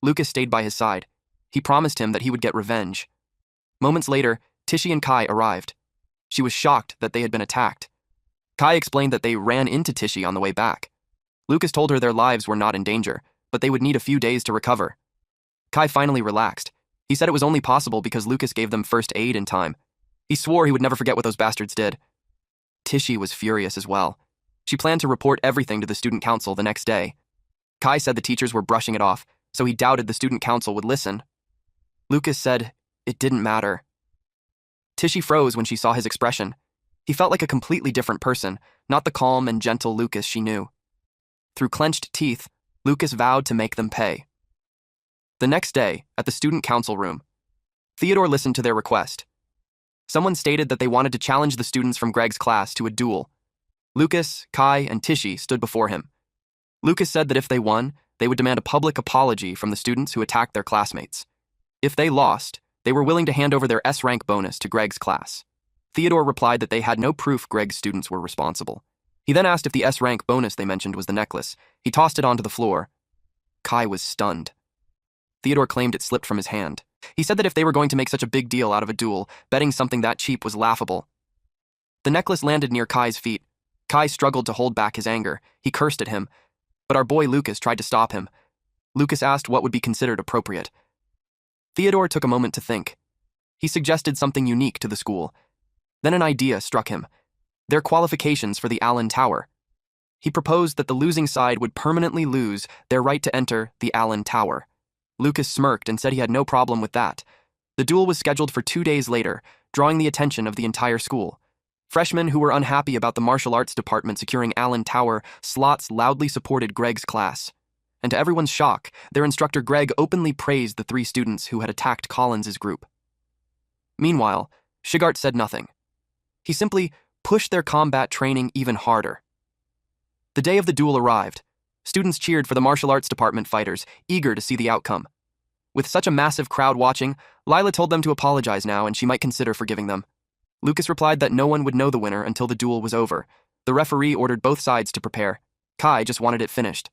Lucas stayed by his side. He promised him that he would get revenge. Moments later, Tishy and Kai arrived. She was shocked that they had been attacked. Kai explained that they ran into Tishy on the way back. Lucas told her their lives were not in danger, but they would need a few days to recover. Kai finally relaxed. He said it was only possible because Lucas gave them first aid in time. He swore he would never forget what those bastards did. Tishy was furious as well. She planned to report everything to the student council the next day. Kai said the teachers were brushing it off, so he doubted the student council would listen. Lucas said it didn't matter. Tishy froze when she saw his expression. He felt like a completely different person, not the calm and gentle Lucas she knew. Through clenched teeth, Lucas vowed to make them pay. The next day, at the student council room, Theodore listened to their request. Someone stated that they wanted to challenge the students from Greg's class to a duel. Lucas, Kai, and Tishy stood before him. Lucas said that if they won, they would demand a public apology from the students who attacked their classmates. If they lost, they were willing to hand over their S-rank bonus to Greg's class. Theodore replied that they had no proof Greg's students were responsible. He then asked if the S-rank bonus they mentioned was the necklace. He tossed it onto the floor. Kai was stunned. Theodore claimed it slipped from his hand. He said that if they were going to make such a big deal out of a duel, betting something that cheap was laughable. The necklace landed near Kai's feet. Kai struggled to hold back his anger. He cursed at him, but our boy Lucas tried to stop him. Lucas asked what would be considered appropriate. Theodore took a moment to think. He suggested something unique to the school. Then an idea struck him. Their qualifications for the Allen Tower. He proposed that the losing side would permanently lose their right to enter the Allen Tower. Lucas smirked and said he had no problem with that. The duel was scheduled for 2 days later, drawing the attention of the entire school. Freshmen who were unhappy about the martial arts department securing Allen Tower slots loudly supported Greg's class. And to everyone's shock, their instructor Greg openly praised the 3 students who had attacked Collins' group. Meanwhile, Shigart said nothing. He simply pushed their combat training even harder. The day of the duel arrived. Students cheered for the martial arts department fighters, eager to see the outcome. With such a massive crowd watching, Lila told them to apologize now and she might consider forgiving them. Lucas replied that no one would know the winner until the duel was over. The referee ordered both sides to prepare. Kai just wanted it finished.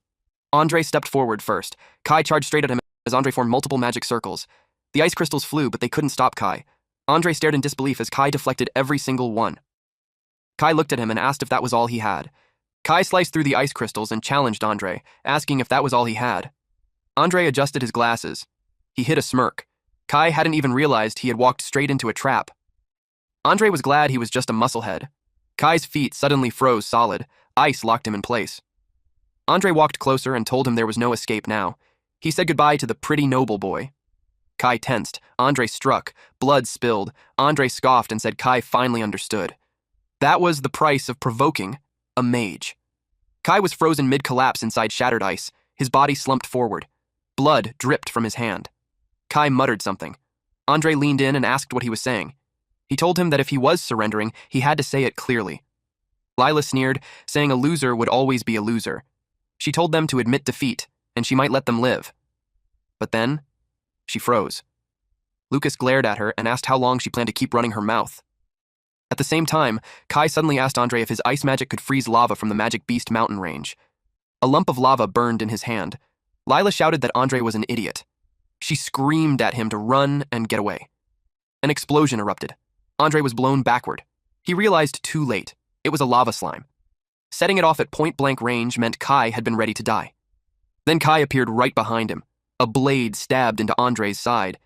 Andre stepped forward first. Kai charged straight at him as Andre formed multiple magic circles. The ice crystals flew, but they couldn't stop Kai. Andre stared in disbelief as Kai deflected every single one. Kai looked at him and asked if that was all he had. Kai sliced through the ice crystals and challenged Andre, asking if that was all he had. Andre adjusted his glasses. He hid a smirk. Kai hadn't even realized he had walked straight into a trap. Andre was glad he was just a musclehead. Kai's feet suddenly froze solid. Ice locked him in place. Andre walked closer and told him there was no escape now. He said goodbye to the pretty noble boy. Kai tensed. Andre struck. Blood spilled. Andre scoffed and said Kai finally understood. That was the price of provoking a mage. Kai was frozen mid-collapse inside shattered ice. His body slumped forward. Blood dripped from his hand. Kai muttered something. Andre leaned in and asked what he was saying. He told him that if he was surrendering, he had to say it clearly. Lila sneered, saying a loser would always be a loser. She told them to admit defeat, and she might let them live. But then, she froze. Lucas glared at her and asked how long she planned to keep running her mouth. At the same time, Kai suddenly asked Andre if his ice magic could freeze lava from the Magic Beast mountain range. A lump of lava burned in his hand. Lila shouted that Andre was an idiot. She screamed at him to run and get away. An explosion erupted. Andre was blown backward. He realized too late. It was a lava slime. Setting it off at point-blank range meant Kai had been ready to die. Then Kai appeared right behind him. A blade stabbed into Andre's side.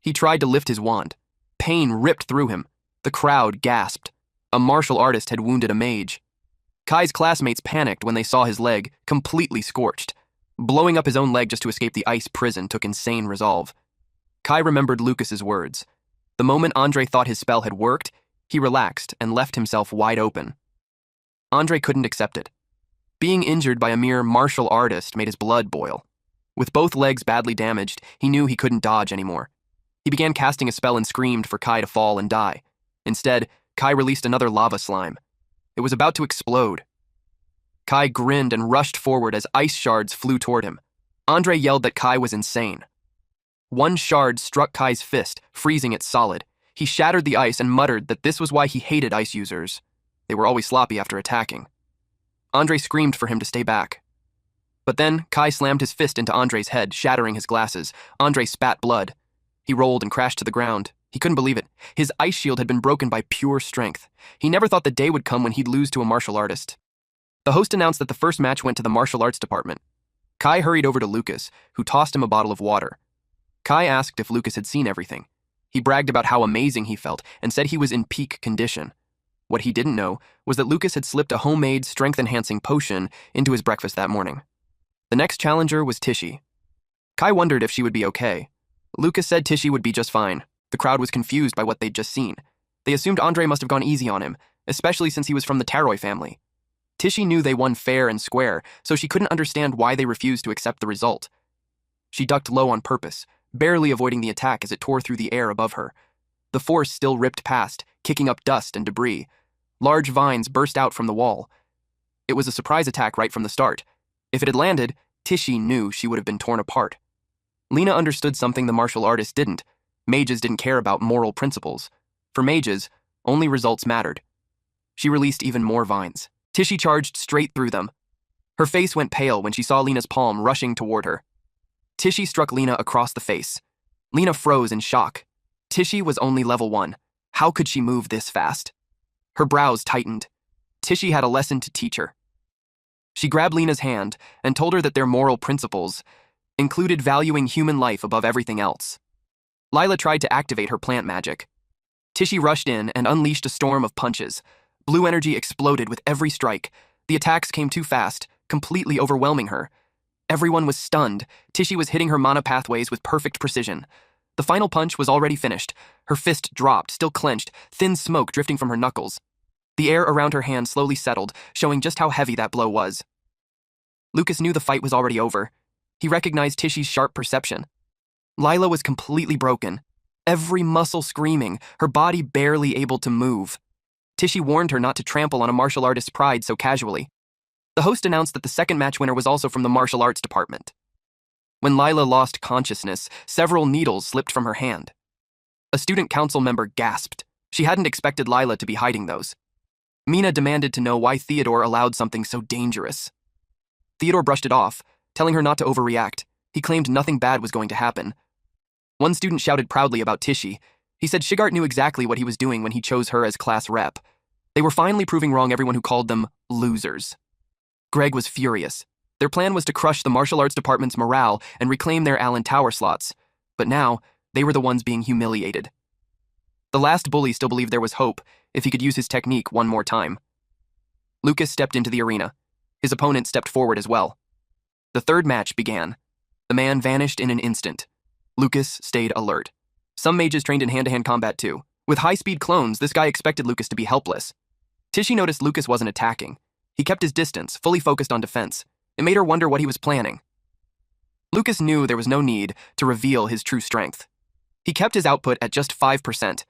He tried to lift his wand. Pain ripped through him. The crowd gasped. A martial artist had wounded a mage. Kai's classmates panicked when they saw his leg, completely scorched. Blowing up his own leg just to escape the ice prison took insane resolve. Kai remembered Lucas's words. The moment Andre thought his spell had worked, he relaxed and left himself wide open. Andre couldn't accept it. Being injured by a mere martial artist made his blood boil. With both legs badly damaged, he knew he couldn't dodge anymore. He began casting a spell and screamed for Kai to fall and die. Instead, Kai released another lava slime. It was about to explode. Kai grinned and rushed forward as ice shards flew toward him. Andre yelled that Kai was insane. One shard struck Kai's fist, freezing it solid. He shattered the ice and muttered that this was why he hated ice users. They were always sloppy after attacking. Andre screamed for him to stay back. But then, Kai slammed his fist into Andre's head, shattering his glasses. Andre spat blood. He rolled and crashed to the ground. He couldn't believe it. His ice shield had been broken by pure strength. He never thought the day would come when he'd lose to a martial artist. The host announced that the first match went to the martial arts department. Kai hurried over to Lucas, who tossed him a bottle of water. Kai asked if Lucas had seen everything. He bragged about how amazing he felt and said he was in peak condition. What he didn't know was that Lucas had slipped a homemade strength-enhancing potion into his breakfast that morning. The next challenger was Tishy. Kai wondered if she would be okay. Lucas said Tishy would be just fine. The crowd was confused by what they'd just seen. They assumed Andre must have gone easy on him, especially since he was from the Taroy family. Tishy knew they won fair and square, so she couldn't understand why they refused to accept the result. She ducked low on purpose, barely avoiding the attack as it tore through the air above her. The force still ripped past, kicking up dust and debris. Large vines burst out from the wall. It was a surprise attack right from the start. If it had landed, Tishy knew she would have been torn apart. Lena understood something the martial artist didn't. Mages didn't care about moral principles. For mages, only results mattered. She released even more vines. Tishy charged straight through them. Her face went pale when she saw Lena's palm rushing toward her. Tishy struck Lena across the face. Lena froze in shock. Tishy was only level 1. How could she move this fast? Her brows tightened. Tishy had a lesson to teach her. She grabbed Lena's hand and told her that their moral principles included valuing human life above everything else. Lila tried to activate her plant magic. Tishy rushed in and unleashed a storm of punches. Blue energy exploded with every strike. The attacks came too fast, completely overwhelming her. Everyone was stunned. Tishy was hitting her mana pathways with perfect precision. The final punch was already finished. Her fist dropped, still clenched, thin smoke drifting from her knuckles. The air around her hand slowly settled, showing just how heavy that blow was. Lucas knew the fight was already over. He recognized Tishy's sharp perception. Lila was completely broken. Every muscle screaming, her body barely able to move. Tishy warned her not to trample on a martial artist's pride so casually. The host announced that the second match winner was also from the martial arts department. When Lila lost consciousness, several needles slipped from her hand. A student council member gasped. She hadn't expected Lila to be hiding those. Mina demanded to know why Theodore allowed something so dangerous. Theodore brushed it off, telling her not to overreact. He claimed nothing bad was going to happen. One student shouted proudly about Tishy. He said Shigart knew exactly what he was doing when he chose her as class rep. They were finally proving wrong everyone who called them losers. Greg was furious. Their plan was to crush the martial arts department's morale and reclaim their Allen Tower slots. But now, they were the ones being humiliated. The last bully still believed there was hope if he could use his technique one more time. Lucas stepped into the arena. His opponent stepped forward as well. The third match began. The man vanished in an instant. Lucas stayed alert. Some mages trained in hand-to-hand combat too. With high-speed clones, this guy expected Lucas to be helpless. Tishy noticed Lucas wasn't attacking. He kept his distance, fully focused on defense. It made her wonder what he was planning. Lucas knew there was no need to reveal his true strength. He kept his output at just 5%,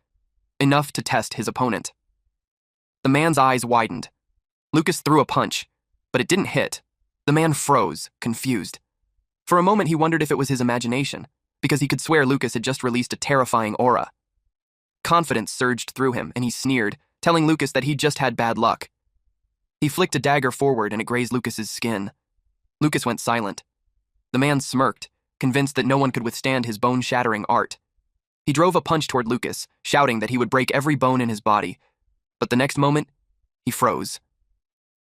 enough to test his opponent. The man's eyes widened. Lucas threw a punch, but it didn't hit. The man froze, confused. For a moment, he wondered if it was his imagination, because he could swear Lucas had just released a terrifying aura. Confidence surged through him, and he sneered, telling Lucas that he'd just had bad luck. He flicked a dagger forward, and it grazed Lucas's skin. Lucas went silent. The man smirked, convinced that no one could withstand his bone-shattering art. He drove a punch toward Lucas, shouting that he would break every bone in his body. But the next moment, he froze.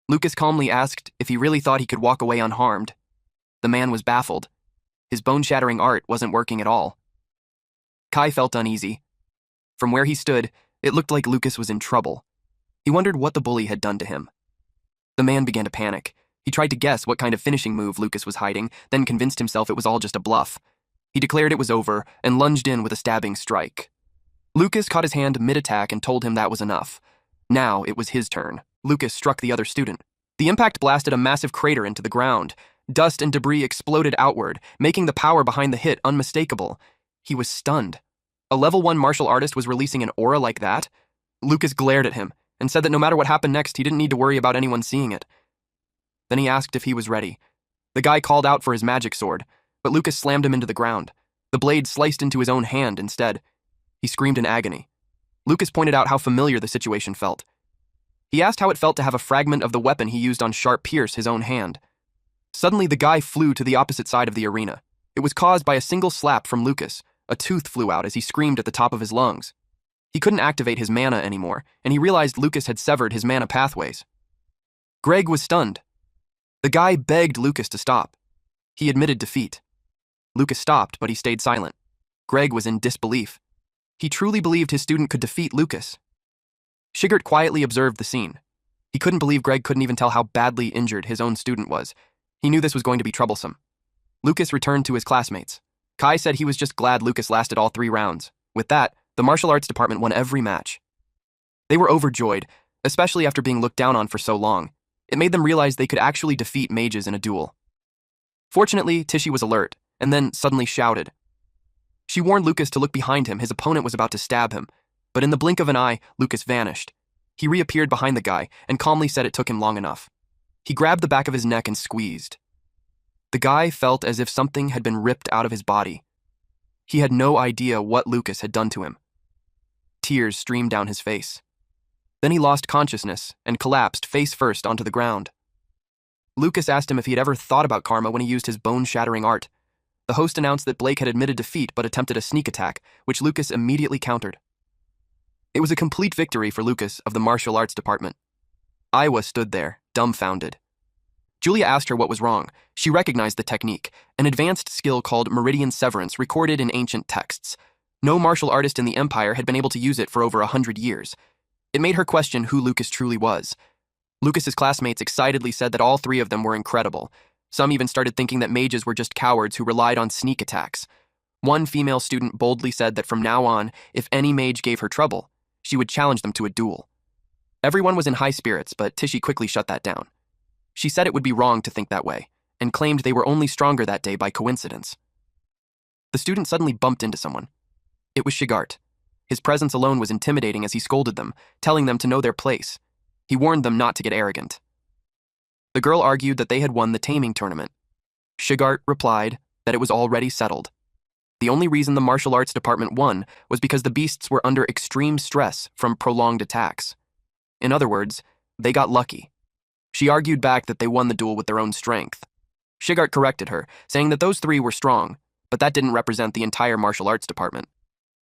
Lucas calmly asked if he really thought he could walk away unharmed. The man was baffled. His bone-shattering art wasn't working at all. Kai felt uneasy. From where he stood, it looked like Lucas was in trouble. He wondered what the bully had done to him. The man began to panic. He tried to guess what kind of finishing move Lucas was hiding, then convinced himself it was all just a bluff. He declared it was over and lunged in with a stabbing strike. Lucas caught his hand mid-attack and told him that was enough. Now it was his turn. Lucas struck the other student. The impact blasted a massive crater into the ground. Dust and debris exploded outward, making the power behind the hit unmistakable. He was stunned. A level 1 martial artist was releasing an aura like that? Lucas glared at him and said that no matter what happened next, he didn't need to worry about anyone seeing it. Then he asked if he was ready. The guy called out for his magic sword, but Lucas slammed him into the ground. The blade sliced into his own hand instead. He screamed in agony. Lucas pointed out how familiar the situation felt. He asked how it felt to have a fragment of the weapon he used on Sharp pierce his own hand. Suddenly, the guy flew to the opposite side of the arena. It was caused by a single slap from Lucas. A tooth flew out as he screamed at the top of his lungs. He couldn't activate his mana anymore, and he realized Lucas had severed his mana pathways. Greg was stunned. The guy begged Lucas to stop. He admitted defeat. Lucas stopped, but he stayed silent. Greg was in disbelief. He truly believed his student could defeat Lucas. Shigert quietly observed the scene. He couldn't believe Greg couldn't even tell how badly injured his own student was. He knew this was going to be troublesome. Lucas returned to his classmates. Kai said he was just glad Lucas lasted all 3 rounds. With that, the martial arts department won every match. They were overjoyed, especially after being looked down on for so long. It made them realize they could actually defeat mages in a duel. Fortunately, Tichy was alert, and then suddenly shouted. She warned Lucas to look behind him. His opponent was about to stab him. But in the blink of an eye, Lucas vanished. He reappeared behind the guy and calmly said it took him long enough. He grabbed the back of his neck and squeezed. The guy felt as if something had been ripped out of his body. He had no idea what Lucas had done to him. Tears streamed down his face. Then he lost consciousness and collapsed face first onto the ground. Lucas asked him if he had ever thought about karma when he used his bone-shattering art. The host announced that Blake had admitted defeat but attempted a sneak attack, which Lucas immediately countered. It was a complete victory for Lucas of the martial arts department. Iowa stood there, dumbfounded. Julia asked her what was wrong. She recognized the technique, an advanced skill called meridian severance recorded in ancient texts. No martial artist in the Empire had been able to use it for over 100 years. It made her question who Lucas truly was. Lucas's classmates excitedly said that all 3 of them were incredible. Some even started thinking that mages were just cowards who relied on sneak attacks. One female student boldly said that from now on, if any mage gave her trouble, she would challenge them to a duel. Everyone was in high spirits, but Tichy quickly shut that down. She said it would be wrong to think that way, and claimed they were only stronger that day by coincidence. The student suddenly bumped into someone. It was Shigart. His presence alone was intimidating as he scolded them, telling them to know their place. He warned them not to get arrogant. The girl argued that they had won the taming tournament. Shigart replied that it was already settled. The only reason the martial arts department won was because the beasts were under extreme stress from prolonged attacks. In other words, they got lucky. She argued back that they won the duel with their own strength. Shigart corrected her, saying that those 3 were strong, but that didn't represent the entire martial arts department.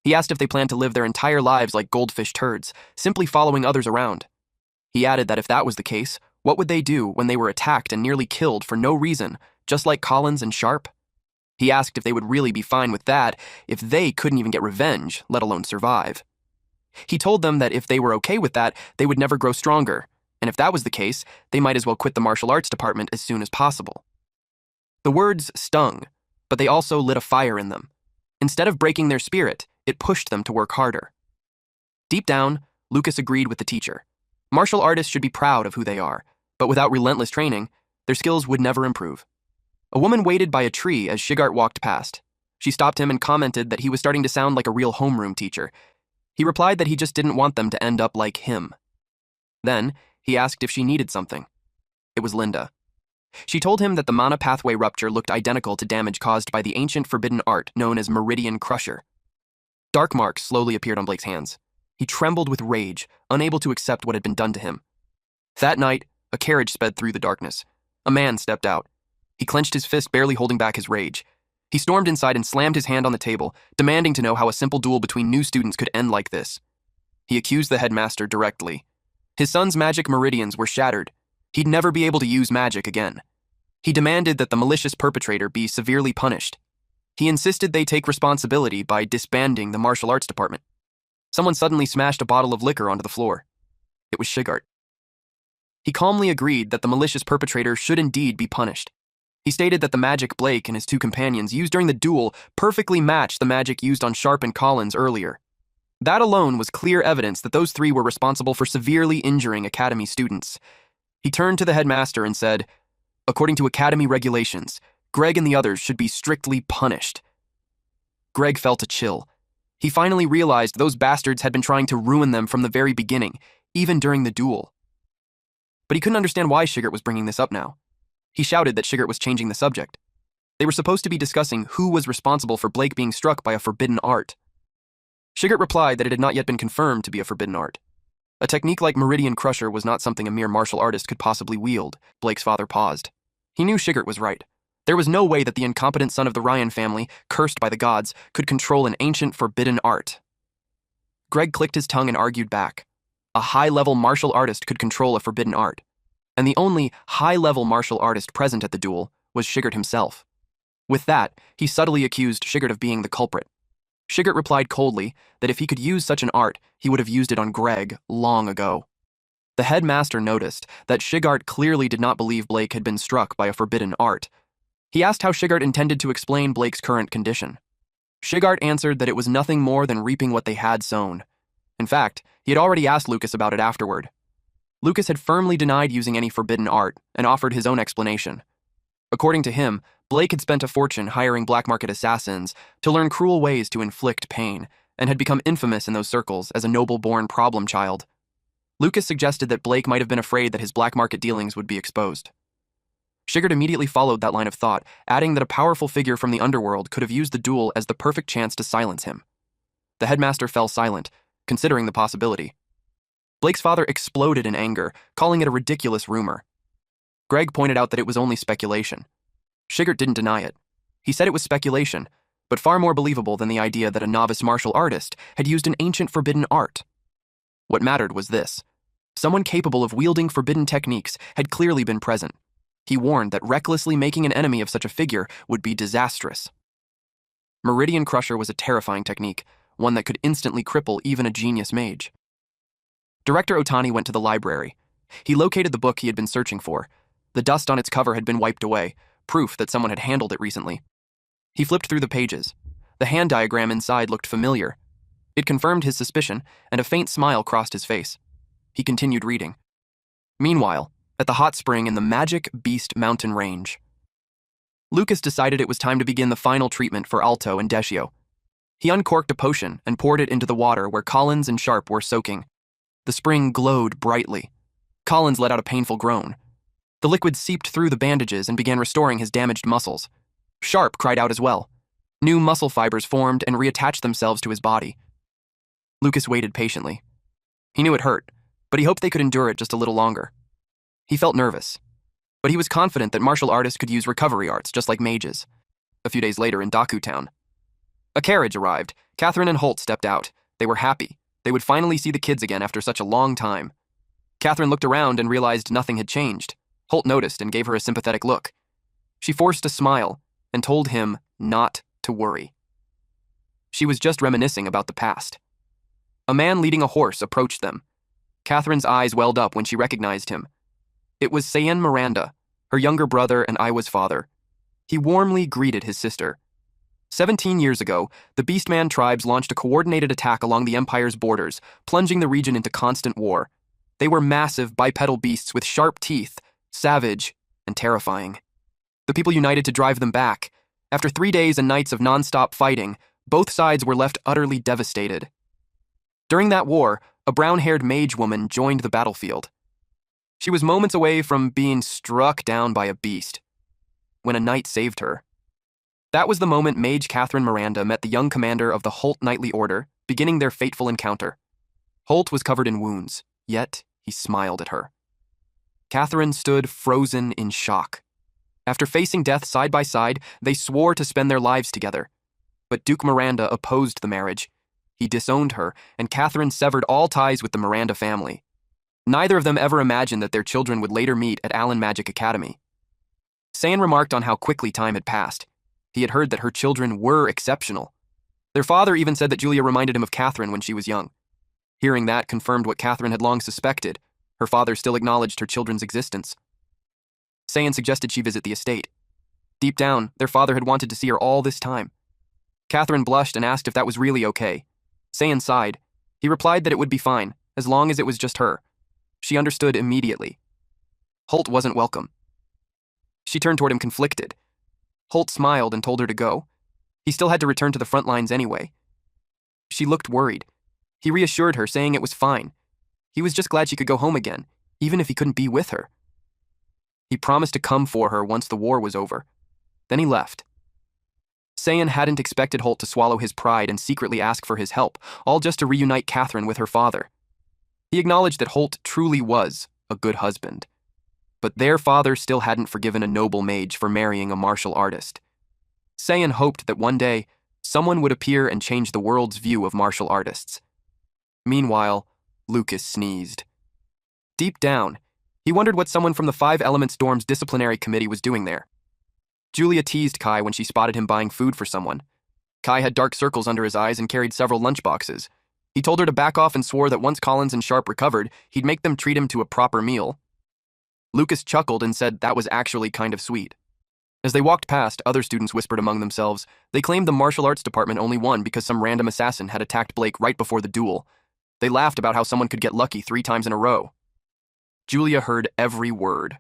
He asked if they planned to live their entire lives like goldfish turds, simply following others around. He added that if that was the case, what would they do when they were attacked and nearly killed for no reason, just like Collins and Sharp? He asked if they would really be fine with that if they couldn't even get revenge, let alone survive. He told them that if they were okay with that, they would never grow stronger, and if that was the case, they might as well quit the martial arts department as soon as possible. The words stung, but they also lit a fire in them. Instead of breaking their spirit, it pushed them to work harder. Deep down, Lucas agreed with the teacher. Martial artists should be proud of who they are, but without relentless training, their skills would never improve. A woman waited by a tree as Shigart walked past. She stopped him and commented that he was starting to sound like a real homeroom teacher. He replied that he just didn't want them to end up like him. Then, He asked if she needed something. It was Linda. She told him that the mana pathway rupture looked identical to damage caused by the ancient forbidden art known as Meridian Crusher. Dark marks slowly appeared on Blake's hands. He trembled with rage, unable to accept what had been done to him. That night, a carriage sped through the darkness. A man stepped out. He clenched his fist, barely holding back his rage. He stormed inside and slammed his hand on the table, demanding to know how a simple duel between new students could end like this. He accused the headmaster directly. His son's magic meridians were shattered. He'd never be able to use magic again. He demanded that the malicious perpetrator be severely punished. He insisted they take responsibility by disbanding the martial arts department. Someone suddenly smashed a bottle of liquor onto the floor. It was Shigart. He calmly agreed that the malicious perpetrator should indeed be punished. He stated that the magic Blake and his two companions used during the duel perfectly matched the magic used on Sharp and Collins earlier. That alone was clear evidence that those three were responsible for severely injuring Academy students. He turned to the headmaster and said, "According to Academy regulations, Greg and the others should be strictly punished." Greg felt a chill. He finally realized those bastards had been trying to ruin them from the very beginning, even during the duel. But he couldn't understand why Shigart was bringing this up now. He shouted that Shigart was changing the subject. They were supposed to be discussing who was responsible for Blake being struck by a forbidden art. Shigart replied that it had not yet been confirmed to be a forbidden art. A technique like Meridian Crusher was not something a mere martial artist could possibly wield. Blake's father paused. He knew Shigart was right. There was no way that the incompetent son of the Ryan family, cursed by the gods, could control an ancient forbidden art. Greg clicked his tongue and argued back. A high-level martial artist could control a forbidden art. And the only high-level martial artist present at the duel was Shigart himself. With that, he subtly accused Shigart of being the culprit. Shigart replied coldly that if he could use such an art, he would have used it on Greg long ago. The headmaster noticed that Shigart clearly did not believe Blake had been struck by a forbidden art. He asked how Shigart intended to explain Blake's current condition. Shigart answered that it was nothing more than reaping what they had sown. In fact, he had already asked Lucas about it afterward. Lucas had firmly denied using any forbidden art and offered his own explanation. According to him, Blake had spent a fortune hiring black market assassins to learn cruel ways to inflict pain, and had become infamous in those circles as a noble-born problem child. Lucas suggested that Blake might have been afraid that his black market dealings would be exposed. Shigart immediately followed that line of thought, adding that a powerful figure from the underworld could have used the duel as the perfect chance to silence him. The headmaster fell silent, considering the possibility. Blake's father exploded in anger, calling it a ridiculous rumor. Greg pointed out that it was only speculation. Shigart didn't deny it. He said it was speculation, but far more believable than the idea that a novice martial artist had used an ancient forbidden art. What mattered was this. Someone capable of wielding forbidden techniques had clearly been present. He warned that recklessly making an enemy of such a figure would be disastrous. Meridian Crusher was a terrifying technique, one that could instantly cripple even a genius mage. Director Otani went to the library. He located the book he had been searching for. The dust on its cover had been wiped away, proof that someone had handled it recently. He flipped through the pages. The hand diagram inside looked familiar. It confirmed his suspicion, and a faint smile crossed his face. He continued reading. Meanwhile, at the hot spring in the Magic Beast Mountain Range, Lucas decided it was time to begin the final treatment for Alto and Decio. He uncorked a potion and poured it into the water where Collins and Sharp were soaking. The spring glowed brightly. Collins let out a painful groan. The liquid seeped through the bandages and began restoring his damaged muscles. Sharp cried out as well. New muscle fibers formed and reattached themselves to his body. Lucas waited patiently. He knew it hurt, but he hoped they could endure it just a little longer. He felt nervous, but he was confident that martial artists could use recovery arts just like mages. A few days later in Daku Town, a carriage arrived. Catherine and Holt stepped out. They were happy. They would finally see the kids again after such a long time. Catherine looked around and realized nothing had changed. Holt noticed and gave her a sympathetic look. She forced a smile and told him not to worry. She was just reminiscing about the past. A man leading a horse approached them. Catherine's eyes welled up when she recognized him. It was Sayen Miranda, her younger brother and Iwa's father. He warmly greeted his sister. 17 years ago, the Beastman tribes launched a coordinated attack along the Empire's borders, plunging the region into constant war. They were massive bipedal beasts with sharp teeth, savage and terrifying. The people united to drive them back. After 3 days and nights of non-stop fighting, both sides were left utterly devastated. During that war, a brown-haired mage woman joined the battlefield. She was moments away from being struck down by a beast when a knight saved her. That was the moment Mage Catherine Miranda met the young commander of the Holt Knightly Order, beginning their fateful encounter. Holt was covered in wounds, yet he smiled at her. Catherine stood frozen in shock. After facing death side by side, they swore to spend their lives together. But Duke Miranda opposed the marriage. He disowned her, and Catherine severed all ties with the Miranda family. Neither of them ever imagined that their children would later meet at Allen Magic Academy. San remarked on how quickly time had passed. He had heard that her children were exceptional. Their father even said that Julia reminded him of Catherine when she was young. Hearing that confirmed what Catherine had long suspected. Her father still acknowledged her children's existence. San suggested she visit the estate. Deep down, their father had wanted to see her all this time. Catherine blushed and asked if that was really okay. San sighed. He replied that it would be fine, as long as it was just her. She understood immediately. Holt wasn't welcome. She turned toward him conflicted. Holt smiled and told her to go. He still had to return to the front lines anyway. She looked worried. He reassured her, saying it was fine. He was just glad she could go home again, even if he couldn't be with her. He promised to come for her once the war was over. Then he left. Sayan hadn't expected Holt to swallow his pride and secretly ask for his help, all just to reunite Catherine with her father. He acknowledged that Holt truly was a good husband. But their father still hadn't forgiven a noble mage for marrying a martial artist. Sayan hoped that one day, someone would appear and change the world's view of martial artists. Meanwhile, Lucas sneezed. Deep down, he wondered what someone from the Five Elements dorm's disciplinary committee was doing there. Julia teased Kai when she spotted him buying food for someone. Kai had dark circles under his eyes and carried several lunchboxes. He told her to back off and swore that once Collins and Sharp recovered, he'd make them treat him to a proper meal. Lucas chuckled and said that was actually kind of sweet. As they walked past, other students whispered among themselves. They claimed the martial arts department only won because some random assassin had attacked Blake right before the duel. They laughed about how someone could get lucky 3 times in a row. Julia heard every word.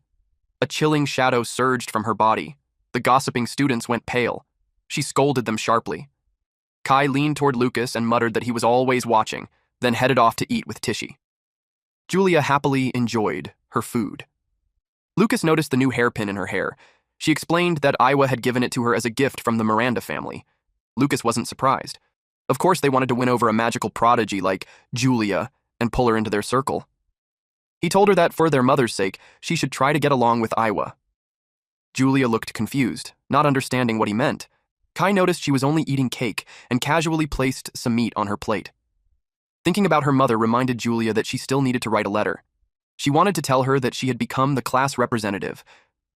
A chilling shadow surged from her body. The gossiping students went pale. She scolded them sharply. Kai leaned toward Lucas and muttered that he was always watching, then headed off to eat with Tishy. Julia happily enjoyed her food. Lucas noticed the new hairpin in her hair. She explained that Iwa had given it to her as a gift from the Miranda family. Lucas wasn't surprised. Of course they wanted to win over a magical prodigy like Julia and pull her into their circle. He told her that for their mother's sake, she should try to get along with Iwa. Julia looked confused, not understanding what he meant. Kai noticed she was only eating cake and casually placed some meat on her plate. Thinking about her mother reminded Julia that she still needed to write a letter. She wanted to tell her that she had become the class representative.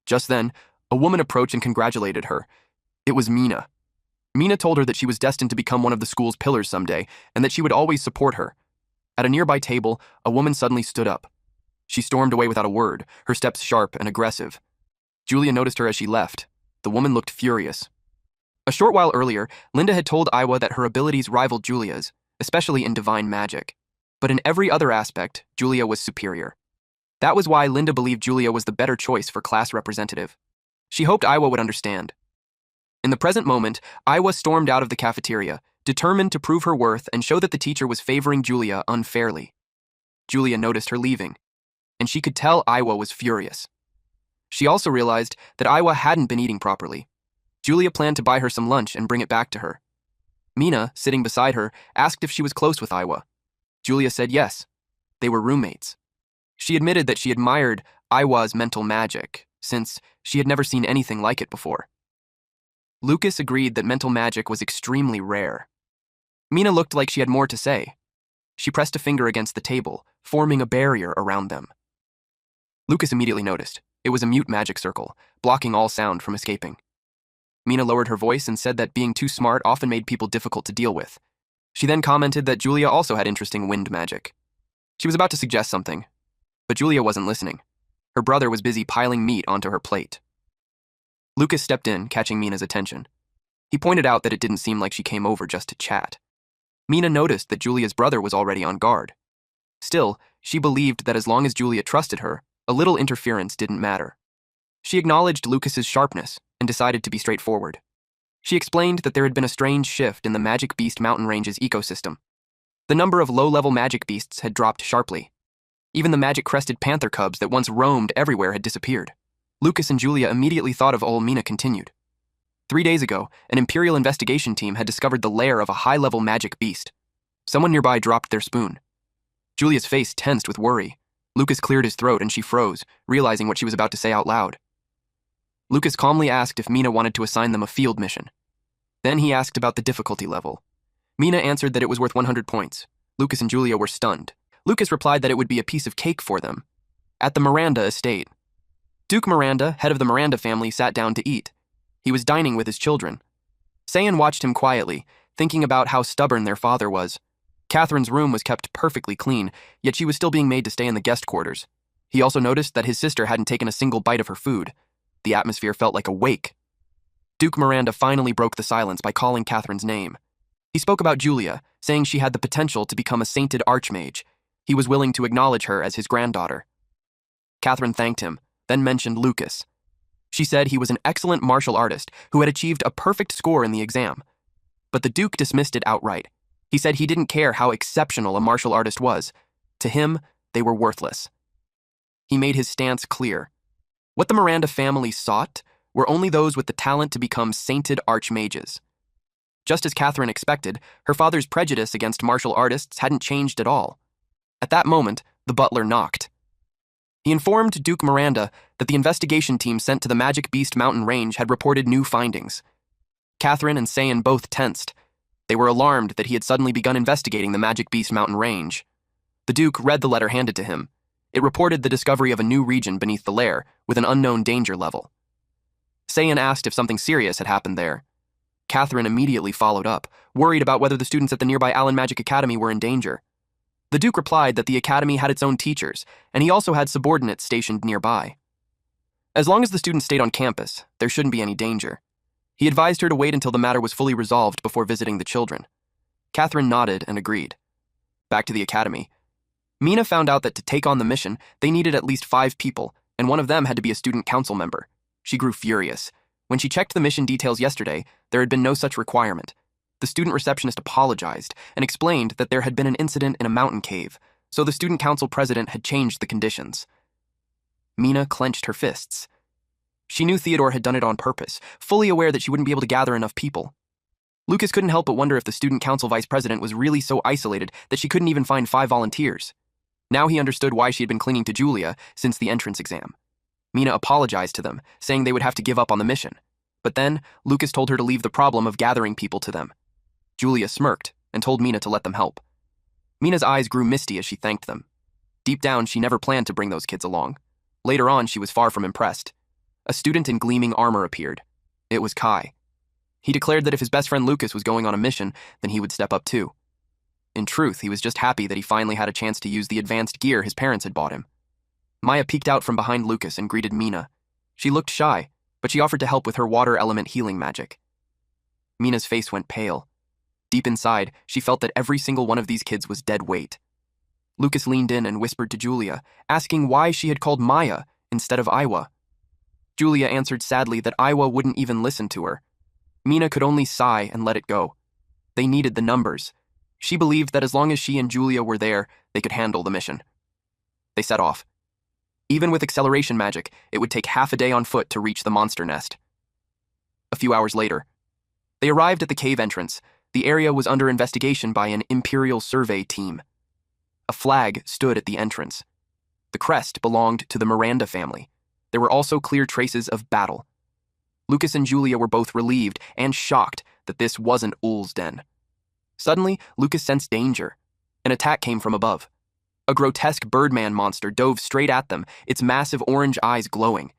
Just then, a woman approached and congratulated her. It was Mina. Mina told her that she was destined to become one of the school's pillars someday and that she would always support her. At a nearby table, a woman suddenly stood up. She stormed away without a word, her steps sharp and aggressive. Julia noticed her as she left. The woman looked furious. A short while earlier, Linda had told Iwa that her abilities rivaled Julia's, especially in divine magic. But in every other aspect, Julia was superior. That was why Linda believed Julia was the better choice for class representative. She hoped Iwa would understand. In the present moment, Iwa stormed out of the cafeteria, determined to prove her worth and show that the teacher was favoring Julia unfairly. Julia noticed her leaving, and she could tell Iwa was furious. She also realized that Iwa hadn't been eating properly. Julia planned to buy her some lunch and bring it back to her. Mina, sitting beside her, asked if she was close with Iwa. Julia said yes. They were roommates. She admitted that she admired Iwa's mental magic, since she had never seen anything like it before. Lucas agreed that mental magic was extremely rare. Mina looked like she had more to say. She pressed a finger against the table, forming a barrier around them. Lucas immediately noticed. It was a mute magic circle, blocking all sound from escaping. Mina lowered her voice and said that being too smart often made people difficult to deal with. She then commented that Julia also had interesting wind magic. She was about to suggest something, but Julia wasn't listening. Her brother was busy piling meat onto her plate. Lucas stepped in, catching Mina's attention. He pointed out that it didn't seem like she came over just to chat. Mina noticed that Julia's brother was already on guard. Still, she believed that as long as Julia trusted her, a little interference didn't matter. She acknowledged Lucas's sharpness and decided to be straightforward. She explained that there had been a strange shift in the Magic Beast mountain range's ecosystem. The number of low-level magic beasts had dropped sharply. Even the magic-crested panther cubs that once roamed everywhere had disappeared. Lucas and Julia immediately thought of Mina continued. 3 days ago, an Imperial investigation team had discovered the lair of a high-level magic beast. Someone nearby dropped their spoon. Julia's face tensed with worry. Lucas cleared his throat and she froze, realizing what she was about to say out loud. Lucas calmly asked if Mina wanted to assign them a field mission. Then he asked about the difficulty level. Mina answered that it was worth 100 points. Lucas and Julia were stunned. Lucas replied that it would be a piece of cake for them. At the Miranda estate. Duke Miranda, head of the Miranda family, sat down to eat. He was dining with his children. Sayan watched him quietly, thinking about how stubborn their father was. Catherine's room was kept perfectly clean, yet she was still being made to stay in the guest quarters. He also noticed that his sister hadn't taken a single bite of her food. The atmosphere felt like a wake. Duke Miranda finally broke the silence by calling Catherine's name. He spoke about Julia, saying she had the potential to become a sainted archmage. He was willing to acknowledge her as his granddaughter. Catherine thanked him, then mentioned Lucas. She said he was an excellent martial artist who had achieved a perfect score in the exam. But the Duke dismissed it outright. He said he didn't care how exceptional a martial artist was. To him, they were worthless. He made his stance clear. What the Miranda family sought were only those with the talent to become sainted archmages. Just as Catherine expected, her father's prejudice against martial artists hadn't changed at all. At that moment, the butler knocked. He informed Duke Miranda that the investigation team sent to the Magic Beast Mountain Range had reported new findings. Catherine and Sayan both tensed. They were alarmed that he had suddenly begun investigating the Magic Beast Mountain Range. The Duke read the letter handed to him. It reported the discovery of a new region beneath the lair, with an unknown danger level. Sayan asked if something serious had happened there. Catherine immediately followed up, worried about whether the students at the nearby Allen Magic Academy were in danger. The Duke replied that the academy had its own teachers, and he also had subordinates stationed nearby. As long as the students stayed on campus, there shouldn't be any danger. He advised her to wait until the matter was fully resolved before visiting the children. Catherine nodded and agreed. Back to the academy. Mina found out that to take on the mission, they needed at least 5 people, and one of them had to be a student council member. She grew furious. When she checked the mission details yesterday, there had been no such requirement. The student receptionist apologized and explained that there had been an incident in a mountain cave, so the student council president had changed the conditions. Mina clenched her fists. She knew Theodore had done it on purpose, fully aware that she wouldn't be able to gather enough people. Lucas couldn't help but wonder if the student council vice president was really so isolated that she couldn't even find 5 volunteers. Now he understood why she had been clinging to Julia since the entrance exam. Mina apologized to them, saying they would have to give up on the mission. But then, Lucas told her to leave the problem of gathering people to them. Julia smirked and told Mina to let them help. Mina's eyes grew misty as she thanked them. Deep down, she never planned to bring those kids along. Later on, she was far from impressed. A student in gleaming armor appeared. It was Kai. He declared that if his best friend Lucas was going on a mission, then he would step up too. In truth, he was just happy that he finally had a chance to use the advanced gear his parents had bought him. Maya peeked out from behind Lucas and greeted Mina. She looked shy, but she offered to help with her water element healing magic. Mina's face went pale. Deep inside, she felt that every single one of these kids was dead weight. Lucas leaned in and whispered to Julia, asking why she had called Maya instead of Iwa. Julia answered sadly that Iwa wouldn't even listen to her. Mina could only sigh and let it go. They needed the numbers. She believed that as long as she and Julia were there, they could handle the mission. They set off. Even with acceleration magic, it would take half a day on foot to reach the monster nest. A few hours later, they arrived at the cave entrance. The area was under investigation by an Imperial survey team. A flag stood at the entrance. The crest belonged to the Miranda family. There were also clear traces of battle. Lucas and Julia were both relieved and shocked that this wasn't Ul's den. Suddenly, Lucas sensed danger. An attack came from above. A grotesque birdman monster dove straight at them, its massive orange eyes glowing.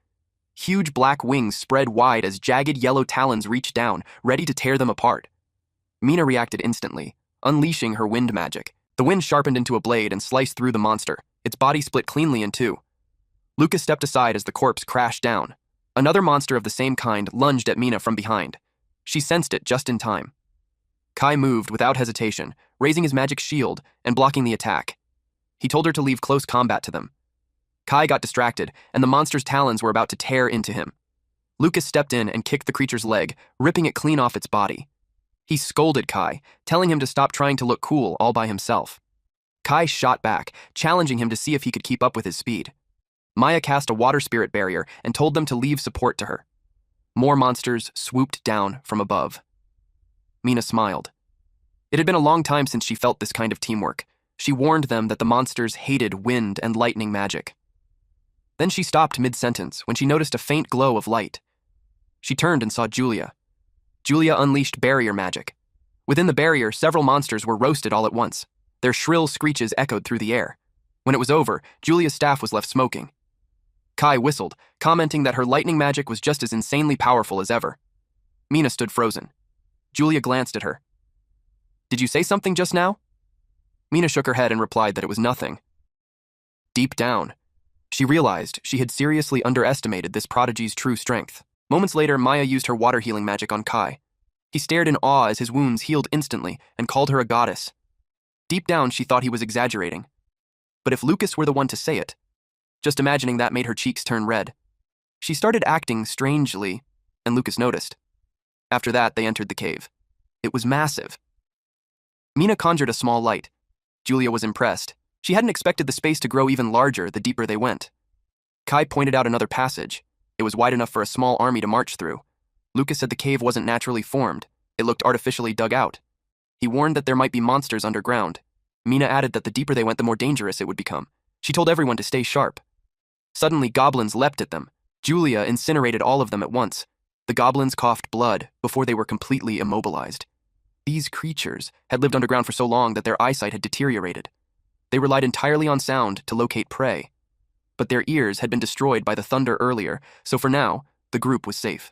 Huge black wings spread wide as jagged yellow talons reached down, ready to tear them apart. Mina reacted instantly, unleashing her wind magic. The wind sharpened into a blade and sliced through the monster. Its body split cleanly in two. Lucas stepped aside as the corpse crashed down. Another monster of the same kind lunged at Mina from behind. She sensed it just in time. Kai moved without hesitation, raising his magic shield and blocking the attack. He told her to leave close combat to them. Kai got distracted, and the monster's talons were about to tear into him. Lucas stepped in and kicked the creature's leg, ripping it clean off its body. He scolded Kai, telling him to stop trying to look cool all by himself. Kai shot back, challenging him to see if he could keep up with his speed. Maya cast a water spirit barrier and told them to leave support to her. More monsters swooped down from above. Mina smiled. It had been a long time since she felt this kind of teamwork. She warned them that the monsters hated wind and lightning magic. Then she stopped mid-sentence when she noticed a faint glow of light. She turned and saw Julia. Julia unleashed barrier magic. Within the barrier, several monsters were roasted all at once. Their shrill screeches echoed through the air. When it was over, Julia's staff was left smoking. Kai whistled, commenting that her lightning magic was just as insanely powerful as ever. Mina stood frozen. Julia glanced at her. "Did you say something just now?" Mina shook her head and replied that it was nothing. Deep down, she realized she had seriously underestimated this prodigy's true strength. Moments later, Maya used her water healing magic on Kai. He stared in awe as his wounds healed instantly and called her a goddess. Deep down, she thought he was exaggerating. But if Lucas were the one to say it, just imagining that made her cheeks turn red. She started acting strangely, and Lucas noticed. After that, they entered the cave. It was massive. Mina conjured a small light. Julia was impressed. She hadn't expected the space to grow even larger the deeper they went. Kai pointed out another passage. It was wide enough for a small army to march through. Lucas said the cave wasn't naturally formed. It looked artificially dug out. He warned that there might be monsters underground. Mina added that the deeper they went, the more dangerous it would become. She told everyone to stay sharp. Suddenly, goblins leapt at them. Julia incinerated all of them at once. The goblins coughed blood before they were completely immobilized. These creatures had lived underground for so long that their eyesight had deteriorated. They relied entirely on sound to locate prey. But their ears had been destroyed by the thunder earlier, so for now, the group was safe.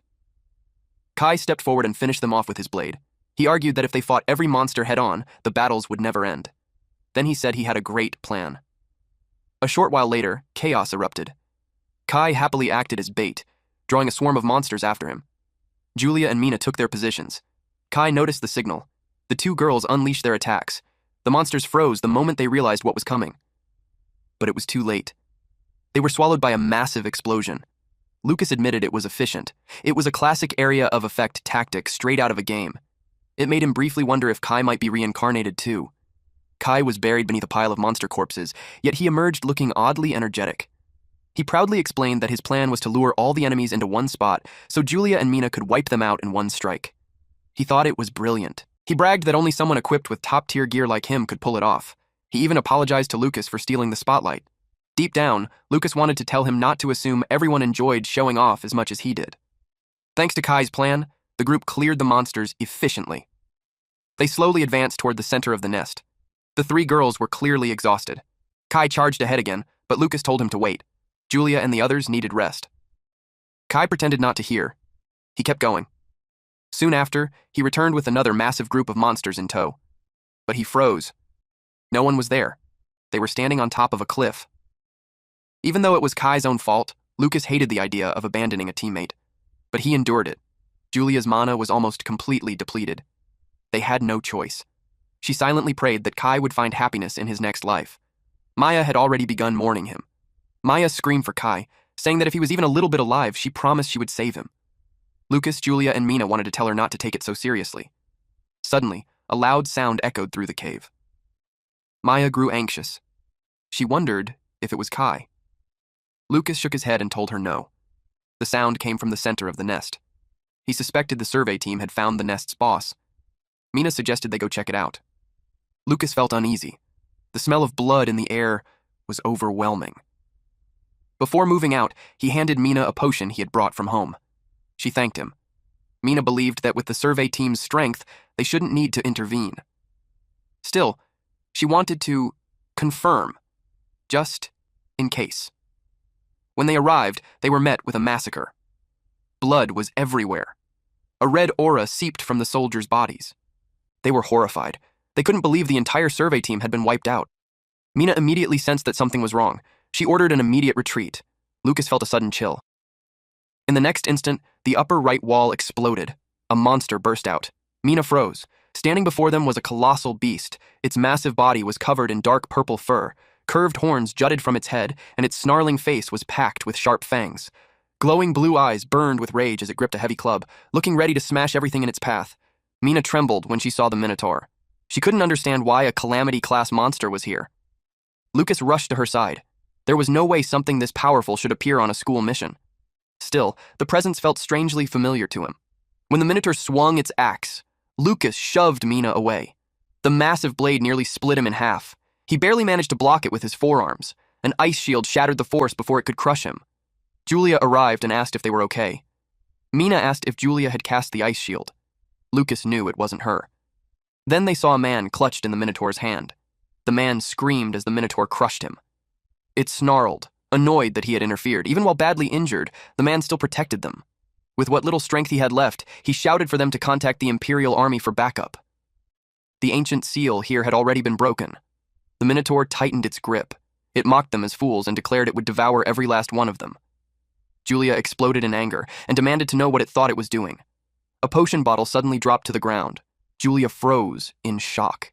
Kai stepped forward and finished them off with his blade. He argued that if they fought every monster head-on, the battles would never end. Then he said he had a great plan. A short while later, chaos erupted. Kai happily acted as bait, drawing a swarm of monsters after him. Julia and Mina took their positions. Kai noticed the signal. The two girls unleashed their attacks. The monsters froze the moment they realized what was coming. But it was too late. They were swallowed by a massive explosion. Lucas admitted it was efficient. It was a classic area of effect tactic straight out of a game. It made him briefly wonder if Kai might be reincarnated too. Kai was buried beneath a pile of monster corpses, yet he emerged looking oddly energetic. He proudly explained that his plan was to lure all the enemies into one spot so Julia and Mina could wipe them out in one strike. He thought it was brilliant. He bragged that only someone equipped with top-tier gear like him could pull it off. He even apologized to Lucas for stealing the spotlight. Deep down, Lucas wanted to tell him not to assume everyone enjoyed showing off as much as he did. Thanks to Kai's plan, the group cleared the monsters efficiently. They slowly advanced toward the center of the nest. The three girls were clearly exhausted. Kai charged ahead again, but Lucas told him to wait. Julia and the others needed rest. Kai pretended not to hear. He kept going. Soon after, he returned with another massive group of monsters in tow. But he froze. No one was there. They were standing on top of a cliff. Even though it was Kai's own fault, Lucas hated the idea of abandoning a teammate. But he endured it. Julia's mana was almost completely depleted. They had no choice. She silently prayed that Kai would find happiness in his next life. Maya had already begun mourning him. Maya screamed for Kai, saying that if he was even a little bit alive, she promised she would save him. Lucas, Julia, and Mina wanted to tell her not to take it so seriously. Suddenly, a loud sound echoed through the cave. Maya grew anxious. She wondered if it was Kai. Lucas shook his head and told her no. The sound came from the center of the nest. He suspected the survey team had found the nest's boss. Mina suggested they go check it out. Lucas felt uneasy. The smell of blood in the air was overwhelming. Before moving out, he handed Mina a potion he had brought from home. She thanked him. Mina believed that with the survey team's strength, they shouldn't need to intervene. Still, she wanted to confirm, just in case. When they arrived, they were met with a massacre. Blood was everywhere. A red aura seeped from the soldiers' bodies. They were horrified. They couldn't believe the entire survey team had been wiped out. Mina immediately sensed that something was wrong. She ordered an immediate retreat. Lucas felt a sudden chill. In the next instant, the upper right wall exploded. A monster burst out. Mina froze. Standing before them was a colossal beast. Its massive body was covered in dark purple fur. Curved horns jutted from its head, and its snarling face was packed with sharp fangs. Glowing blue eyes burned with rage as it gripped a heavy club, looking ready to smash everything in its path. Mina trembled when she saw the Minotaur. She couldn't understand why a Calamity-class monster was here. Lucas rushed to her side. There was no way something this powerful should appear on a school mission. Still, the presence felt strangely familiar to him. When the Minotaur swung its axe, Lucas shoved Mina away. The massive blade nearly split him in half. He barely managed to block it with his forearms. An ice shield shattered the force before it could crush him. Julia arrived and asked if they were okay. Mina asked if Julia had cast the ice shield. Lucas knew it wasn't her. Then they saw a man clutched in the Minotaur's hand. The man screamed as the Minotaur crushed him. It snarled, annoyed that he had interfered. Even while badly injured, the man still protected them. With what little strength he had left, he shouted for them to contact the Imperial Army for backup. The ancient seal here had already been broken. The Minotaur tightened its grip. It mocked them as fools and declared it would devour every last one of them. Julia exploded in anger and demanded to know what it thought it was doing. A potion bottle suddenly dropped to the ground. Julia froze in shock.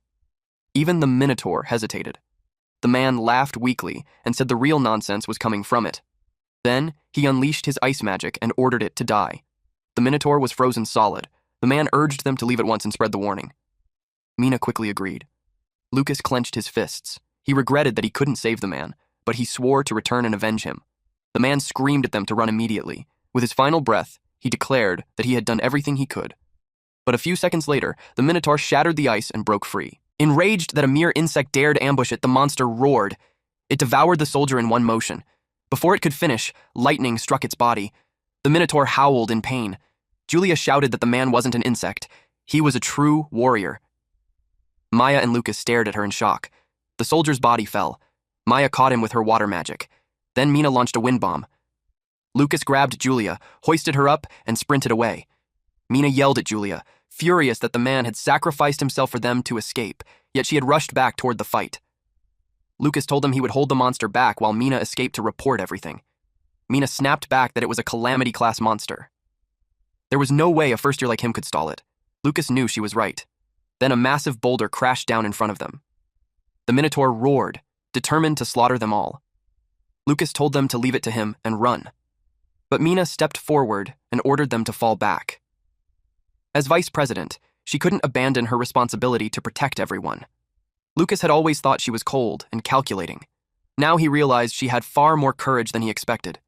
Even the Minotaur hesitated. The man laughed weakly and said the real nonsense was coming from it. Then, he unleashed his ice magic and ordered it to die. The Minotaur was frozen solid. The man urged them to leave at once and spread the warning. Mina quickly agreed. Lucas clenched his fists. He regretted that he couldn't save the man, but he swore to return and avenge him. The man screamed at them to run immediately. With his final breath, he declared that he had done everything he could. But a few seconds later, the Minotaur shattered the ice and broke free. Enraged that a mere insect dared ambush it, the monster roared. It devoured the soldier in one motion. Before it could finish, lightning struck its body. The Minotaur howled in pain. Julia shouted that the man wasn't an insect. He was a true warrior. Maya and Lucas stared at her in shock. The soldier's body fell. Maya caught him with her water magic. Then Mina launched a wind bomb. Lucas grabbed Julia, hoisted her up, and sprinted away. Mina yelled at Julia, furious that the man had sacrificed himself for them to escape, yet she had rushed back toward the fight. Lucas told them he would hold the monster back while Mina escaped to report everything. Mina snapped back that it was a Calamity-class monster. There was no way a first-year like him could stall it. Lucas knew she was right. Then a massive boulder crashed down in front of them. The Minotaur roared, determined to slaughter them all. Lucas told them to leave it to him and run. But Mina stepped forward and ordered them to fall back. As vice president, she couldn't abandon her responsibility to protect everyone. Lucas had always thought she was cold and calculating. Now he realized she had far more courage than he expected.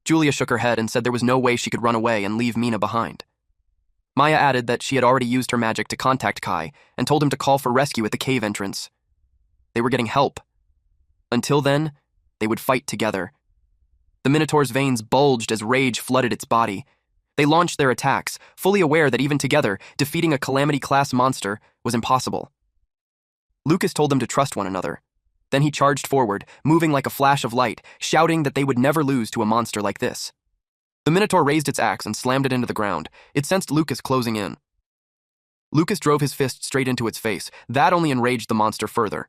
Julia shook her head and said there was no way she could run away and leave Mina behind. Maya added that she had already used her magic to contact Kai and told him to call for rescue at the cave entrance. They were getting help. Until then, they would fight together. The Minotaur's veins bulged as rage flooded its body. They launched their attacks, fully aware that even together, defeating a Calamity-class monster was impossible. Lucas told them to trust one another. Then he charged forward, moving like a flash of light, shouting that they would never lose to a monster like this. The Minotaur raised its axe and slammed it into the ground. It sensed Lucas closing in. Lucas drove his fist straight into its face. That only enraged the monster further.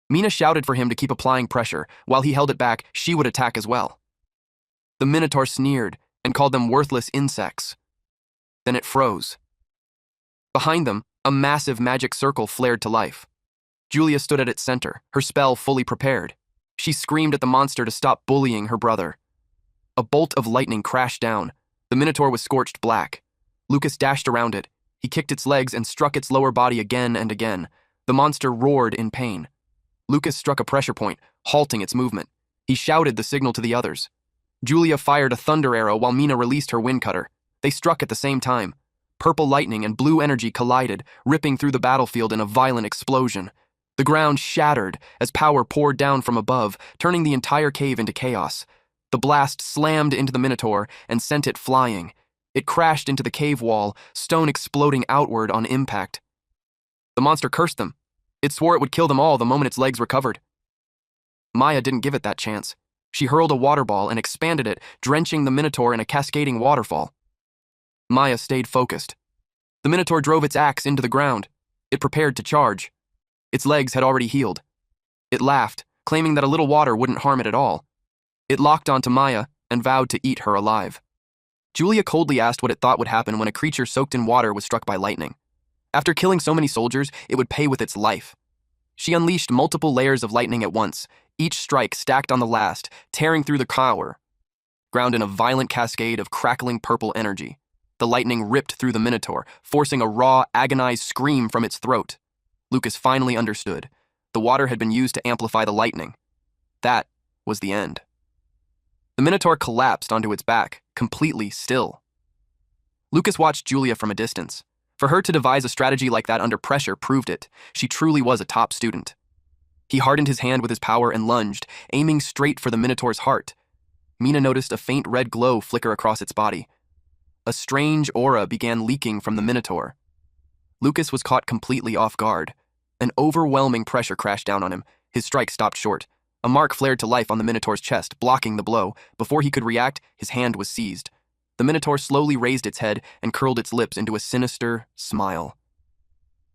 Mina shouted for him to keep applying pressure. While he held it back, she would attack as well. The Minotaur sneered and called them worthless insects. Then it froze. Behind them, a massive magic circle flared to life. Julia stood at its center, her spell fully prepared. She screamed at the monster to stop bullying her brother. A bolt of lightning crashed down. The Minotaur was scorched black. Lucas dashed around it. He kicked its legs and struck its lower body again and again. The monster roared in pain. Lucas struck a pressure point, halting its movement. He shouted the signal to the others. Julia fired a thunder arrow while Mina released her wind cutter. They struck at the same time. Purple lightning and blue energy collided, ripping through the battlefield in a violent explosion. The ground shattered as power poured down from above, turning the entire cave into chaos. The blast slammed into the Minotaur and sent it flying. It crashed into the cave wall, stone exploding outward on impact. The monster cursed them. It swore it would kill them all the moment its legs recovered. Maya didn't give it that chance. She hurled a water ball and expanded it, drenching the Minotaur in a cascading waterfall. Maya stayed focused. The Minotaur drove its axe into the ground. It prepared to charge. Its legs had already healed. It laughed, claiming that a little water wouldn't harm it at all. It locked onto Maya and vowed to eat her alive. Julia coldly asked what it thought would happen when a creature soaked in water was struck by lightning. After killing so many soldiers, it would pay with its life. She unleashed multiple layers of lightning at once, each strike stacked on the last, tearing through the tower. Ground in a violent cascade of crackling purple energy. The lightning ripped through the Minotaur, forcing a raw, agonized scream from its throat. Lucas finally understood. The water had been used to amplify the lightning. That was the end. The Minotaur collapsed onto its back, completely still. Lucas watched Julia from a distance. For her to devise a strategy like that under pressure proved it. She truly was a top student. He hardened his hand with his power and lunged, aiming straight for the Minotaur's heart. Mina noticed a faint red glow flicker across its body. A strange aura began leaking from the Minotaur. Lucas was caught completely off guard. An overwhelming pressure crashed down on him. His strike stopped short. A mark flared to life on the Minotaur's chest, blocking the blow. Before he could react, his hand was seized. The Minotaur slowly raised its head and curled its lips into a sinister smile.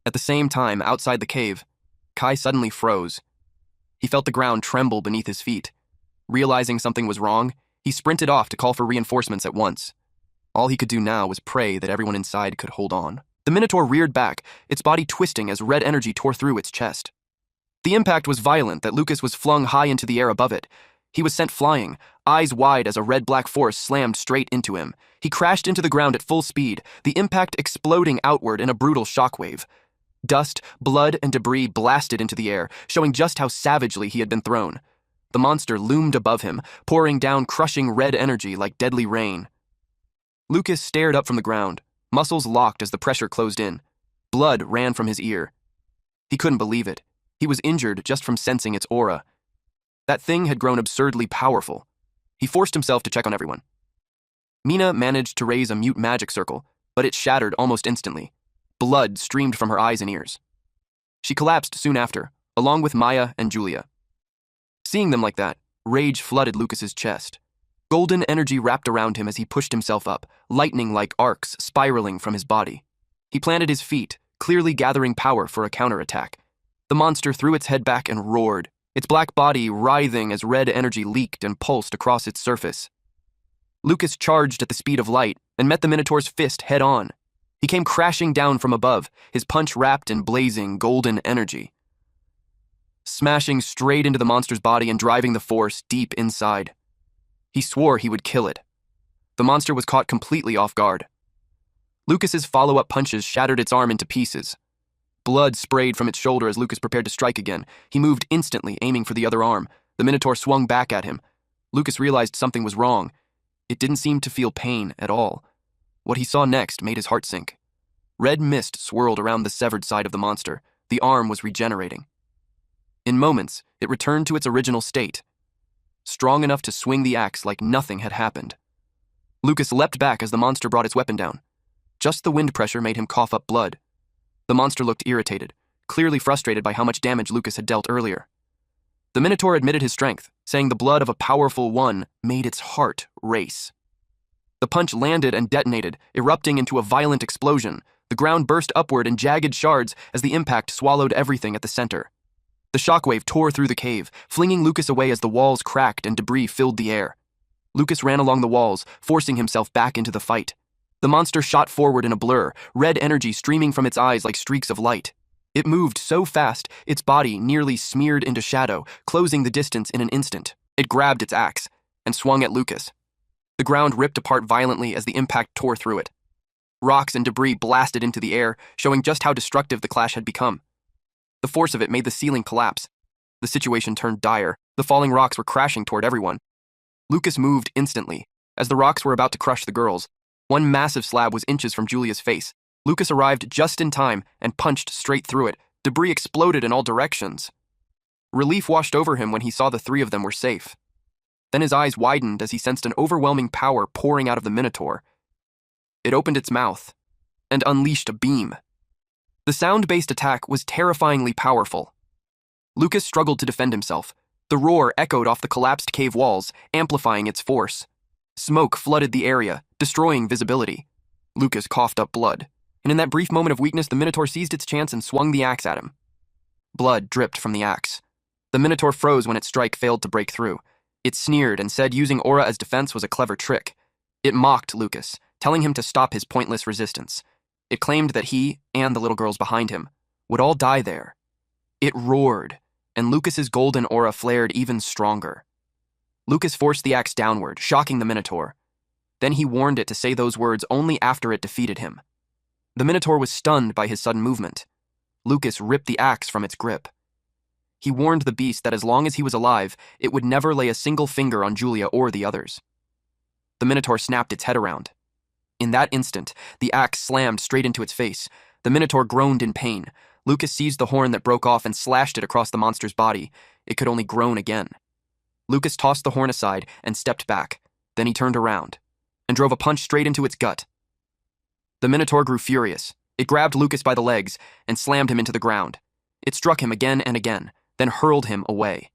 At the same time, outside the cave, Kai suddenly froze. He felt the ground tremble beneath his feet. Realizing something was wrong, he sprinted off to call for reinforcements at once. All he could do now was pray that everyone inside could hold on. The Minotaur reared back, its body twisting as red energy tore through its chest. The impact was violent that Lucas was flung high into the air above it. He was sent flying, eyes wide as a red-black force slammed straight into him. He crashed into the ground at full speed, the impact exploding outward in a brutal shockwave. Dust, blood, and debris blasted into the air, showing just how savagely he had been thrown. The monster loomed above him, pouring down crushing red energy like deadly rain. Lucas stared up from the ground, muscles locked as the pressure closed in. Blood ran from his ear. He couldn't believe it. He was injured just from sensing its aura. That thing had grown absurdly powerful. He forced himself to check on everyone. Mina managed to raise a mute magic circle, but it shattered almost instantly. Blood streamed from her eyes and ears. She collapsed soon after, along with Maya and Julia. Seeing them like that, rage flooded Lucas's chest. Golden energy wrapped around him as he pushed himself up, lightning-like arcs spiraling from his body. He planted his feet, clearly gathering power for a counterattack. The monster threw its head back and roared, its black body writhing as red energy leaked and pulsed across its surface. Lucas charged at the speed of light and met the Minotaur's fist head-on. He came crashing down from above, his punch wrapped in blazing golden energy, smashing straight into the monster's body and driving the force deep inside. He swore he would kill it. The monster was caught completely off guard. Lucas's follow-up punches shattered its arm into pieces. Blood sprayed from its shoulder as Lucas prepared to strike again. He moved instantly, aiming for the other arm. The Minotaur swung back at him. Lucas realized something was wrong. It didn't seem to feel pain at all. What he saw next made his heart sink. Red mist swirled around the severed side of the monster. The arm was regenerating. In moments, it returned to its original state, strong enough to swing the axe like nothing had happened. Lucas leapt back as the monster brought its weapon down. Just the wind pressure made him cough up blood. The monster looked irritated, clearly frustrated by how much damage Lucas had dealt earlier. The Minotaur admitted his strength, saying the blood of a powerful one made its heart race. The punch landed and detonated, erupting into a violent explosion. The ground burst upward in jagged shards as the impact swallowed everything at the center. The shockwave tore through the cave, flinging Lucas away as the walls cracked and debris filled the air. Lucas ran along the walls, forcing himself back into the fight. The monster shot forward in a blur, red energy streaming from its eyes like streaks of light. It moved so fast, its body nearly smeared into shadow, closing the distance in an instant. It grabbed its axe and swung at Lucas. The ground ripped apart violently as the impact tore through it. Rocks and debris blasted into the air, showing just how destructive the clash had become. The force of it made the ceiling collapse. The situation turned dire. The falling rocks were crashing toward everyone. Lucas moved instantly. As the rocks were about to crush the girls, one massive slab was inches from Julia's face. Lucas arrived just in time and punched straight through it. Debris exploded in all directions. Relief washed over him when he saw the three of them were safe. Then his eyes widened as he sensed an overwhelming power pouring out of the Minotaur. It opened its mouth and unleashed a beam. The sound-based attack was terrifyingly powerful. Lucas struggled to defend himself. The roar echoed off the collapsed cave walls, amplifying its force. Smoke flooded the area, destroying visibility. Lucas coughed up blood, and in that brief moment of weakness, the Minotaur seized its chance and swung the axe at him. Blood dripped from the axe. The Minotaur froze when its strike failed to break through. It sneered and said using aura as defense was a clever trick. It mocked Lucas, telling him to stop his pointless resistance. It claimed that he, and the little girls behind him, would all die there. It roared, and Lucas's golden aura flared even stronger. Lucas forced the axe downward, shocking the Minotaur. Then he warned it to say those words only after it defeated him. The Minotaur was stunned by his sudden movement. Lucas ripped the axe from its grip. He warned the beast that as long as he was alive, it would never lay a single finger on Julia or the others. The Minotaur snapped its head around. In that instant, the axe slammed straight into its face. The Minotaur groaned in pain. Lucas seized the horn that broke off and slashed it across the monster's body. It could only groan again. Lucas tossed the horn aside and stepped back. Then he turned around and drove a punch straight into its gut. The Minotaur grew furious. It grabbed Lucas by the legs and slammed him into the ground. It struck him again and again, then hurled him away.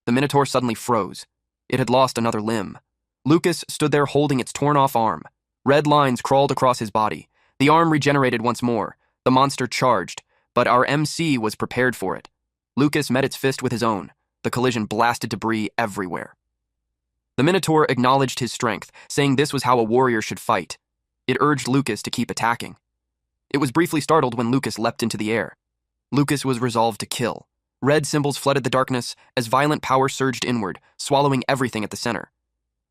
The Minotaur suddenly froze. It had lost another limb. Lucas stood there holding its torn-off arm. Red lines crawled across his body. The arm regenerated once more. The monster charged, but our MC was prepared for it. Lucas met its fist with his own. The collision blasted debris everywhere. The Minotaur acknowledged his strength, saying this was how a warrior should fight. It urged Lucas to keep attacking. It was briefly startled when Lucas leapt into the air. Lucas was resolved to kill. Red symbols flooded the darkness as violent power surged inward, swallowing everything at the center.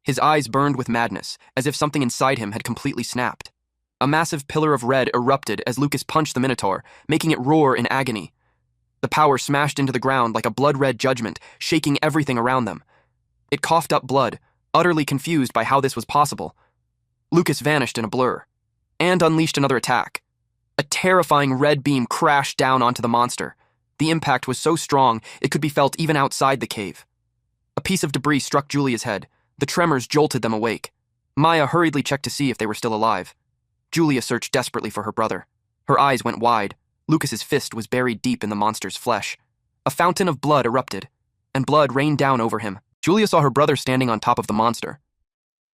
His eyes burned with madness, as if something inside him had completely snapped. A massive pillar of red erupted as Lucas punched the Minotaur, making it roar in agony. The power smashed into the ground like a blood-red judgment, shaking everything around them. It coughed up blood, utterly confused by how this was possible. Lucas vanished in a blur, and unleashed another attack. A terrifying red beam crashed down onto the monster. The impact was so strong, it could be felt even outside the cave. A piece of debris struck Julia's head. The tremors jolted them awake. Maya hurriedly checked to see if they were still alive. Julia searched desperately for her brother. Her eyes went wide. Lucas's fist was buried deep in the monster's flesh. A fountain of blood erupted, and blood rained down over him. Julia saw her brother standing on top of the monster.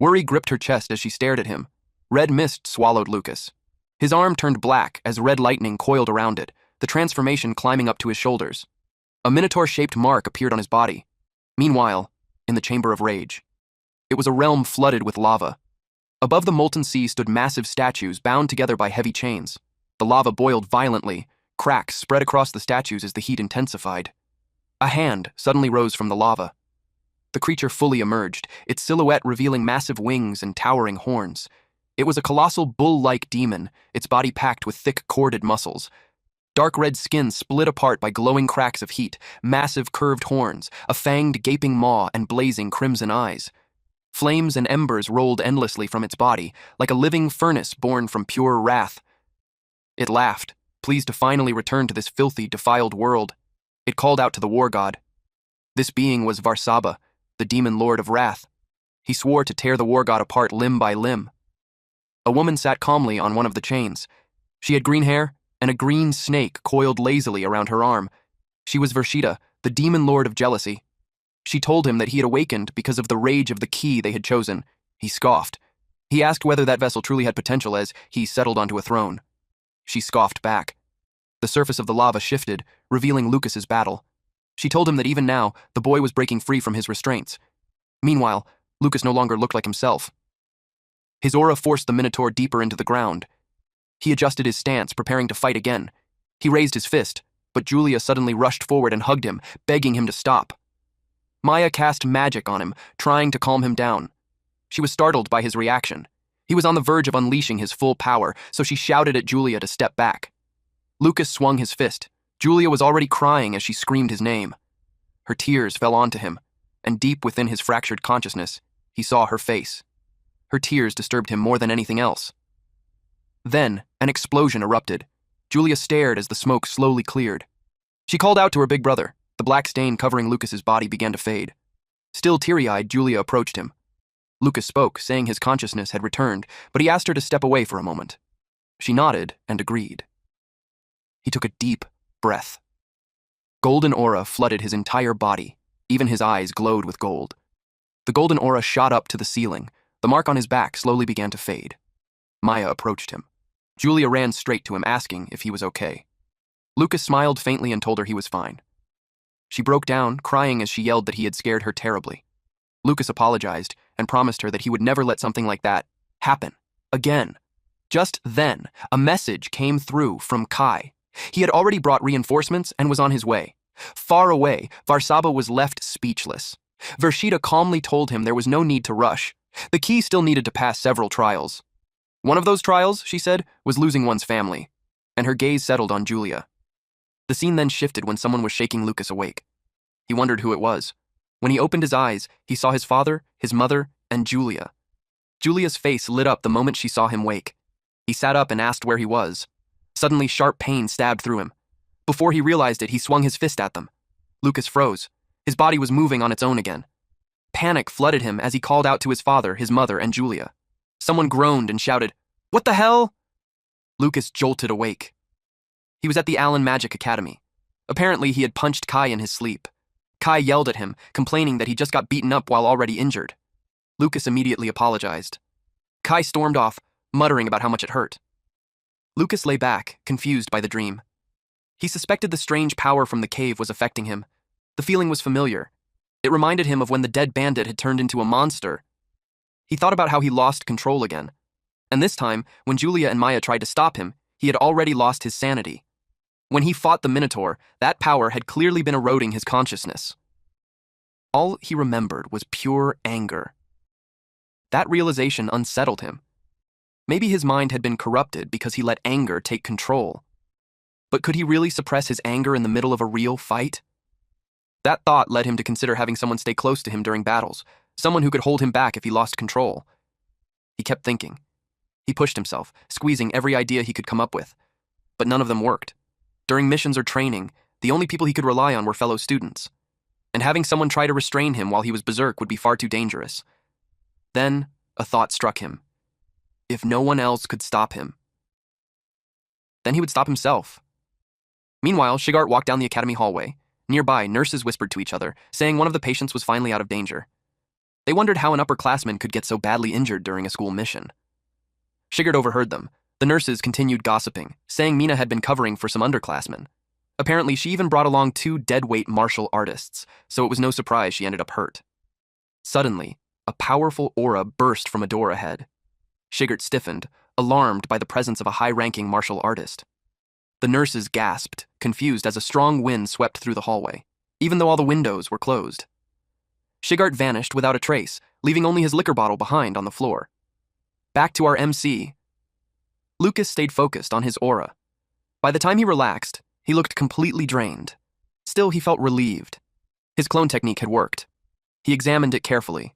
Worry gripped her chest as she stared at him. Red mist swallowed Lucas. His arm turned black as red lightning coiled around it, the transformation climbing up to his shoulders. A Minotaur-shaped mark appeared on his body. Meanwhile, in the Chamber of Rage, it was a realm flooded with lava. Above the molten sea stood massive statues bound together by heavy chains. The lava boiled violently. Cracks spread across the statues as the heat intensified. A hand suddenly rose from the lava. The creature fully emerged, its silhouette revealing massive wings and towering horns. It was a colossal bull-like demon, its body packed with thick, corded muscles. Dark red skin split apart by glowing cracks of heat, massive curved horns, a fanged, gaping maw, and blazing crimson eyes. Flames and embers rolled endlessly from its body, like a living furnace born from pure wrath. It laughed, pleased to finally return to this filthy, defiled world. It called out to the war god. This being was Varsaba, the demon lord of wrath. He swore to tear the war god apart limb by limb. A woman sat calmly on one of the chains. She had green hair, and a green snake coiled lazily around her arm. She was Vershita, the demon lord of jealousy. She told him that he had awakened because of the rage of the key they had chosen. He scoffed. He asked whether that vessel truly had potential as he settled onto a throne. She scoffed back. The surface of the lava shifted, revealing Lucas's battle. She told him that even now, the boy was breaking free from his restraints. Meanwhile, Lucas no longer looked like himself. His aura forced the Minotaur deeper into the ground. He adjusted his stance, preparing to fight again. He raised his fist, but Julia suddenly rushed forward and hugged him, begging him to stop. Maya cast magic on him, trying to calm him down. She was startled by his reaction. He was on the verge of unleashing his full power, so she shouted at Julia to step back. Lucas swung his fist. Julia was already crying as she screamed his name. Her tears fell onto him, and deep within his fractured consciousness, he saw her face. Her tears disturbed him more than anything else. Then, an explosion erupted. Julia stared as the smoke slowly cleared. She called out to her big brother. The black stain covering Lucas's body began to fade. Still teary-eyed, Julia approached him. Lucas spoke, saying his consciousness had returned, but he asked her to step away for a moment. She nodded and agreed. He took a deep breath. Golden aura flooded his entire body. Even his eyes glowed with gold. The golden aura shot up to the ceiling. The mark on his back slowly began to fade. Maya approached him. Julia ran straight to him, asking if he was okay. Lucas smiled faintly and told her he was fine. She broke down, crying as she yelled that he had scared her terribly. Lucas apologized and promised her that he would never let something like that happen again. Just then, a message came through from Kai. He had already brought reinforcements and was on his way. Far away, Varsaba was left speechless. Vershita calmly told him there was no need to rush. The key still needed to pass several trials. One of those trials, she said, was losing one's family, and her gaze settled on Julia. The scene then shifted when someone was shaking Lucas awake. He wondered who it was. When he opened his eyes, he saw his father, his mother, and Julia. Julia's face lit up the moment she saw him wake. He sat up and asked where he was. Suddenly, sharp pain stabbed through him. Before he realized it, he swung his fist at them. Lucas froze. His body was moving on its own again. Panic flooded him as he called out to his father, his mother, and Julia. Someone groaned and shouted, "What the hell?" Lucas jolted awake. He was at the Allen Magic Academy. Apparently, he had punched Kai in his sleep. Kai yelled at him, complaining that he just got beaten up while already injured. Lucas immediately apologized. Kai stormed off, muttering about how much it hurt. Lucas lay back, confused by the dream. He suspected the strange power from the cave was affecting him. The feeling was familiar. It reminded him of when the dead bandit had turned into a monster. He thought about how he lost control again. And this time, when Julia and Maya tried to stop him, he had already lost his sanity. When he fought the Minotaur, that power had clearly been eroding his consciousness. All he remembered was pure anger. That realization unsettled him. Maybe his mind had been corrupted because he let anger take control. But could he really suppress his anger in the middle of a real fight? That thought led him to consider having someone stay close to him during battles, someone who could hold him back if he lost control. He kept thinking. He pushed himself, squeezing every idea he could come up with. But none of them worked. During missions or training, the only people he could rely on were fellow students. And having someone try to restrain him while he was berserk would be far too dangerous. Then, a thought struck him. If no one else could stop him, then he would stop himself. Meanwhile, Shigart walked down the academy hallway. Nearby, nurses whispered to each other, saying one of the patients was finally out of danger. They wondered how an upperclassman could get so badly injured during a school mission. Shigart overheard them. The nurses continued gossiping, saying Mina had been covering for some underclassmen. Apparently, she even brought along 2 deadweight martial artists, so it was no surprise she ended up hurt. Suddenly, a powerful aura burst from a door ahead. Shigart stiffened, alarmed by the presence of a high-ranking martial artist. The nurses gasped, confused as a strong wind swept through the hallway, even though all the windows were closed. Shigart vanished without a trace, leaving only his liquor bottle behind on the floor. Back to our MC. Lucas stayed focused on his aura. By the time he relaxed, he looked completely drained. Still, he felt relieved. His clone technique had worked. He examined it carefully.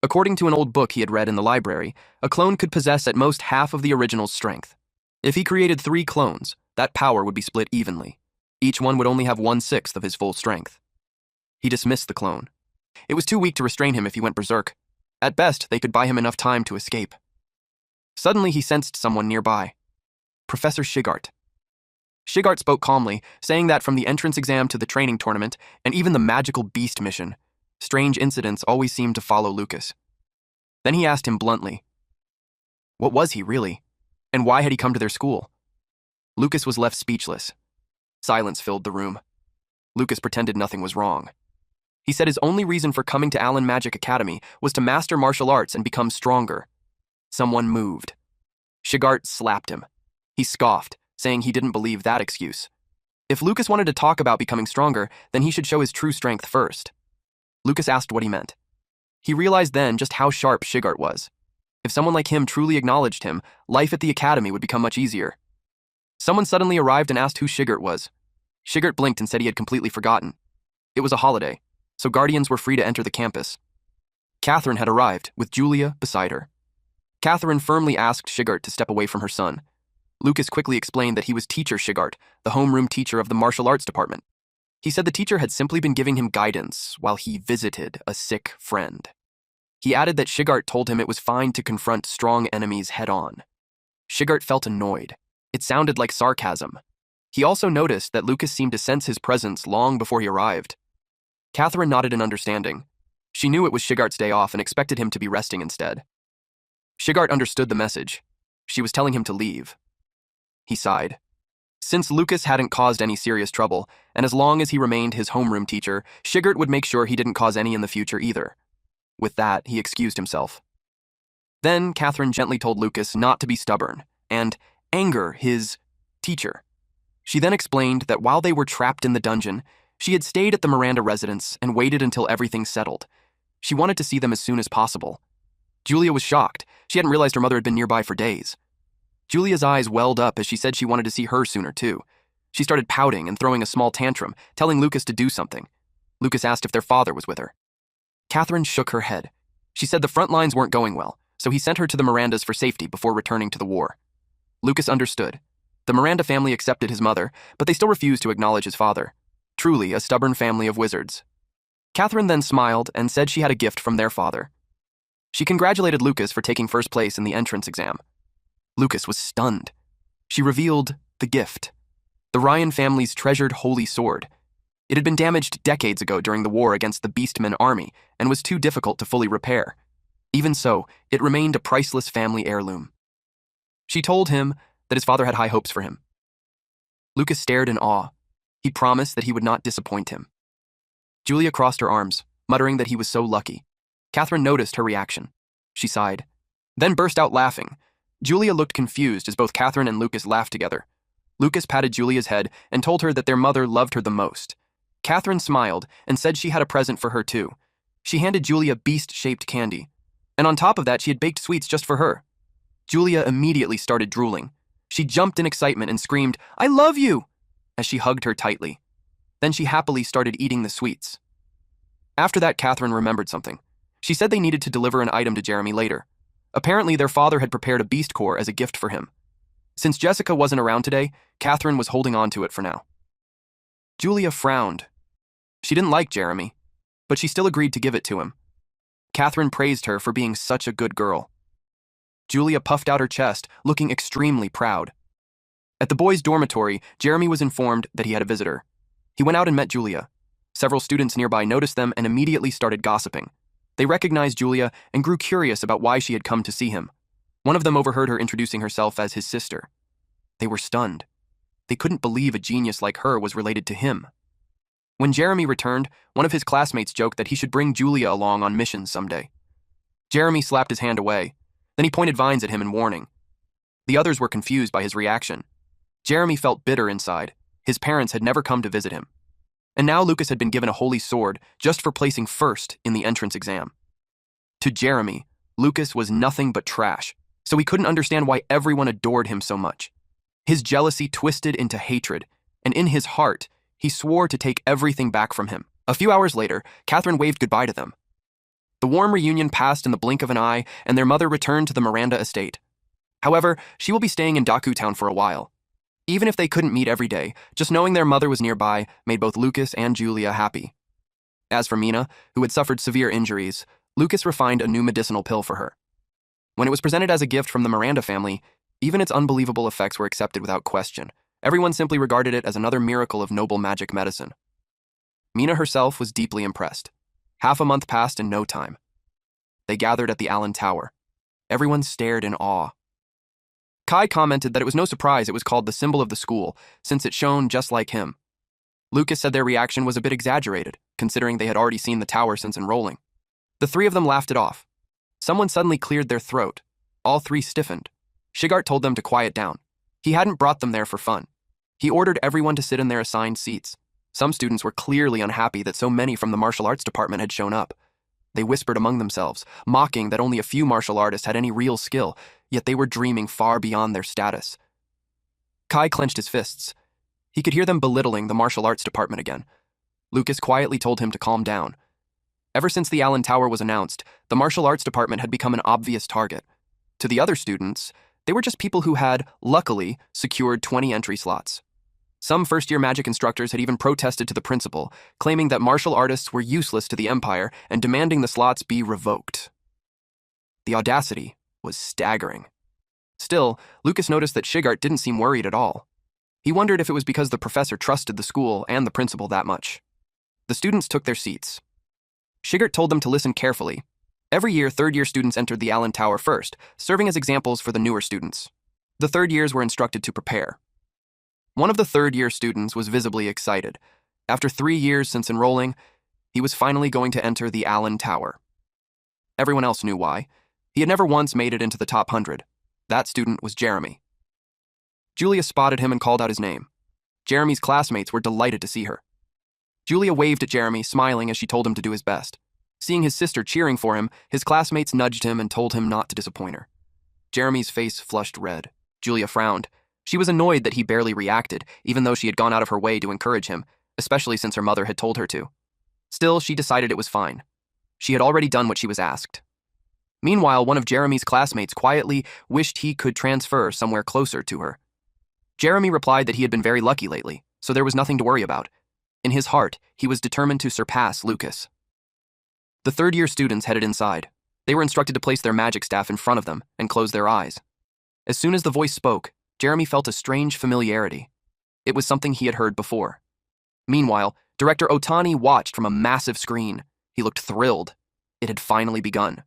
According to an old book he had read in the library, a clone could possess at most half of the original's strength. If he created 3 clones, that power would be split evenly. Each one would only have 1/6 of his full strength. He dismissed the clone. It was too weak to restrain him if he went berserk. At best, they could buy him enough time to escape. Suddenly, he sensed someone nearby. Professor Shigart. Shigart spoke calmly, saying that from the entrance exam to the training tournament, and even the magical beast mission, strange incidents always seemed to follow Lucas. Then he asked him bluntly, what was he really? And why had he come to their school? Lucas was left speechless. Silence filled the room. Lucas pretended nothing was wrong. He said his only reason for coming to Allen Magic Academy was to master martial arts and become stronger. Someone moved. Shigart slapped him. He scoffed, saying he didn't believe that excuse. If Lucas wanted to talk about becoming stronger, then he should show his true strength first. Lucas asked what he meant. He realized then just how sharp Shigart was. If someone like him truly acknowledged him, life at the academy would become much easier. Someone suddenly arrived and asked who Shigart was. Shigart blinked and said he had completely forgotten. It was a holiday, so guardians were free to enter the campus. Catherine had arrived, with Julia beside her. Catherine firmly asked Shigart to step away from her son. Lucas quickly explained that he was Teacher Shigart, the homeroom teacher of the martial arts department. He said the teacher had simply been giving him guidance while he visited a sick friend. He added that Shigart told him it was fine to confront strong enemies head-on. Shigart felt annoyed. It sounded like sarcasm. He also noticed that Lucas seemed to sense his presence long before he arrived. Catherine nodded in understanding. She knew it was Shigart's day off and expected him to be resting instead. Shigart understood the message. She was telling him to leave. He sighed. Since Lucas hadn't caused any serious trouble, and as long as he remained his homeroom teacher, Shigart would make sure he didn't cause any in the future either. With that, he excused himself. Then, Catherine gently told Lucas not to be stubborn, and anger his teacher. She then explained that while they were trapped in the dungeon, she had stayed at the Miranda residence and waited until everything settled. She wanted to see them as soon as possible. Julia was shocked. She hadn't realized her mother had been nearby for days. Julia's eyes welled up as she said she wanted to see her sooner too. She started pouting and throwing a small tantrum, telling Lucas to do something. Lucas asked if their father was with her. Catherine shook her head. She said the front lines weren't going well, so he sent her to the Mirandas for safety before returning to the war. Lucas understood. The Miranda family accepted his mother, but they still refused to acknowledge his father. Truly a stubborn family of wizards. Catherine then smiled and said she had a gift from their father. She congratulated Lucas for taking first place in the entrance exam. Lucas was stunned. She revealed the gift. The Ryan family's treasured holy sword. It had been damaged decades ago during the war against the Beastmen army and was too difficult to fully repair. Even so, it remained a priceless family heirloom. She told him that his father had high hopes for him. Lucas stared in awe. He promised that he would not disappoint him. Julia crossed her arms, muttering that he was so lucky. Catherine noticed her reaction. She sighed, then burst out laughing. Julia looked confused as both Catherine and Lucas laughed together. Lucas patted Julia's head and told her that their mother loved her the most. Catherine smiled and said she had a present for her too. She handed Julia beast-shaped candy, and on top of that she had baked sweets just for her. Julia immediately started drooling. She jumped in excitement and screamed, "I love you!" as she hugged her tightly. Then she happily started eating the sweets. After that, Catherine remembered something. She said they needed to deliver an item to Jeremy later. Apparently, their father had prepared a beast core as a gift for him. Since Jessica wasn't around today, Catherine was holding on to it for now. Julia frowned. She didn't like Jeremy, but she still agreed to give it to him. Catherine praised her for being such a good girl. Julia puffed out her chest, looking extremely proud. At the boys' dormitory, Jeremy was informed that he had a visitor. He went out and met Julia. Several students nearby noticed them and immediately started gossiping. They recognized Julia and grew curious about why she had come to see him. One of them overheard her introducing herself as his sister. They were stunned. They couldn't believe a genius like her was related to him. When Jeremy returned, one of his classmates joked that he should bring Julia along on missions someday. Jeremy slapped his hand away. Then he pointed vines at him in warning. The others were confused by his reaction. Jeremy felt bitter inside. His parents had never come to visit him. And now Lucas had been given a holy sword just for placing first in the entrance exam. To Jeremy, Lucas was nothing but trash, so he couldn't understand why everyone adored him so much. His jealousy twisted into hatred, and in his heart, he swore to take everything back from him. A few hours later, Catherine waved goodbye to them. The warm reunion passed in the blink of an eye, and their mother returned to the Miranda estate. However, she will be staying in Daku Town for a while. Even if they couldn't meet every day, just knowing their mother was nearby made both Lucas and Julia happy. As for Mina, who had suffered severe injuries, Lucas refined a new medicinal pill for her. When it was presented as a gift from the Miranda family, even its unbelievable effects were accepted without question. Everyone simply regarded it as another miracle of noble magic medicine. Mina herself was deeply impressed. Half a month passed in no time. They gathered at the Allen Tower. Everyone stared in awe. Kai commented that it was no surprise it was called the symbol of the school, since it shone just like him. Lucas said their reaction was a bit exaggerated, considering they had already seen the tower since enrolling. The three of them laughed it off. Someone suddenly cleared their throat. All three stiffened. Shigart told them to quiet down. He hadn't brought them there for fun. He ordered everyone to sit in their assigned seats. Some students were clearly unhappy that so many from the martial arts department had shown up. They whispered among themselves, mocking that only a few martial artists had any real skill, yet they were dreaming far beyond their status. Kai clenched his fists. He could hear them belittling the martial arts department again. Lucas quietly told him to calm down. Ever since the Allen Tower was announced, the martial arts department had become an obvious target. To the other students, they were just people who had, luckily, secured 20 entry slots. Some first-year magic instructors had even protested to the principal, claiming that martial artists were useless to the Empire and demanding the slots be revoked. The audacity was staggering. Still, Lucas noticed that Shigart didn't seem worried at all. He wondered if it was because the professor trusted the school and the principal that much. The students took their seats. Shigart told them to listen carefully. Every year, third-year students entered the Allen Tower first, serving as examples for the newer students. The third years were instructed to prepare. One of the third-year students was visibly excited. After 3 years since enrolling, he was finally going to enter the Allen Tower. Everyone else knew why. He had never once made it into the top 100. That student was Jeremy. Julia spotted him and called out his name. Jeremy's classmates were delighted to see her. Julia waved at Jeremy, smiling as she told him to do his best. Seeing his sister cheering for him, his classmates nudged him and told him not to disappoint her. Jeremy's face flushed red. Julia frowned. She was annoyed that he barely reacted, even though she had gone out of her way to encourage him, especially since her mother had told her to. Still, she decided it was fine. She had already done what she was asked. Meanwhile, one of Jeremy's classmates quietly wished he could transfer somewhere closer to her. Jeremy replied that he had been very lucky lately, so there was nothing to worry about. In his heart, he was determined to surpass Lucas. The third-year students headed inside. They were instructed to place their magic staff in front of them and close their eyes. As soon as the voice spoke, Jeremy felt a strange familiarity. It was something he had heard before. Meanwhile, Director Otani watched from a massive screen. He looked thrilled. It had finally begun.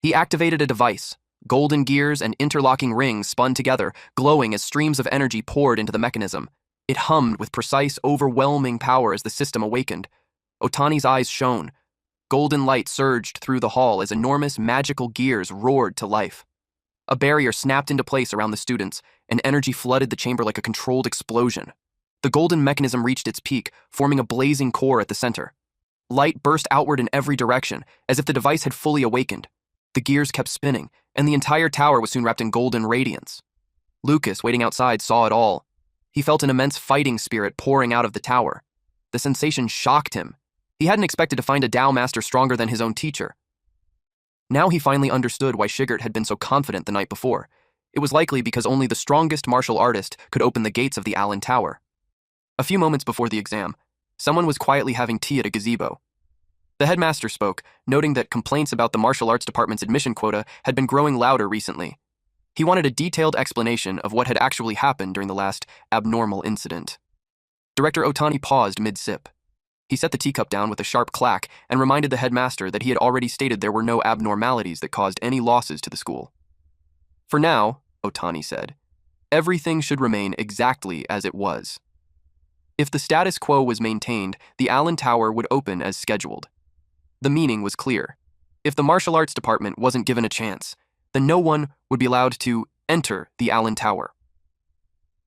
He activated a device. Golden gears and interlocking rings spun together, glowing as streams of energy poured into the mechanism. It hummed with precise, overwhelming power as the system awakened. Otani's eyes shone. Golden light surged through the hall as enormous magical gears roared to life. A barrier snapped into place around the students, and energy flooded the chamber like a controlled explosion. The golden mechanism reached its peak, forming a blazing core at the center. Light burst outward in every direction, as if the device had fully awakened. The gears kept spinning, and the entire tower was soon wrapped in golden radiance. Lucas, waiting outside, saw it all. He felt an immense fighting spirit pouring out of the tower. The sensation shocked him. He hadn't expected to find a Tao master stronger than his own teacher. Now he finally understood why Shigert had been so confident the night before. It was likely because only the strongest martial artist could open the gates of the Allen Tower. A few moments before the exam, someone was quietly having tea at a gazebo. The headmaster spoke, noting that complaints about the martial arts department's admission quota had been growing louder recently. He wanted a detailed explanation of what had actually happened during the last abnormal incident. Director Otani paused mid-sip. He set the teacup down with a sharp clack and reminded the headmaster that he had already stated there were no abnormalities that caused any losses to the school. For now, Otani said, everything should remain exactly as it was. If the status quo was maintained, the Allen Tower would open as scheduled. The meaning was clear. If the martial arts department wasn't given a chance, then no one would be allowed to enter the Allen Tower.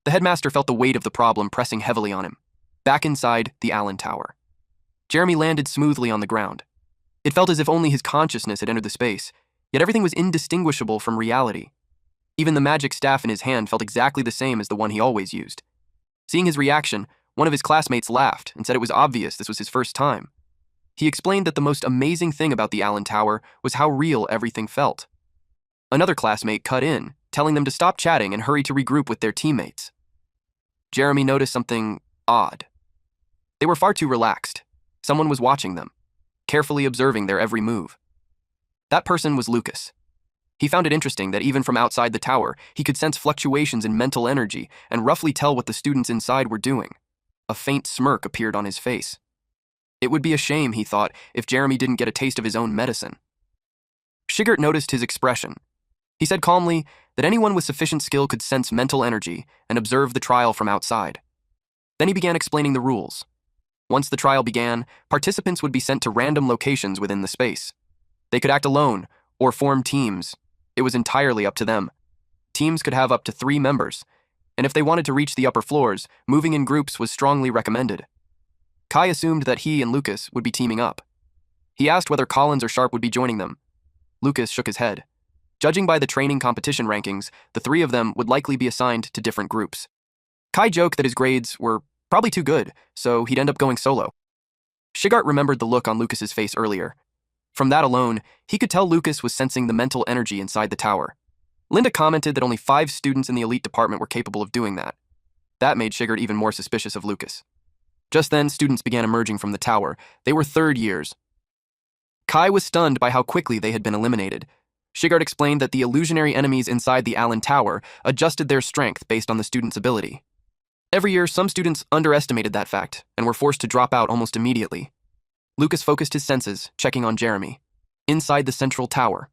The headmaster felt the weight of the problem pressing heavily on him. Back inside the Allen Tower, Jeremy landed smoothly on the ground. It felt as if only his consciousness had entered the space, yet everything was indistinguishable from reality. Even the magic staff in his hand felt exactly the same as the one he always used. Seeing his reaction, one of his classmates laughed and said it was obvious this was his first time. He explained that the most amazing thing about the Allen Tower was how real everything felt. Another classmate cut in, telling them to stop chatting and hurry to regroup with their teammates. Jeremy noticed something odd. They were far too relaxed. Someone was watching them, carefully observing their every move. That person was Lucas. He found it interesting that even from outside the tower, he could sense fluctuations in mental energy and roughly tell what the students inside were doing. A faint smirk appeared on his face. It would be a shame, he thought, if Jeremy didn't get a taste of his own medicine. Shigert noticed his expression. He said calmly that anyone with sufficient skill could sense mental energy and observe the trial from outside. Then he began explaining the rules. Once the trial began, participants would be sent to random locations within the space. They could act alone or form teams. It was entirely up to them. Teams could have up to 3 members, and if they wanted to reach the upper floors, moving in groups was strongly recommended. Kai assumed that he and Lucas would be teaming up. He asked whether Collins or Sharp would be joining them. Lucas shook his head. Judging by the training competition rankings, the 3 of them would likely be assigned to different groups. Kai joked that his grades were probably too good, so he'd end up going solo. Shigart remembered the look on Lucas's face earlier. From that alone, he could tell Lucas was sensing the mental energy inside the tower. Linda commented that only 5 students in the elite department were capable of doing that. That made Shigart even more suspicious of Lucas. Just then, students began emerging from the tower. They were third years. Kai was stunned by how quickly they had been eliminated. Shigart explained that the illusionary enemies inside the Allen Tower adjusted their strength based on the student's ability. Every year, some students underestimated that fact and were forced to drop out almost immediately. Lucas focused his senses, checking on Jeremy. Inside the central tower,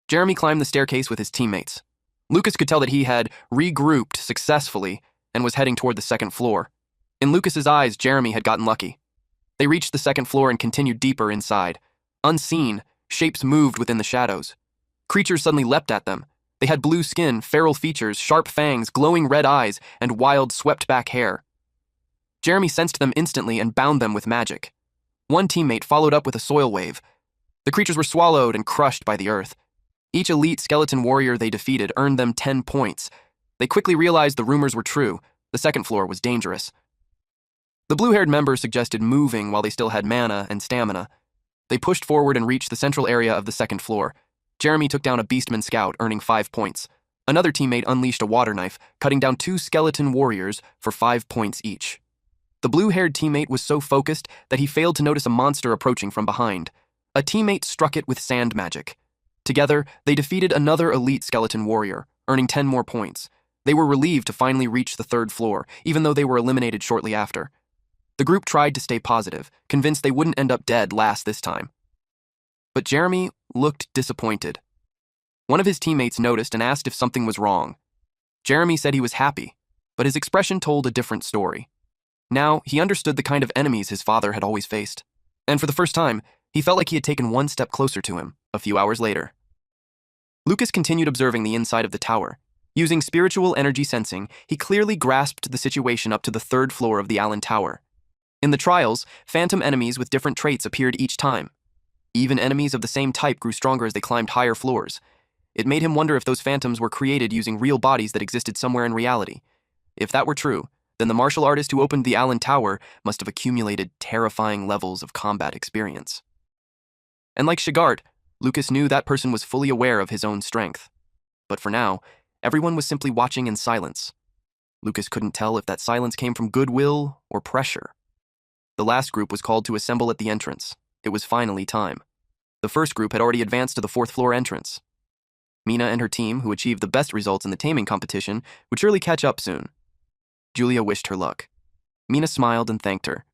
Jeremy climbed the staircase with his teammates. Lucas could tell that he had regrouped successfully and was heading toward the second floor. In Lucas's eyes, Jeremy had gotten lucky. They reached the second floor and continued deeper inside. Unseen, shapes moved within the shadows. Creatures suddenly leapt at them. They had blue skin, feral features, sharp fangs, glowing red eyes, and wild, swept-back hair. Jeremy sensed them instantly and bound them with magic. One teammate followed up with a soil wave. The creatures were swallowed and crushed by the earth. Each elite skeleton warrior they defeated earned them 10 points. They quickly realized the rumors were true. The second floor was dangerous. The blue-haired member suggested moving while they still had mana and stamina. They pushed forward and reached the central area of the second floor. Jeremy took down a beastman scout, earning 5 points. Another teammate unleashed a water knife, cutting down 2 skeleton warriors for 5 points each. The blue-haired teammate was so focused that he failed to notice a monster approaching from behind. A teammate struck it with sand magic. Together, they defeated another elite skeleton warrior, earning 10 more points. They were relieved to finally reach the third floor, even though they were eliminated shortly after. The group tried to stay positive, convinced they wouldn't end up dead last this time. But Jeremy looked disappointed. One of his teammates noticed and asked if something was wrong. Jeremy said he was happy, but his expression told a different story. Now, he understood the kind of enemies his father had always faced. And for the first time, he felt like he had taken one step closer to him, a few hours later. Lucas continued observing the inside of the tower. Using spiritual energy sensing, he clearly grasped the situation up to the third floor of the Allen Tower. In the trials, phantom enemies with different traits appeared each time. Even enemies of the same type grew stronger as they climbed higher floors. It made him wonder if those phantoms were created using real bodies that existed somewhere in reality. If that were true, then the martial artist who opened the Allen Tower must have accumulated terrifying levels of combat experience. And like Shigart, Lucas knew that person was fully aware of his own strength. But for now, everyone was simply watching in silence. Lucas couldn't tell if that silence came from goodwill or pressure. The last group was called to assemble at the entrance. It was finally time. The first group had already advanced to the fourth floor entrance. Mina and her team, who achieved the best results in the taming competition, would surely catch up soon. Julia wished her luck. Mina smiled and thanked her.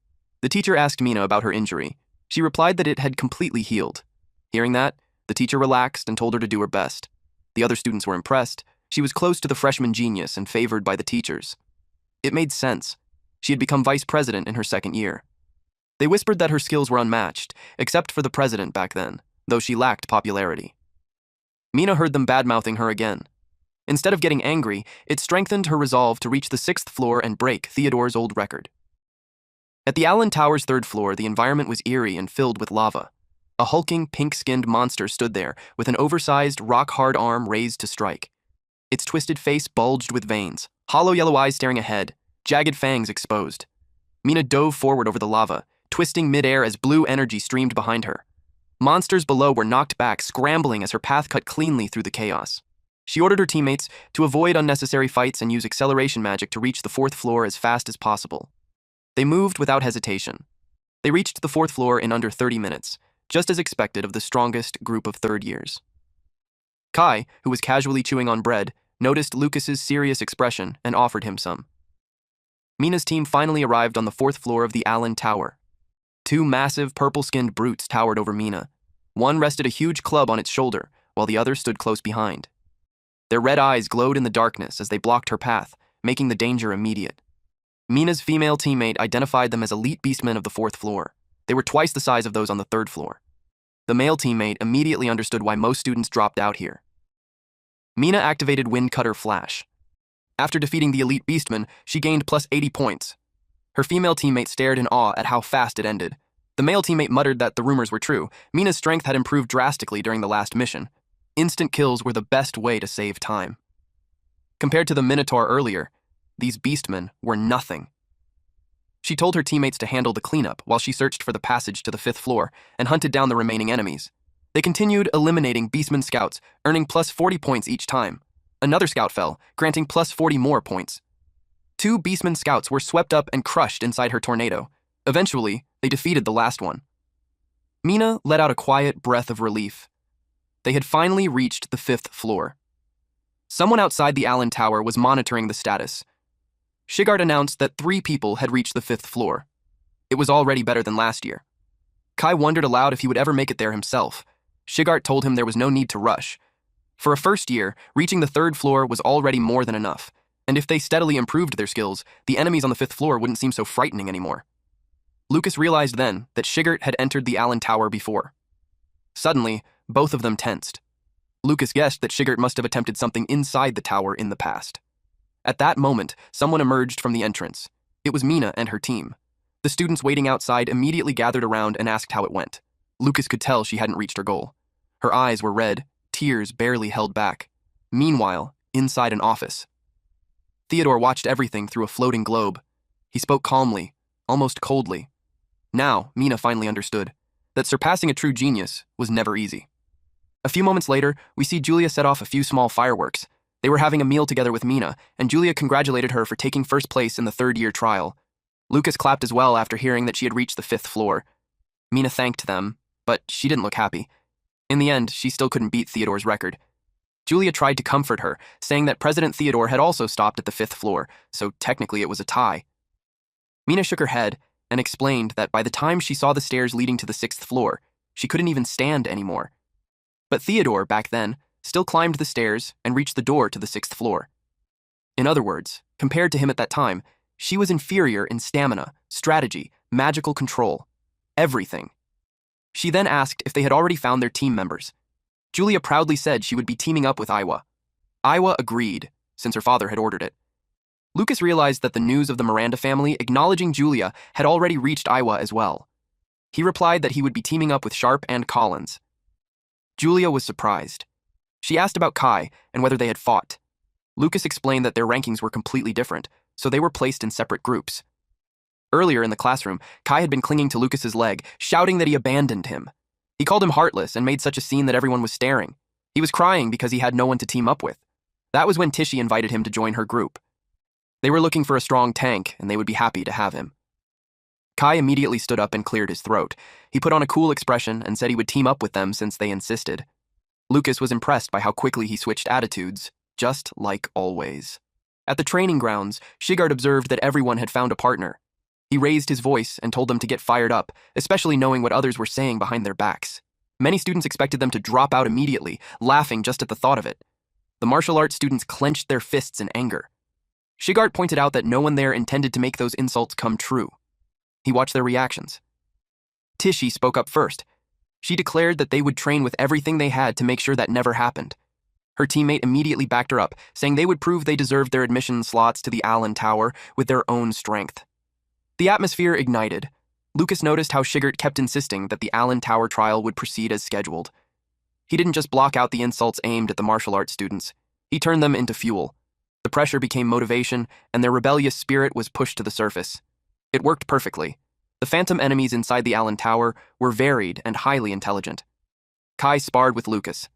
The teacher asked Mina about her injury. She replied that it had completely healed. Hearing that, the teacher relaxed and told her to do her best. The other students were impressed. She was close to the freshman genius and favored by the teachers. It made sense. She had become vice president in her second year. They whispered that her skills were unmatched, except for the president back then, though she lacked popularity. Mina heard them bad-mouthing her again. Instead of getting angry, it strengthened her resolve to reach the 6th floor and break Theodore's old record. At the Allen Tower's 3rd floor, the environment was eerie and filled with lava. A hulking, pink-skinned monster stood there, with an oversized, rock-hard arm raised to strike. Its twisted face bulged with veins, hollow yellow eyes staring ahead, jagged fangs exposed. Mina dove forward over the lava, twisting midair as blue energy streamed behind her. Monsters below were knocked back, scrambling as her path cut cleanly through the chaos. She ordered her teammates to avoid unnecessary fights and use acceleration magic to reach the 4th floor as fast as possible. They moved without hesitation. They reached the 4th floor in under 30 minutes, just as expected of the strongest group of 3rd years. Kai, who was casually chewing on bread, noticed Lucas's serious expression and offered him some. Mina's team finally arrived on the 4th floor of the Allen Tower. 2 massive, purple-skinned brutes towered over Mina. One rested a huge club on its shoulder, while the other stood close behind. Their red eyes glowed in the darkness as they blocked her path, making the danger immediate. Mina's female teammate identified them as elite beastmen of the 4th floor. They were twice the size of those on the 3rd floor. The male teammate immediately understood why most students dropped out here. Mina activated Wind Cutter Flash. After defeating the elite beastman, she gained plus 80 points. Her female teammate stared in awe at how fast it ended. The male teammate muttered that the rumors were true. Mina's strength had improved drastically during the last mission. Instant kills were the best way to save time. Compared to the Minotaur earlier, these beastmen were nothing. She told her teammates to handle the cleanup while she searched for the passage to the 5th floor and hunted down the remaining enemies. They continued eliminating beastman scouts, earning plus 40 points each time. Another scout fell, granting plus 40 more points. 2 beastman scouts were swept up and crushed inside her tornado. Eventually, they defeated the last one. Mina let out a quiet breath of relief. They had finally reached the 5th floor. Someone outside the Allen Tower was monitoring the status. Shigart announced that 3 people had reached the 5th floor. It was already better than last year. Kai wondered aloud if he would ever make it there himself. Shigart told him there was no need to rush. For a first year, reaching the 3rd floor was already more than enough, and if they steadily improved their skills, the enemies on the 5th floor wouldn't seem so frightening anymore. Lucas realized then that Shigart had entered the Allen Tower before. Suddenly, both of them tensed. Lucas guessed that Shigart must have attempted something inside the tower in the past. At that moment, someone emerged from the entrance. It was Mina and her team. The students waiting outside immediately gathered around and asked how it went. Lucas could tell she hadn't reached her goal. Her eyes were red, tears barely held back. Meanwhile, inside an office, Theodore watched everything through a floating globe. He spoke calmly, almost coldly. Now, Mina finally understood that surpassing a true genius was never easy. A few moments later, we see Julia set off a few small fireworks. They were having a meal together with Mina, and Julia congratulated her for taking first place in the third-year trial. Lucas clapped as well after hearing that she had reached the 5th floor. Mina thanked them, but she didn't look happy. In the end, she still couldn't beat Theodore's record. Julia tried to comfort her, saying that President Theodore had also stopped at the 5th floor, so technically it was a tie. Mina shook her head and explained that by the time she saw the stairs leading to the 6th floor, she couldn't even stand anymore. But Theodore, back then, still climbed the stairs and reached the door to the 6th floor. In other words, compared to him at that time, she was inferior in stamina, strategy, magical control, everything. She then asked if they had already found their team members. Julia proudly said she would be teaming up with Iwa. Iwa agreed, since her father had ordered it. Lucas realized that the news of the Miranda family acknowledging Julia had already reached Iwa as well. He replied that he would be teaming up with Sharp and Collins. Julia was surprised. She asked about Kai and whether they had fought. Lucas explained that their rankings were completely different, so they were placed in separate groups. Earlier in the classroom, Kai had been clinging to Lucas's leg, shouting that he abandoned him. He called him heartless and made such a scene that everyone was staring. He was crying because he had no one to team up with. That was when Tishy invited him to join her group. They were looking for a strong tank, and they would be happy to have him. Kai immediately stood up and cleared his throat. He put on a cool expression and said he would team up with them since they insisted. Lucas was impressed by how quickly he switched attitudes, just like always. At the training grounds, Shigard observed that everyone had found a partner. He raised his voice and told them to get fired up, especially knowing what others were saying behind their backs. Many students expected them to drop out immediately, laughing just at the thought of it. The martial arts students clenched their fists in anger. Shigart pointed out that no one there intended to make those insults come true. He watched their reactions. Tishy spoke up first. She declared that they would train with everything they had to make sure that never happened. Her teammate immediately backed her up, saying they would prove they deserved their admission slots to the Allen Tower with their own strength. The atmosphere ignited. Lucas noticed how Shigart kept insisting that the Allen Tower trial would proceed as scheduled. He didn't just block out the insults aimed at the martial arts students. He turned them into fuel. The pressure became motivation, and their rebellious spirit was pushed to the surface. It worked perfectly. The phantom enemies inside the Allen Tower were varied and highly intelligent. Kai sparred with Lucas.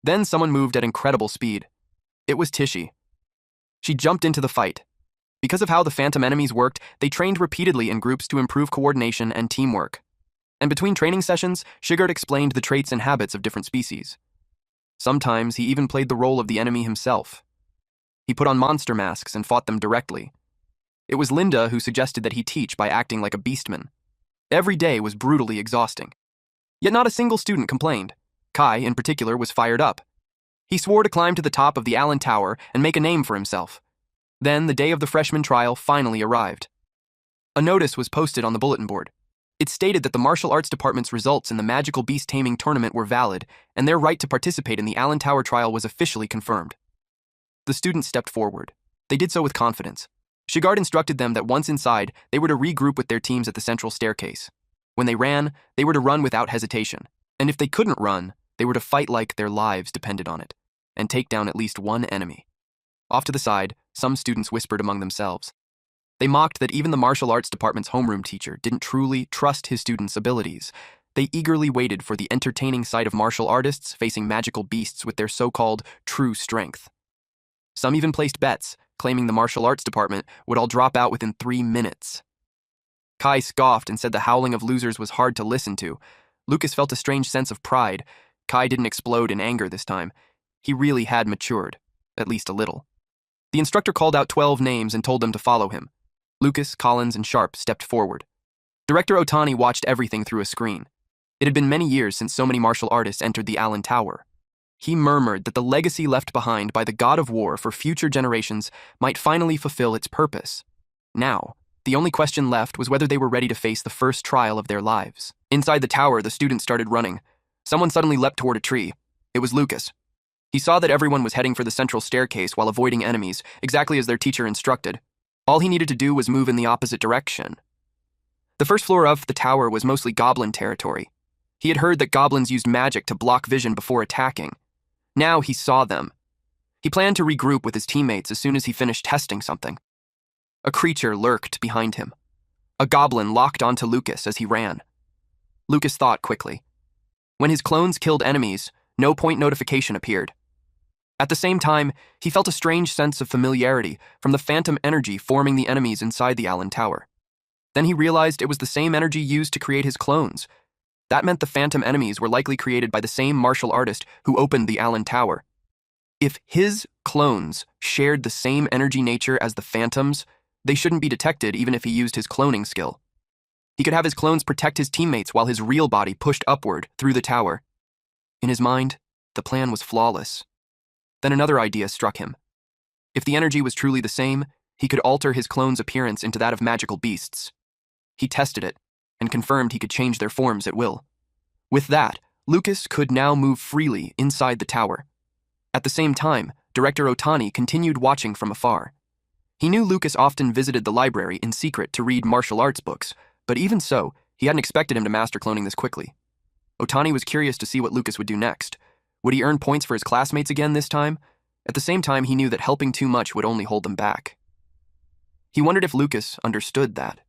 Then someone moved at incredible speed. It was Tishy. She jumped into the fight. Because of how the phantom enemies worked, they trained repeatedly in groups to improve coordination and teamwork. And between training sessions, Shigart explained the traits and habits of different species. Sometimes he even played the role of the enemy himself. He put on monster masks and fought them directly. It was Linda who suggested that he teach by acting like a beastman. Every day was brutally exhausting. Yet not a single student complained. Kai, in particular, was fired up. He swore to climb to the top of the Allen Tower and make a name for himself. Then the day of the freshman trial finally arrived. A notice was posted on the bulletin board. It stated that the martial arts department's results in the magical beast taming tournament were valid, and their right to participate in the Allen Tower trial was officially confirmed. The students stepped forward. They did so with confidence. Shigard instructed them that once inside, they were to regroup with their teams at the central staircase. When they ran, they were to run without hesitation. And if they couldn't run, they were to fight like their lives depended on it, and take down at least one enemy. Off to the side, some students whispered among themselves. They mocked that even the martial arts department's homeroom teacher didn't truly trust his students' abilities. They eagerly waited for the entertaining sight of martial artists facing magical beasts with their so-called true strength. Some even placed bets, claiming the martial arts department would all drop out within 3 minutes. Kai scoffed and said the howling of losers was hard to listen to. Lucas felt a strange sense of pride. Kai didn't explode in anger this time. He really had matured, at least a little. The instructor called out 12 names and told them to follow him. Lucas, Collins, and Sharp stepped forward. Director Otani watched everything through a screen. It had been many years since so many martial artists entered the Allen Tower. He murmured that the legacy left behind by the god of war for future generations might finally fulfill its purpose. Now, the only question left was whether they were ready to face the first trial of their lives. Inside the tower, the students started running. Someone suddenly leapt toward a tree. It was Lucas. He saw that everyone was heading for the central staircase while avoiding enemies, exactly as their teacher instructed. All he needed to do was move in the opposite direction. The first floor of the tower was mostly goblin territory. He had heard that goblins used magic to block vision before attacking. Now he saw them. He planned to regroup with his teammates as soon as he finished testing something. A creature lurked behind him. A goblin locked onto Lucas as he ran. Lucas thought quickly. When his clones killed enemies, no point notification appeared. At the same time, he felt a strange sense of familiarity from the phantom energy forming the enemies inside the Allen Tower. Then he realized it was the same energy used to create his clones. That meant the phantom enemies were likely created by the same martial artist who opened the Allen Tower. If his clones shared the same energy nature as the phantoms, they shouldn't be detected even if he used his cloning skill. He could have his clones protect his teammates while his real body pushed upward through the tower. In his mind, the plan was flawless. Then another idea struck him. If the energy was truly the same, he could alter his clones' appearance into that of magical beasts. He tested it, and confirmed he could change their forms at will. With that, Lucas could now move freely inside the tower. At the same time, Director Otani continued watching from afar. He knew Lucas often visited the library in secret to read martial arts books, but even so, he hadn't expected him to master cloning this quickly. Otani was curious to see what Lucas would do next. Would he earn points for his classmates again this time? At the same time, he knew that helping too much would only hold them back. He wondered if Lucas understood that.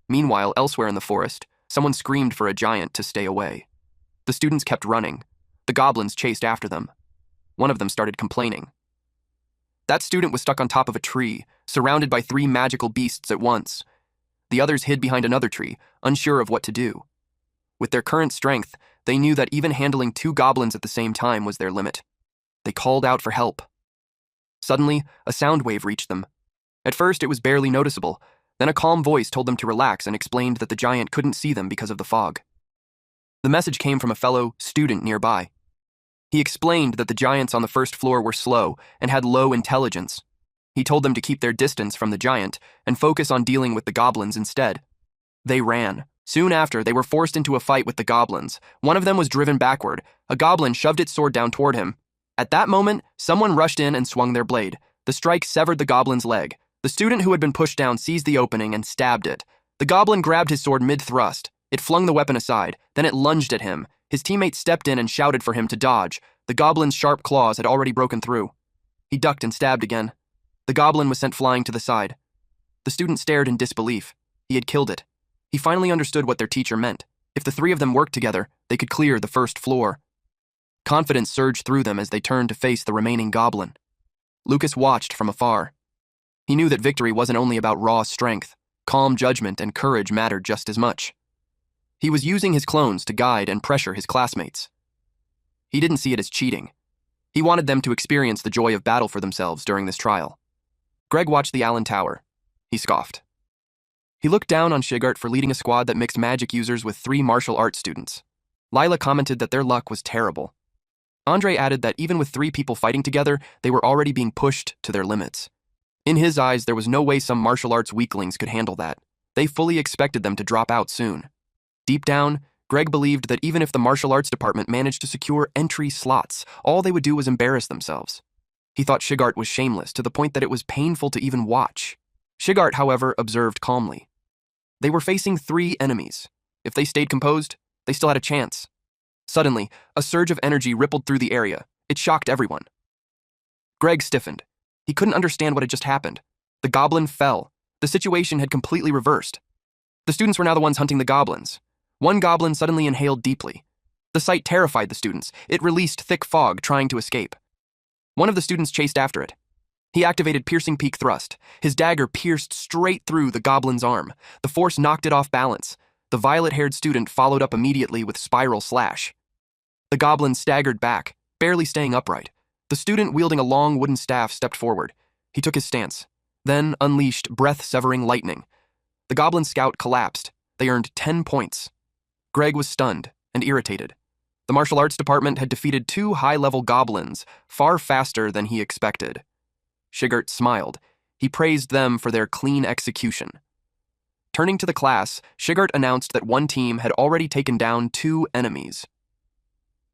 Meanwhile, elsewhere in the forest, someone screamed for a giant to stay away. The students kept running. The goblins chased after them. One of them started complaining. That student was stuck on top of a tree, surrounded by 3 magical beasts at once. The others hid behind another tree, unsure of what to do. With their current strength, they knew that even handling 2 goblins at the same time was their limit. They called out for help. Suddenly, a sound wave reached them. At first, it was barely noticeable. Then a calm voice told them to relax and explained that the giant couldn't see them because of the fog. The message came from a fellow student nearby. He explained that the giants on the first floor were slow and had low intelligence. He told them to keep their distance from the giant and focus on dealing with the goblins instead. They ran. Soon after, they were forced into a fight with the goblins. One of them was driven backward. A goblin shoved its sword down toward him. At that moment, someone rushed in and swung their blade. The strike severed the goblin's leg. The student who had been pushed down seized the opening and stabbed it. The goblin grabbed his sword mid-thrust. It flung the weapon aside. Then it lunged at him. His teammates stepped in and shouted for him to dodge. The goblin's sharp claws had already broken through. He ducked and stabbed again. The goblin was sent flying to the side. The student stared in disbelief. He had killed it. He finally understood what their teacher meant. If the 3 of them worked together, they could clear the first floor. Confidence surged through them as they turned to face the remaining goblin. Lucas watched from afar. He knew that victory wasn't only about raw strength. Calm judgment and courage mattered just as much. He was using his clones to guide and pressure his classmates. He didn't see it as cheating. He wanted them to experience the joy of battle for themselves during this trial. Greg watched the Allen Tower. He scoffed. He looked down on Shigart for leading a squad that mixed magic users with 3 martial arts students. Lila commented that their luck was terrible. Andre added that even with 3 people fighting together, they were already being pushed to their limits. In his eyes, there was no way some martial arts weaklings could handle that. They fully expected them to drop out soon. Deep down, Greg believed that even if the martial arts department managed to secure entry slots, all they would do was embarrass themselves. He thought Shigart was shameless to the point that it was painful to even watch. Shigart, however, observed calmly. They were facing 3 enemies. If they stayed composed, they still had a chance. Suddenly, a surge of energy rippled through the area. It shocked everyone. Greg stiffened. He couldn't understand what had just happened. The goblin fell. The situation had completely reversed. The students were now the ones hunting the goblins. One goblin suddenly inhaled deeply. The sight terrified the students. It released thick fog, trying to escape. One of the students chased after it. He activated Piercing Peak Thrust. His dagger pierced straight through the goblin's arm. The force knocked it off balance. The violet-haired student followed up immediately with Spiral Slash. The goblin staggered back, barely staying upright. The student wielding a long wooden staff stepped forward. He took his stance, then unleashed breath-severing lightning. The goblin scout collapsed. They earned 10 points. Greg was stunned and irritated. The martial arts department had defeated 2 high-level goblins far faster than he expected. Shigart smiled. He praised them for their clean execution. Turning to the class, Shigart announced that one team had already taken down 2 enemies.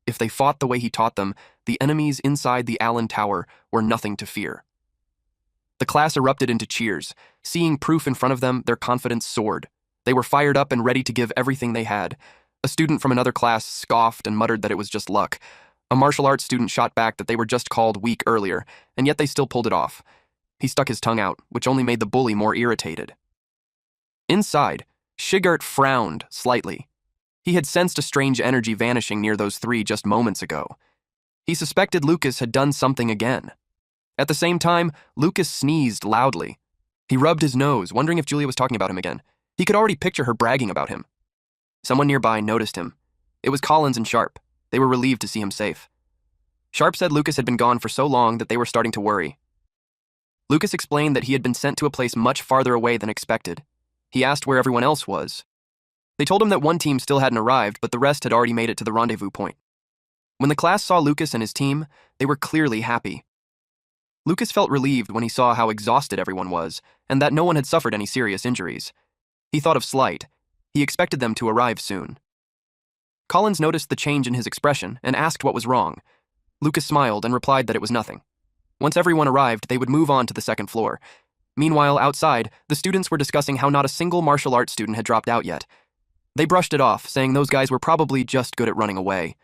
If they fought the way he taught them, the enemies inside the Allen Tower were nothing to fear. The class erupted into cheers. Seeing proof in front of them, their confidence soared. They were fired up and ready to give everything they had. A student from another class scoffed and muttered that it was just luck. A martial arts student shot back that they were just called weak earlier, and yet they still pulled it off. He stuck his tongue out, which only made the bully more irritated. Inside, Shigert frowned slightly. He had sensed a strange energy vanishing near those three just moments ago. He suspected Lucas had done something again. At the same time, Lucas sneezed loudly. He rubbed his nose, wondering if Julia was talking about him again. He could already picture her bragging about him. Someone nearby noticed him. It was Collins and Sharp. They were relieved to see him safe. Sharp said Lucas had been gone for so long that they were starting to worry. Lucas explained that he had been sent to a place much farther away than expected. He asked where everyone else was. They told him that one team still hadn't arrived, but the rest had already made it to the rendezvous point. When the class saw Lucas and his team, they were clearly happy. Lucas felt relieved when he saw how exhausted everyone was, and that no one had suffered any serious injuries. He thought of Slight. He expected them to arrive soon. Collins noticed the change in his expression and asked what was wrong. Lucas smiled and replied that it was nothing. Once everyone arrived, they would move on to the second floor. Meanwhile, outside, the students were discussing how not a single martial arts student had dropped out yet. They brushed it off, saying those guys were probably just good at running away.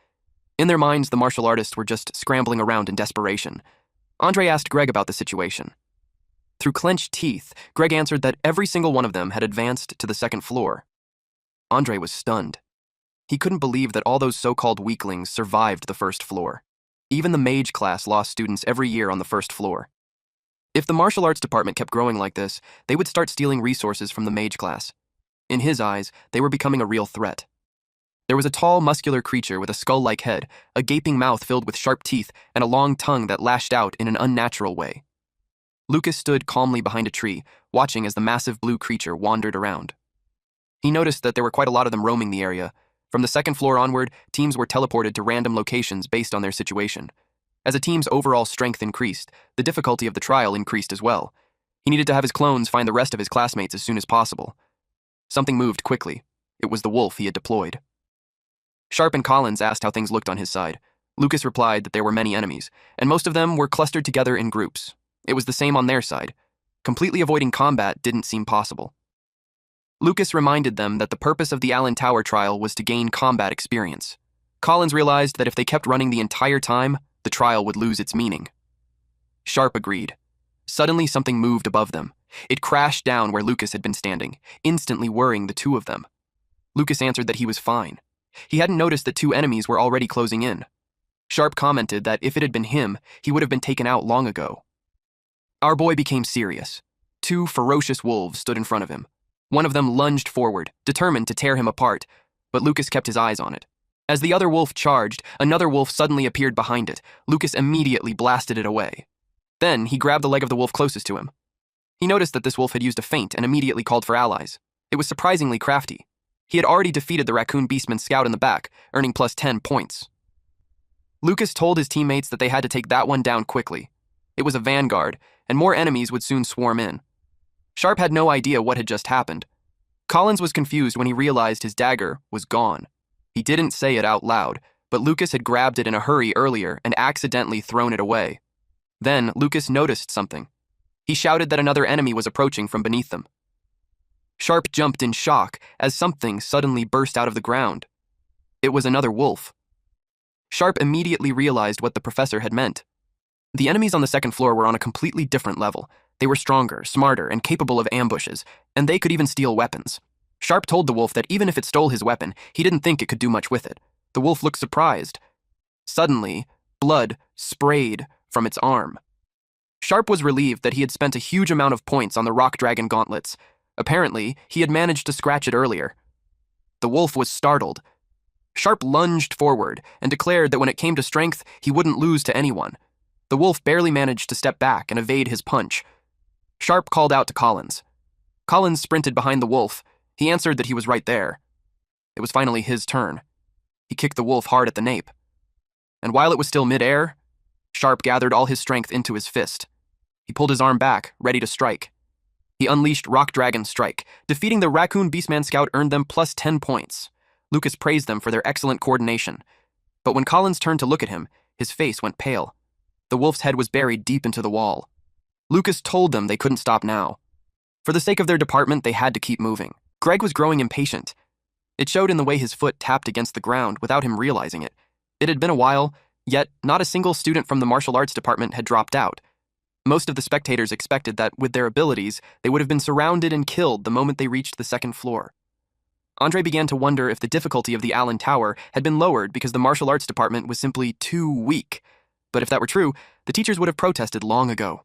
In their minds, the martial artists were just scrambling around in desperation. Andre asked Greg about the situation. Through clenched teeth, Greg answered that every single one of them had advanced to the second floor. Andre was stunned. He couldn't believe that all those so-called weaklings survived the first floor. Even the mage class lost students every year on the first floor. If the martial arts department kept growing like this, they would start stealing resources from the mage class. In his eyes, they were becoming a real threat. There was a tall, muscular creature with a skull-like head, a gaping mouth filled with sharp teeth, and a long tongue that lashed out in an unnatural way. Lucas stood calmly behind a tree, watching as the massive blue creature wandered around. He noticed that there were quite a lot of them roaming the area. From the second floor onward, teams were teleported to random locations based on their situation. As a team's overall strength increased, the difficulty of the trial increased as well. He needed to have his clones find the rest of his classmates as soon as possible. Something moved quickly. It was the wolf he had deployed. Sharp and Collins asked how things looked on his side. Lucas replied that there were many enemies, and most of them were clustered together in groups. It was the same on their side. Completely avoiding combat didn't seem possible. Lucas reminded them that the purpose of the Allen Tower trial was to gain combat experience. Collins realized that if they kept running the entire time, the trial would lose its meaning. Sharp agreed. Suddenly, something moved above them. It crashed down where Lucas had been standing, instantly worrying the two of them. Lucas answered that he was fine. He hadn't noticed that two enemies were already closing in. Sharp commented that if it had been him, he would have been taken out long ago. Our boy became serious. Two ferocious wolves stood in front of him. One of them lunged forward, determined to tear him apart, but Lucas kept his eyes on it. As the other wolf charged, another wolf suddenly appeared behind it. Lucas immediately blasted it away. Then he grabbed the leg of the wolf closest to him. He noticed that this wolf had used a feint and immediately called for allies. It was surprisingly crafty. He had already defeated the raccoon beastman scout in the back, earning plus 10 points. Lucas told his teammates that they had to take that one down quickly. It was a vanguard, and more enemies would soon swarm in. Sharp had no idea what had just happened. Collins was confused when he realized his dagger was gone. He didn't say it out loud, but Lucas had grabbed it in a hurry earlier and accidentally thrown it away. Then Lucas noticed something. He shouted that another enemy was approaching from beneath them. Sharp jumped in shock as something suddenly burst out of the ground. It was another wolf. Sharp immediately realized what the professor had meant. The enemies on the second floor were on a completely different level. They were stronger, smarter, and capable of ambushes, and they could even steal weapons. Sharp told the wolf that even if it stole his weapon, he didn't think it could do much with it. The wolf looked surprised. Suddenly, blood sprayed from its arm. Sharp was relieved that he had spent a huge amount of points on the rock dragon gauntlets. Apparently, he had managed to scratch it earlier. The wolf was startled. Sharp lunged forward and declared that when it came to strength, he wouldn't lose to anyone. The wolf barely managed to step back and evade his punch. Sharp called out to Collins. Collins sprinted behind the wolf. He answered that he was right there. It was finally his turn. He kicked the wolf hard at the nape. And while it was still mid-air, Sharp gathered all his strength into his fist. He pulled his arm back, ready to strike. He unleashed Rock Dragon Strike. Defeating the Raccoon Beastman Scout earned them plus 10 points. Lucas praised them for their excellent coordination. But when Collins turned to look at him, his face went pale. The wolf's head was buried deep into the wall. Lucas told them they couldn't stop now. For the sake of their department, they had to keep moving. Greg was growing impatient. It showed in the way his foot tapped against the ground without him realizing it. It had been a while, Yet, not a single student from the martial arts department had dropped out. Most of the spectators expected that, with their abilities, they would have been surrounded and killed the moment they reached the second floor. Andre began to wonder if the difficulty of the Allen Tower had been lowered because the martial arts department was simply too weak. But if that were true, the teachers would have protested long ago.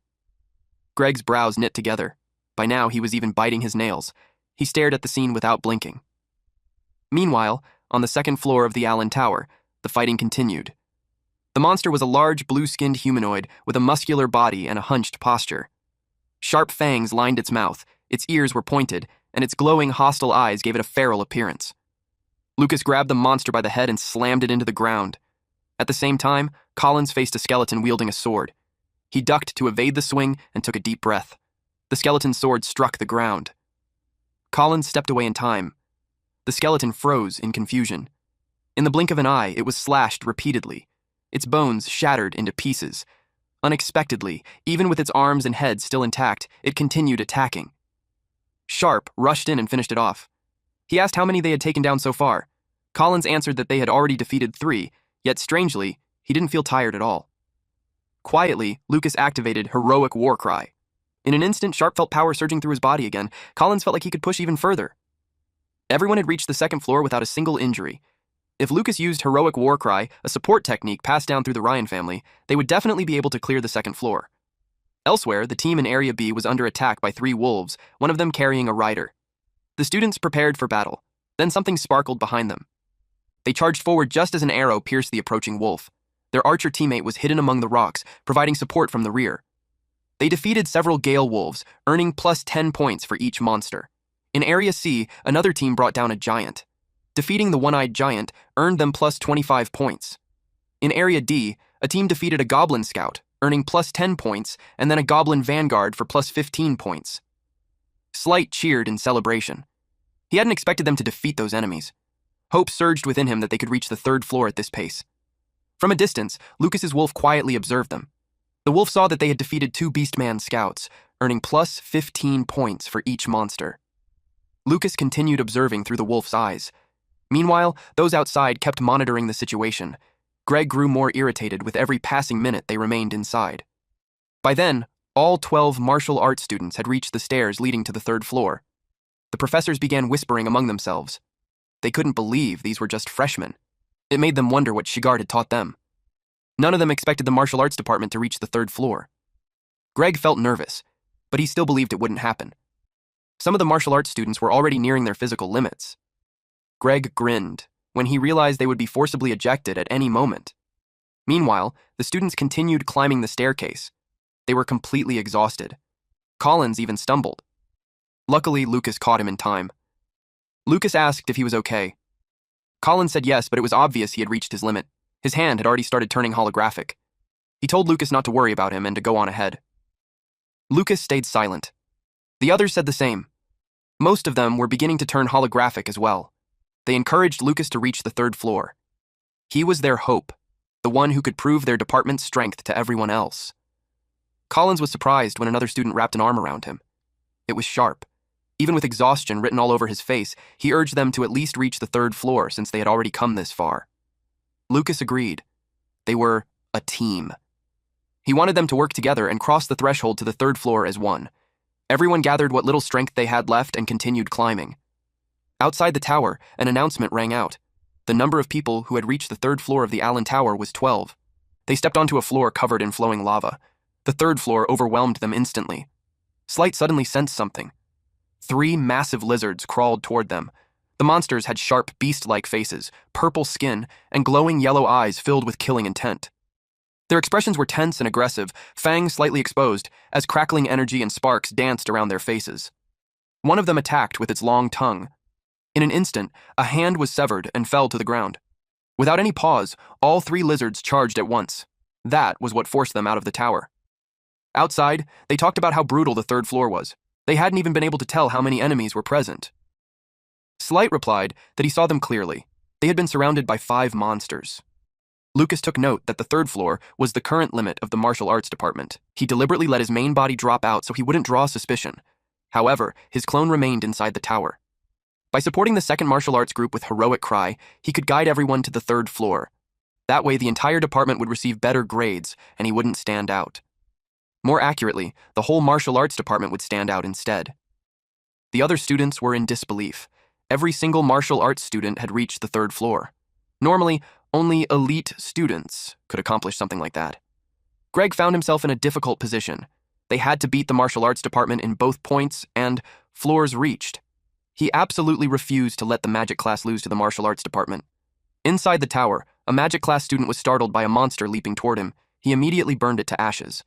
Greg's brows knit together. By now, he was even biting his nails. He stared at the scene without blinking. Meanwhile, on the second floor of the Allen Tower, the fighting continued. The monster was a large, blue-skinned humanoid with a muscular body and a hunched posture. Sharp fangs lined its mouth, its ears were pointed, and its glowing, hostile eyes gave it a feral appearance. Lucas grabbed the monster by the head and slammed it into the ground. At the same time, Collins faced a skeleton wielding a sword. He ducked to evade the swing and took a deep breath. The skeleton's sword struck the ground. Collins stepped away in time. The skeleton froze in confusion. In the blink of an eye, it was slashed repeatedly. Its bones shattered into pieces. Unexpectedly, even with its arms and head still intact, it continued attacking. Sharp rushed in and finished it off. He asked how many they had taken down so far. Collins answered that they had already defeated 3, yet strangely, he didn't feel tired at all. Quietly, Lucas activated Heroic War Cry. In an instant, Sharp felt power surging through his body again. Collins felt like he could push even further. Everyone had reached the second floor without a single injury. If Lucas used Heroic War Cry, a support technique passed down through the Ryan family, they would definitely be able to clear the second floor. Elsewhere, the team in Area B was under attack by 3 wolves, one of them carrying a rider. The students prepared for battle. Then something sparkled behind them. They charged forward just as an arrow pierced the approaching wolf. Their archer teammate was hidden among the rocks, providing support from the rear. They defeated several Gale wolves, earning plus 10 points for each monster. In Area C, another team brought down a giant. Defeating the one-eyed giant earned them plus 25 points. In Area D, a team defeated a goblin scout, earning plus 10 points, and then a goblin vanguard for plus 15 points. Slight cheered in celebration. He hadn't expected them to defeat those enemies. Hope surged within him that they could reach the third floor at this pace. From a distance, Lucas's wolf quietly observed them. The wolf saw that they had defeated 2 Beastman scouts, earning plus 15 points for each monster. Lucas continued observing through the wolf's eyes. Meanwhile, those outside kept monitoring the situation. Greg grew more irritated with every passing minute they remained inside. By then, all 12 martial arts students had reached the stairs leading to the third floor. The professors began whispering among themselves. They couldn't believe these were just freshmen. It made them wonder what Shigard had taught them. None of them expected the martial arts department to reach the third floor. Greg felt nervous, but he still believed it wouldn't happen. Some of the martial arts students were already nearing their physical limits. Greg grinned when he realized they would be forcibly ejected at any moment. Meanwhile, the students continued climbing the staircase. They were completely exhausted. Collins even stumbled. Luckily, Lucas caught him in time. Lucas asked if he was okay. Collins said yes, but it was obvious he had reached his limit. His hand had already started turning holographic. He told Lucas not to worry about him and to go on ahead. Lucas stayed silent. The others said the same. Most of them were beginning to turn holographic as well. They encouraged Lucas to reach the third floor. He was their hope, the one who could prove their department's strength to everyone else. Collins was surprised when another student wrapped an arm around him. It was Sharp. Even with exhaustion written all over his face, he urged them to at least reach the third floor since they had already come this far. Lucas agreed. They were a team. He wanted them to work together and cross the threshold to the third floor as one. Everyone gathered what little strength they had left and continued climbing. Outside the tower, an announcement rang out. The number of people who had reached the third floor of the Allen Tower was 12. They stepped onto a floor covered in flowing lava. The third floor overwhelmed them instantly. Slight suddenly sensed something. 3 massive lizards crawled toward them. The monsters had sharp, beast-like faces, purple skin, and glowing yellow eyes filled with killing intent. Their expressions were tense and aggressive, fangs slightly exposed, as crackling energy and sparks danced around their faces. One of them attacked with its long tongue. In an instant, a hand was severed and fell to the ground. Without any pause, all 3 lizards charged at once. That was what forced them out of the tower. Outside, they talked about how brutal the third floor was. They hadn't even been able to tell how many enemies were present. Slight replied that he saw them clearly. They had been surrounded by 5 monsters. Lucas took note that the third floor was the current limit of the martial arts department. He deliberately let his main body drop out so he wouldn't draw suspicion. However, his clone remained inside the tower. By supporting the second martial arts group with Heroic Cry, he could guide everyone to the third floor. That way, the entire department would receive better grades, and he wouldn't stand out. More accurately, the whole martial arts department would stand out instead. The other students were in disbelief. Every single martial arts student had reached the 3rd floor. Normally, only elite students could accomplish something like that. Greg found himself in a difficult position. They had to beat the martial arts department in both points and floors reached. He absolutely refused to let the magic class lose to the martial arts department. Inside the tower, a magic class student was startled by a monster leaping toward him. He immediately burned it to ashes.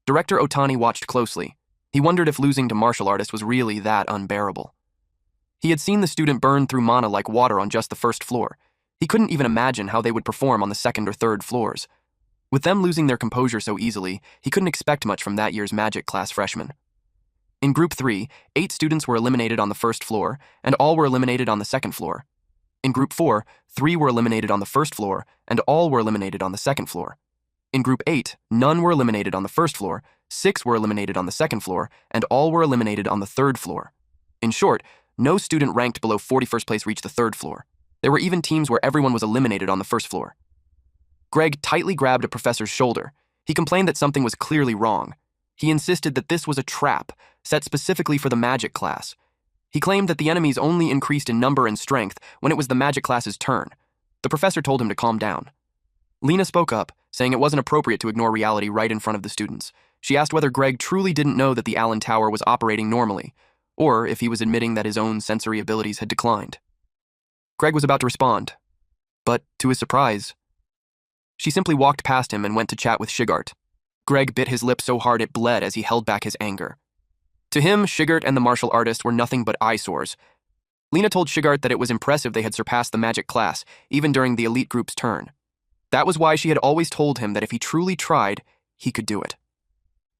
Director Otani watched closely. He wondered if losing to martial artists was really that unbearable. He had seen the student burn through mana like water on just the 1st floor. He couldn't even imagine how they would perform on the 2nd or 3rd floors. With them losing their composure so easily, he couldn't expect much from that year's magic class freshmen. In Group 3, 8 students were eliminated on the 1st floor, and all were eliminated on the 2nd floor. In Group 4, 3 were eliminated on the 1st floor, and all were eliminated on the 2nd floor. In Group 8, none were eliminated on the 1st floor, 6 were eliminated on the 2nd floor, and all were eliminated on the 3rd floor. In short, no student ranked below 41st place reached the 3rd floor. There were even teams where everyone was eliminated on the 1st floor. Greg tightly grabbed a professor's shoulder. He complained that something was clearly wrong. He insisted that this was a trap, set specifically for the magic class. He claimed that the enemies only increased in number and strength when it was the magic class's turn. The professor told him to calm down. Lena spoke up, saying it wasn't appropriate to ignore reality right in front of the students. She asked whether Greg truly didn't know that the Allen Tower was operating normally, or if he was admitting that his own sensory abilities had declined. Greg was about to respond, but to his surprise, she simply walked past him and went to chat with Shigart. Greg bit his lip so hard it bled as he held back his anger. To him, Shigart and the martial artist were nothing but eyesores. Lena told Shigart that it was impressive they had surpassed the magic class, even during the elite group's turn. That was why she had always told him that if he truly tried, he could do it.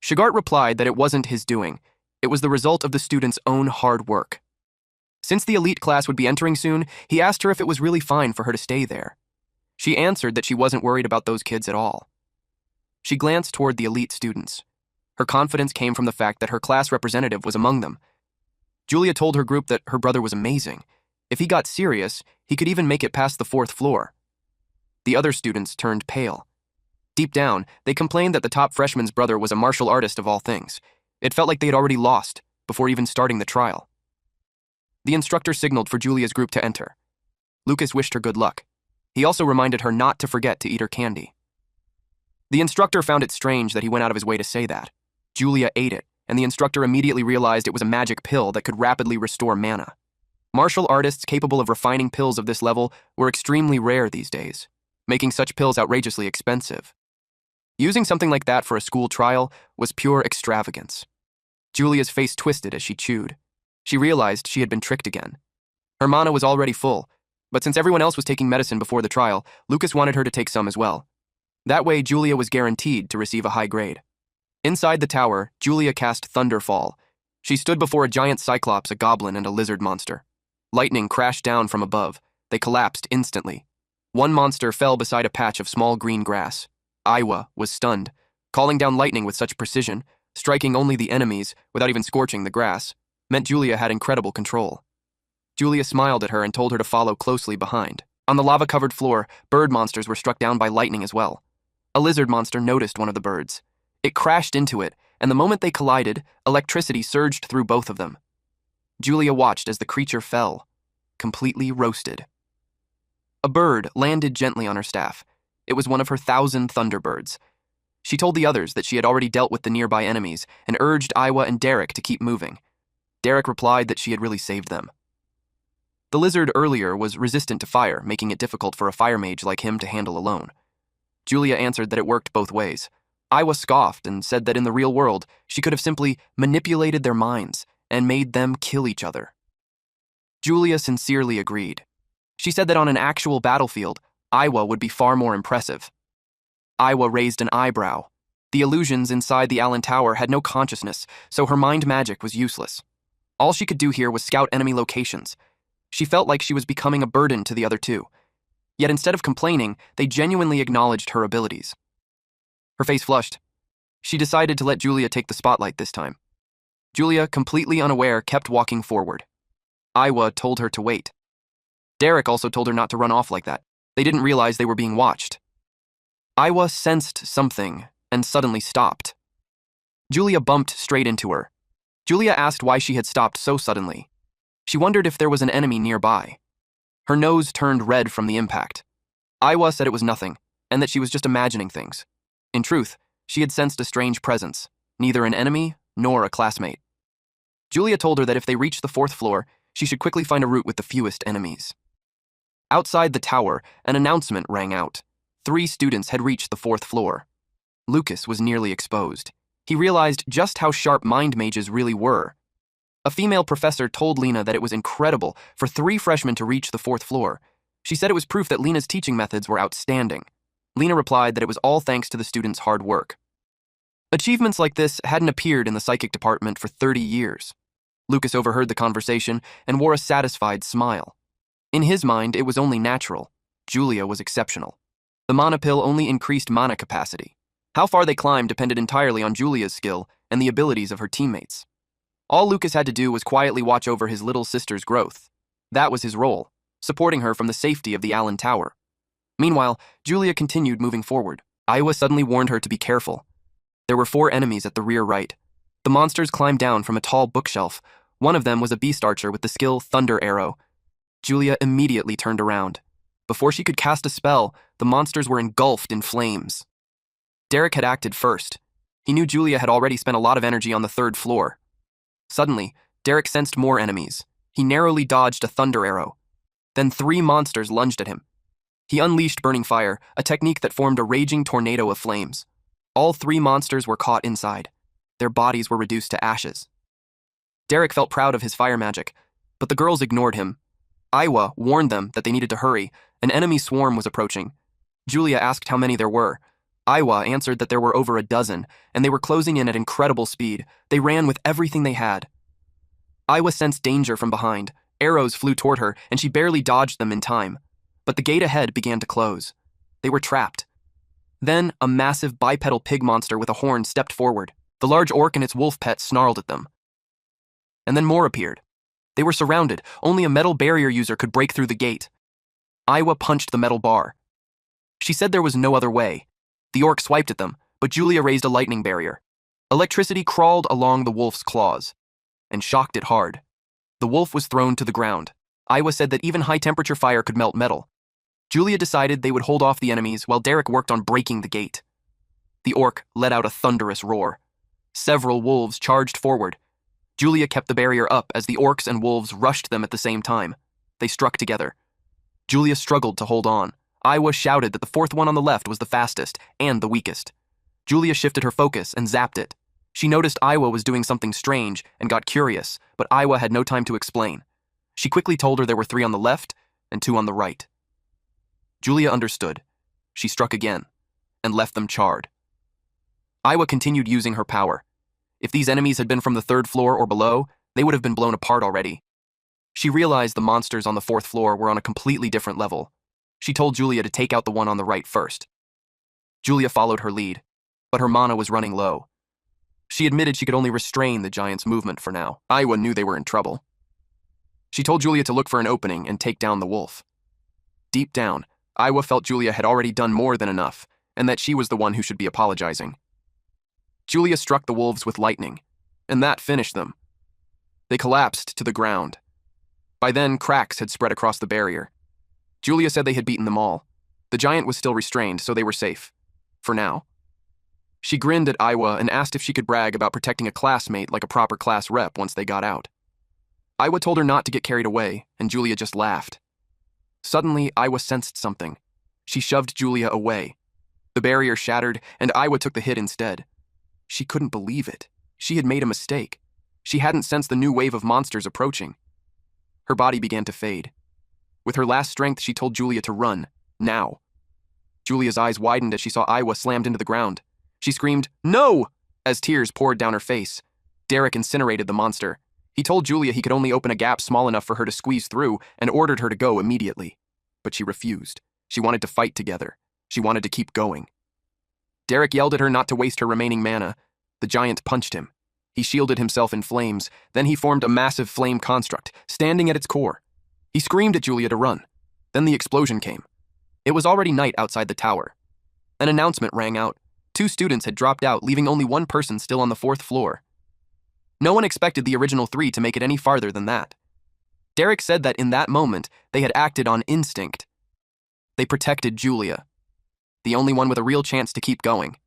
Shigart replied that it wasn't his doing. It was the result of the students' own hard work. Since the elite class would be entering soon, he asked her if it was really fine for her to stay there. She answered that she wasn't worried about those kids at all. She glanced toward the elite students. Her confidence came from the fact that her class representative was among them. Julia told her group that her brother was amazing. If he got serious, he could even make it past the 4th floor. The other students turned pale. Deep down, they complained that the top freshman's brother was a martial artist of all things. It felt like they had already lost before even starting the trial. The instructor signaled for Julia's group to enter. Lucas wished her good luck. He also reminded her not to forget to eat her candy. The instructor found it strange that he went out of his way to say that. Julia ate it, and the instructor immediately realized it was a magic pill that could rapidly restore mana. Martial artists capable of refining pills of this level were extremely rare these days, making such pills outrageously expensive. Using something like that for a school trial was pure extravagance. Julia's face twisted as she chewed. She realized she had been tricked again. Her mana was already full, but since everyone else was taking medicine before the trial, Lucas wanted her to take some as well. That way, Julia was guaranteed to receive a high grade. Inside the tower, Julia cast Thunderfall. She stood before a giant cyclops, a goblin, and a lizard monster. Lightning crashed down from above. They collapsed instantly. One monster fell beside a patch of small green grass. Aiwa was stunned, calling down lightning with such precision, striking only the enemies without even scorching the grass, meant Julia had incredible control. Julia smiled at her and told her to follow closely behind. On the lava-covered floor, bird monsters were struck down by lightning as well. A lizard monster noticed one of the birds. It crashed into it, and the moment they collided, electricity surged through both of them. Julia watched as the creature fell, completely roasted. A bird landed gently on her staff. It was one of her 1,000 thunderbirds. She told the others that she had already dealt with the nearby enemies and urged Aiwa and Derek to keep moving. Derek replied that she had really saved them. The lizard earlier was resistant to fire, making it difficult for a fire mage like him to handle alone. Julia answered that it worked both ways. Aiwa scoffed and said that in the real world, she could have simply manipulated their minds and made them kill each other. Julia sincerely agreed. She said that on an actual battlefield, Aiwa would be far more impressive. Aiwa raised an eyebrow. The illusions inside the Allen Tower had no consciousness, so her mind magic was useless. All she could do here was scout enemy locations. She felt like she was becoming a burden to the other two. Yet instead of complaining, they genuinely acknowledged her abilities. Her face flushed. She decided to let Julia take the spotlight this time. Julia, completely unaware, kept walking forward. Aiwa told her to wait. Derek also told her not to run off like that. They didn't realize they were being watched. Iwa sensed something and suddenly stopped. Julia bumped straight into her. Julia asked why she had stopped so suddenly. She wondered if there was an enemy nearby. Her nose turned red from the impact. Iwa said it was nothing, and that she was just imagining things. In truth, she had sensed a strange presence, neither an enemy nor a classmate. Julia told her that if they reached the 4th floor, she should quickly find a route with the fewest enemies. Outside the tower, an announcement rang out. 3 students had reached the 4th floor. Lucas was nearly exposed. He realized just how sharp mind mages really were. A female professor told Lena that it was incredible for 3 freshmen to reach the 4th floor. She said it was proof that Lena's teaching methods were outstanding. Lena replied that it was all thanks to the students' hard work. Achievements like this hadn't appeared in the psychic department for 30 years. Lucas overheard the conversation and wore a satisfied smile. In his mind, it was only natural. Julia was exceptional. The mana pill only increased mana capacity. How far they climbed depended entirely on Julia's skill and the abilities of her teammates. All Lucas had to do was quietly watch over his little sister's growth. That was his role, supporting her from the safety of the Allen Tower. Meanwhile, Julia continued moving forward. Iwa suddenly warned her to be careful. There were 4 enemies at the rear right. The monsters climbed down from a tall bookshelf. One of them was a beast archer with the skill Thunder Arrow. Julia immediately turned around. Before she could cast a spell, the monsters were engulfed in flames. Derek had acted first. He knew Julia had already spent a lot of energy on the 3rd floor. Suddenly, Derek sensed more enemies. He narrowly dodged a Thunder Arrow. Then 3 monsters lunged at him. He unleashed Burning Fire, a technique that formed a raging tornado of flames. All 3 monsters were caught inside. Their bodies were reduced to ashes. Derek felt proud of his fire magic, but the girls ignored him. Iwa warned them that they needed to hurry. An enemy swarm was approaching. Julia asked how many there were. Iwa answered that there were over a dozen, and they were closing in at incredible speed. They ran with everything they had. Iwa sensed danger from behind. Arrows flew toward her, and she barely dodged them in time. But the gate ahead began to close. They were trapped. Then, a massive bipedal pig monster with a horn stepped forward. The large orc and its wolf pet snarled at them. And then more appeared. They were surrounded. Only a metal barrier user could break through the gate. Iwa punched the metal bar. She said there was no other way. The orc swiped at them, but Julia raised a lightning barrier. Electricity crawled along the wolf's claws and shocked it hard. The wolf was thrown to the ground. Iwa said that even high-temperature fire could melt metal. Julia decided they would hold off the enemies while Derek worked on breaking the gate. The orc let out a thunderous roar. Several wolves charged forward. Julia kept the barrier up as the orcs and wolves rushed them at the same time. They struck together. Julia struggled to hold on. Iwa shouted that the 4th one on the left was the fastest and the weakest. Julia shifted her focus and zapped it. She noticed Iwa was doing something strange and got curious, but Iwa had no time to explain. She quickly told her there were 3 on the left and 2 on the right. Julia understood. She struck again and left them charred. Iwa continued using her power. If these enemies had been from the 3rd floor or below, they would have been blown apart already. She realized the monsters on the 4th floor were on a completely different level. She told Julia to take out the one on the right first. Julia followed her lead, but her mana was running low. She admitted she could only restrain the giant's movement for now. Iwa knew they were in trouble. She told Julia to look for an opening and take down the wolf. Deep down, Iwa felt Julia had already done more than enough, and that she was the one who should be apologizing. Julia struck the wolves with lightning, and that finished them. They collapsed to the ground. By then, cracks had spread across the barrier. Julia said they had beaten them all. The giant was still restrained, so they were safe. For now. She grinned at Iwa and asked if she could brag about protecting a classmate like a proper class rep once they got out. Iwa told her not to get carried away, and Julia just laughed. Suddenly, Iwa sensed something. She shoved Julia away. The barrier shattered, and Iwa took the hit instead. She couldn't believe it. She had made a mistake. She hadn't sensed the new wave of monsters approaching. Her body began to fade. With her last strength, she told Julia to run, now. Julia's eyes widened as she saw Iwa slammed into the ground. She screamed, "No!" as tears poured down her face. Derek incinerated the monster. He told Julia he could only open a gap small enough for her to squeeze through and ordered her to go immediately. But she refused. She wanted to fight together. She wanted to keep going. Derek yelled at her not to waste her remaining mana. The giant punched him. He shielded himself in flames. Then he formed a massive flame construct, standing at its core. He screamed at Julia to run. Then the explosion came. It was already night outside the tower. An announcement rang out. 2 students had dropped out, leaving only 1 person still on the 4th floor. No one expected the original 3 to make it any farther than that. Derek said that in that moment, they had acted on instinct. They protected Julia, the only one with a real chance to keep going.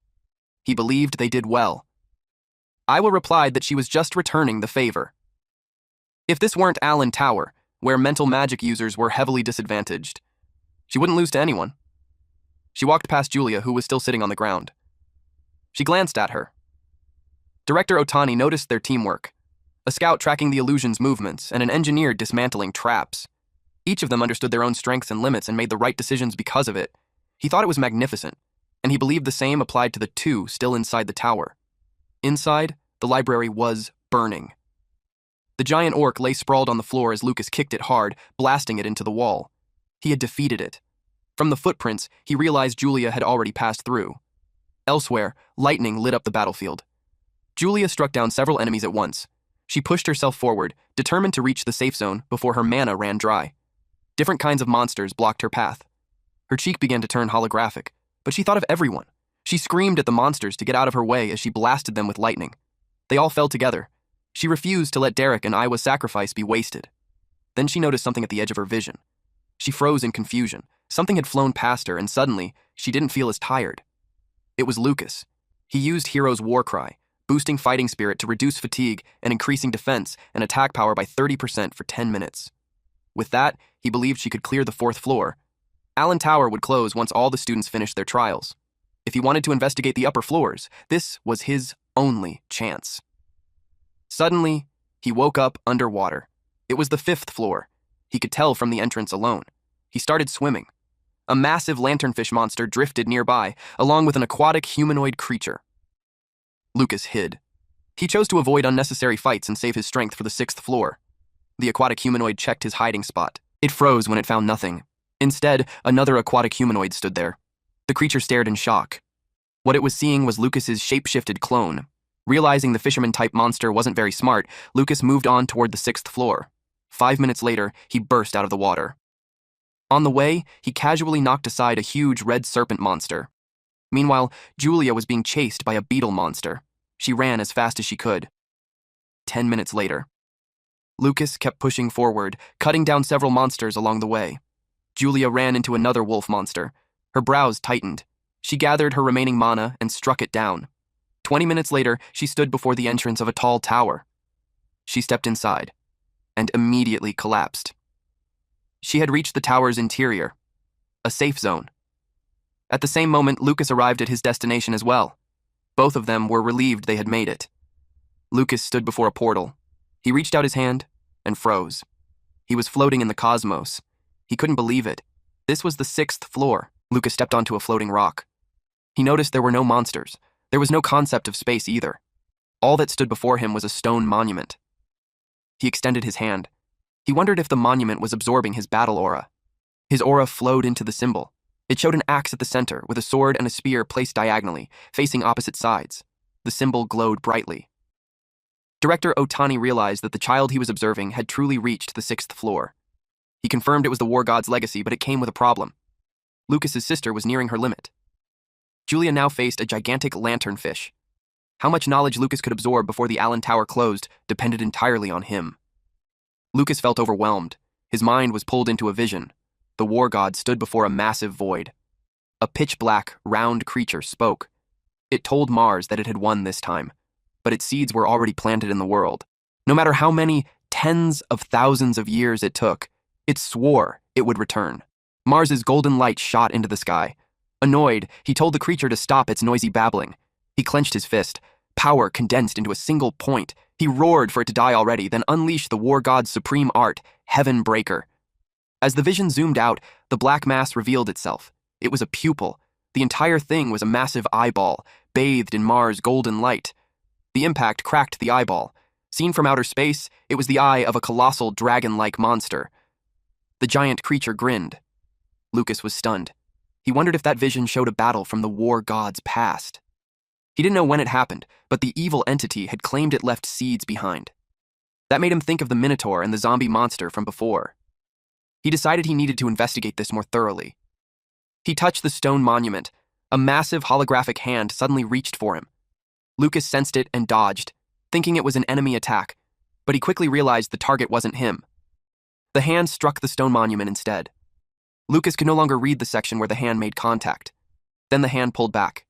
He believed they did well. Iwa replied that she was just returning the favor. If this weren't Allen Tower, where mental magic users were heavily disadvantaged, she wouldn't lose to anyone. She walked past Julia, who was still sitting on the ground. She glanced at her. Director Otani noticed their teamwork, a scout tracking the illusion's movements and an engineer dismantling traps. Each of them understood their own strengths and limits and made the right decisions because of it. He thought it was magnificent, and he believed the same applied to the 2 still inside the tower. Inside, the library was burning. The giant orc lay sprawled on the floor as Lucas kicked it hard, blasting it into the wall. He had defeated it. From the footprints, he realized Julia had already passed through. Elsewhere, lightning lit up the battlefield. Julia struck down several enemies at once. She pushed herself forward, determined to reach the safe zone before her mana ran dry. Different kinds of monsters blocked her path. Her cheek began to turn holographic, but she thought of everyone. She screamed at the monsters to get out of her way as she blasted them with lightning. They all fell together. She refused to let Derek and Iwa's sacrifice be wasted. Then she noticed something at the edge of her vision. She froze in confusion. Something had flown past her, and suddenly, she didn't feel as tired. It was Lucas. He used Hero's War Cry, boosting fighting spirit to reduce fatigue and increasing defense and attack power by 30% for 10 minutes. With that, he believed she could clear the 4th floor. Allen Tower would close once all the students finished their trials. If he wanted to investigate the upper floors, this was his only chance. Suddenly, he woke up underwater. It was the 5th floor. He could tell from the entrance alone. He started swimming. A massive lanternfish monster drifted nearby, along with an aquatic humanoid creature. Lucas hid. He chose to avoid unnecessary fights and save his strength for the 6th floor. The aquatic humanoid checked his hiding spot. It froze when it found nothing. Instead, another aquatic humanoid stood there. The creature stared in shock. What it was seeing was Lucas's shape-shifted clone. Realizing the fisherman-type monster wasn't very smart, Lucas moved on toward the 6th floor. 5 minutes later, he burst out of the water. On the way, he casually knocked aside a huge red serpent monster. Meanwhile, Julia was being chased by a beetle monster. She ran as fast as she could. 10 minutes later. Lucas kept pushing forward, cutting down several monsters along the way. Julia ran into another wolf monster. Her brows tightened. She gathered her remaining mana and struck it down. 20 minutes later, she stood before the entrance of a tall tower. She stepped inside and immediately collapsed. She had reached the tower's interior, a safe zone. At the same moment, Lucas arrived at his destination as well. Both of them were relieved they had made it. Lucas stood before a portal. He reached out his hand and froze. He was floating in the cosmos. He couldn't believe it. This was the 6th floor. Lucas stepped onto a floating rock. He noticed there were no monsters. There was no concept of space either. All that stood before him was a stone monument. He extended his hand. He wondered if the monument was absorbing his battle aura. His aura flowed into the symbol. It showed an axe at the center, with a sword and a spear placed diagonally, facing opposite sides. The symbol glowed brightly. Director Otani realized that the child he was observing had truly reached the 6th floor. He confirmed it was the war god's legacy, but it came with a problem. Lucas's sister was nearing her limit. Julia now faced a gigantic lanternfish. How much knowledge Lucas could absorb before the Allen Tower closed depended entirely on him. Lucas felt overwhelmed. His mind was pulled into a vision. The war god stood before a massive void. A pitch-black, round creature spoke. It told Mars that it had won this time, but its seeds were already planted in the world. No matter how many tens of thousands of years it took, it swore it would return. Mars's golden light shot into the sky. Annoyed, he told the creature to stop its noisy babbling. He clenched his fist. Power condensed into a single point. He roared for it to die already, then unleashed the war god's supreme art, Heaven Breaker. As the vision zoomed out, the black mass revealed itself. It was a pupil. The entire thing was a massive eyeball, bathed in Mars' golden light. The impact cracked the eyeball. Seen from outer space, it was the eye of a colossal dragon-like monster. The giant creature grinned. Lucas was stunned. He wondered if that vision showed a battle from the war god's past. He didn't know when it happened, but the evil entity had claimed it left seeds behind. That made him think of the Minotaur and the zombie monster from before. He decided he needed to investigate this more thoroughly. He touched the stone monument. A massive holographic hand suddenly reached for him. Lucas sensed it and dodged, thinking it was an enemy attack, but he quickly realized the target wasn't him. The hand struck the stone monument instead. Lucas could no longer read the section where the hand made contact. Then the hand pulled back.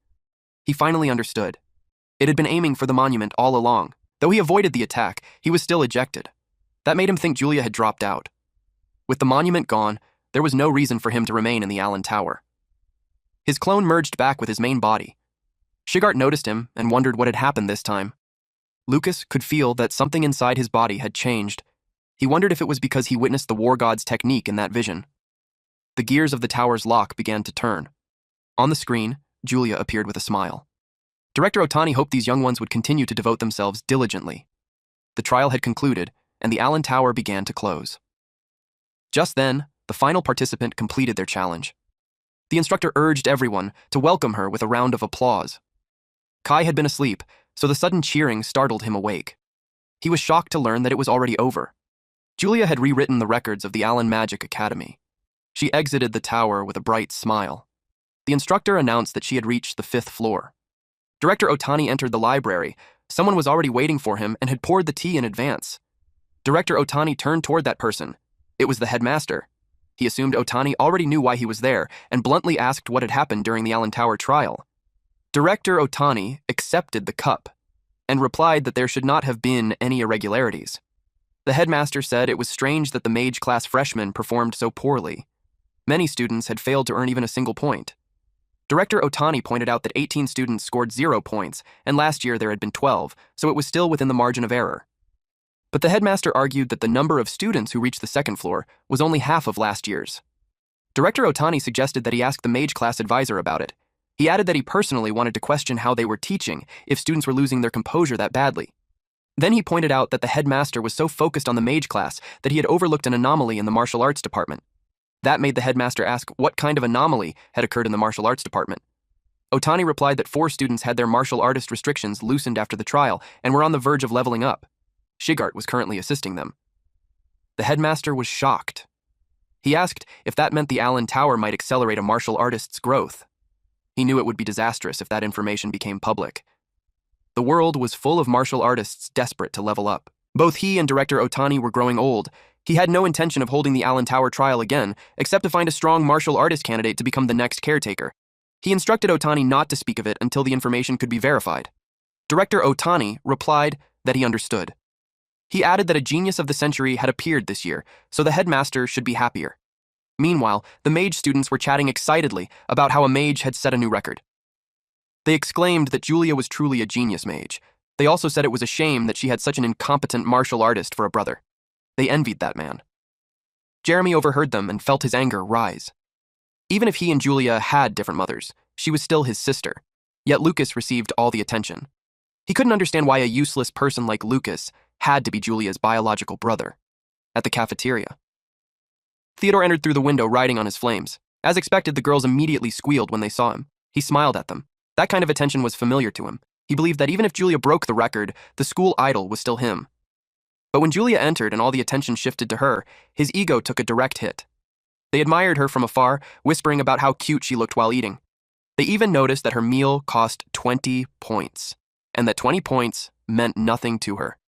He finally understood. It had been aiming for the monument all along. Though he avoided the attack, he was still ejected. That made him think Julia had dropped out. With the monument gone, there was no reason for him to remain in the Allen Tower. His clone merged back with his main body. Shigart noticed him and wondered what had happened this time. Lucas could feel that something inside his body had changed. He wondered if it was because he witnessed the war god's technique in that vision. The gears of the tower's lock began to turn. On the screen, Julia appeared with a smile. Director Otani hoped these young ones would continue to devote themselves diligently. The trial had concluded, and the Allen Tower began to close. Just then, the final participant completed their challenge. The instructor urged everyone to welcome her with a round of applause. Kai had been asleep, so the sudden cheering startled him awake. He was shocked to learn that it was already over. Julia had rewritten the records of the Allen Magic Academy. She exited the tower with a bright smile. The instructor announced that she had reached the 5th floor. Director Otani entered the library. Someone was already waiting for him and had poured the tea in advance. Director Otani turned toward that person. It was the headmaster. He assumed Otani already knew why he was there and bluntly asked what had happened during the Allen Tower trial. Director Otani accepted the cup and replied that there should not have been any irregularities. The headmaster said it was strange that the mage class freshmen performed so poorly. Many students had failed to earn even a single point. Director Otani pointed out that 18 students scored 0 points, and last year there had been 12, so it was still within the margin of error. But the headmaster argued that the number of students who reached the 2nd floor was only half of last year's. Director Otani suggested that he ask the mage class advisor about it. He added that he personally wanted to question how they were teaching if students were losing their composure that badly. Then he pointed out that the headmaster was so focused on the mage class that he had overlooked an anomaly in the martial arts department. That made the headmaster ask what kind of anomaly had occurred in the martial arts department. Otani replied that 4 students had their martial artist restrictions loosened after the trial and were on the verge of leveling up. Shigart was currently assisting them. The headmaster was shocked. He asked if that meant the Allen Tower might accelerate a martial artist's growth. He knew it would be disastrous if that information became public. The world was full of martial artists desperate to level up. Both he and Director Otani were growing old. He had no intention of holding the Allen Tower trial again, except to find a strong martial artist candidate to become the next caretaker. He instructed Otani not to speak of it until the information could be verified. Director Otani replied that he understood. He added that a genius of the century had appeared this year, so the headmaster should be happier. Meanwhile, the mage students were chatting excitedly about how a mage had set a new record. They exclaimed that Julia was truly a genius mage. They also said it was a shame that she had such an incompetent martial artist for a brother. They envied that man. Jeremy overheard them and felt his anger rise. Even if he and Julia had different mothers, she was still his sister. Yet Lucas received all the attention. He couldn't understand why a useless person like Lucas had to be Julia's biological brother. At the cafeteria, Theodore entered through the window riding on his flames. As expected, the girls immediately squealed when they saw him. He smiled at them. That kind of attention was familiar to him. He believed that even if Julia broke the record, the school idol was still him. But when Julia entered and all the attention shifted to her, his ego took a direct hit. They admired her from afar, whispering about how cute she looked while eating. They even noticed that her meal cost 20 points, and that 20 points meant nothing to her.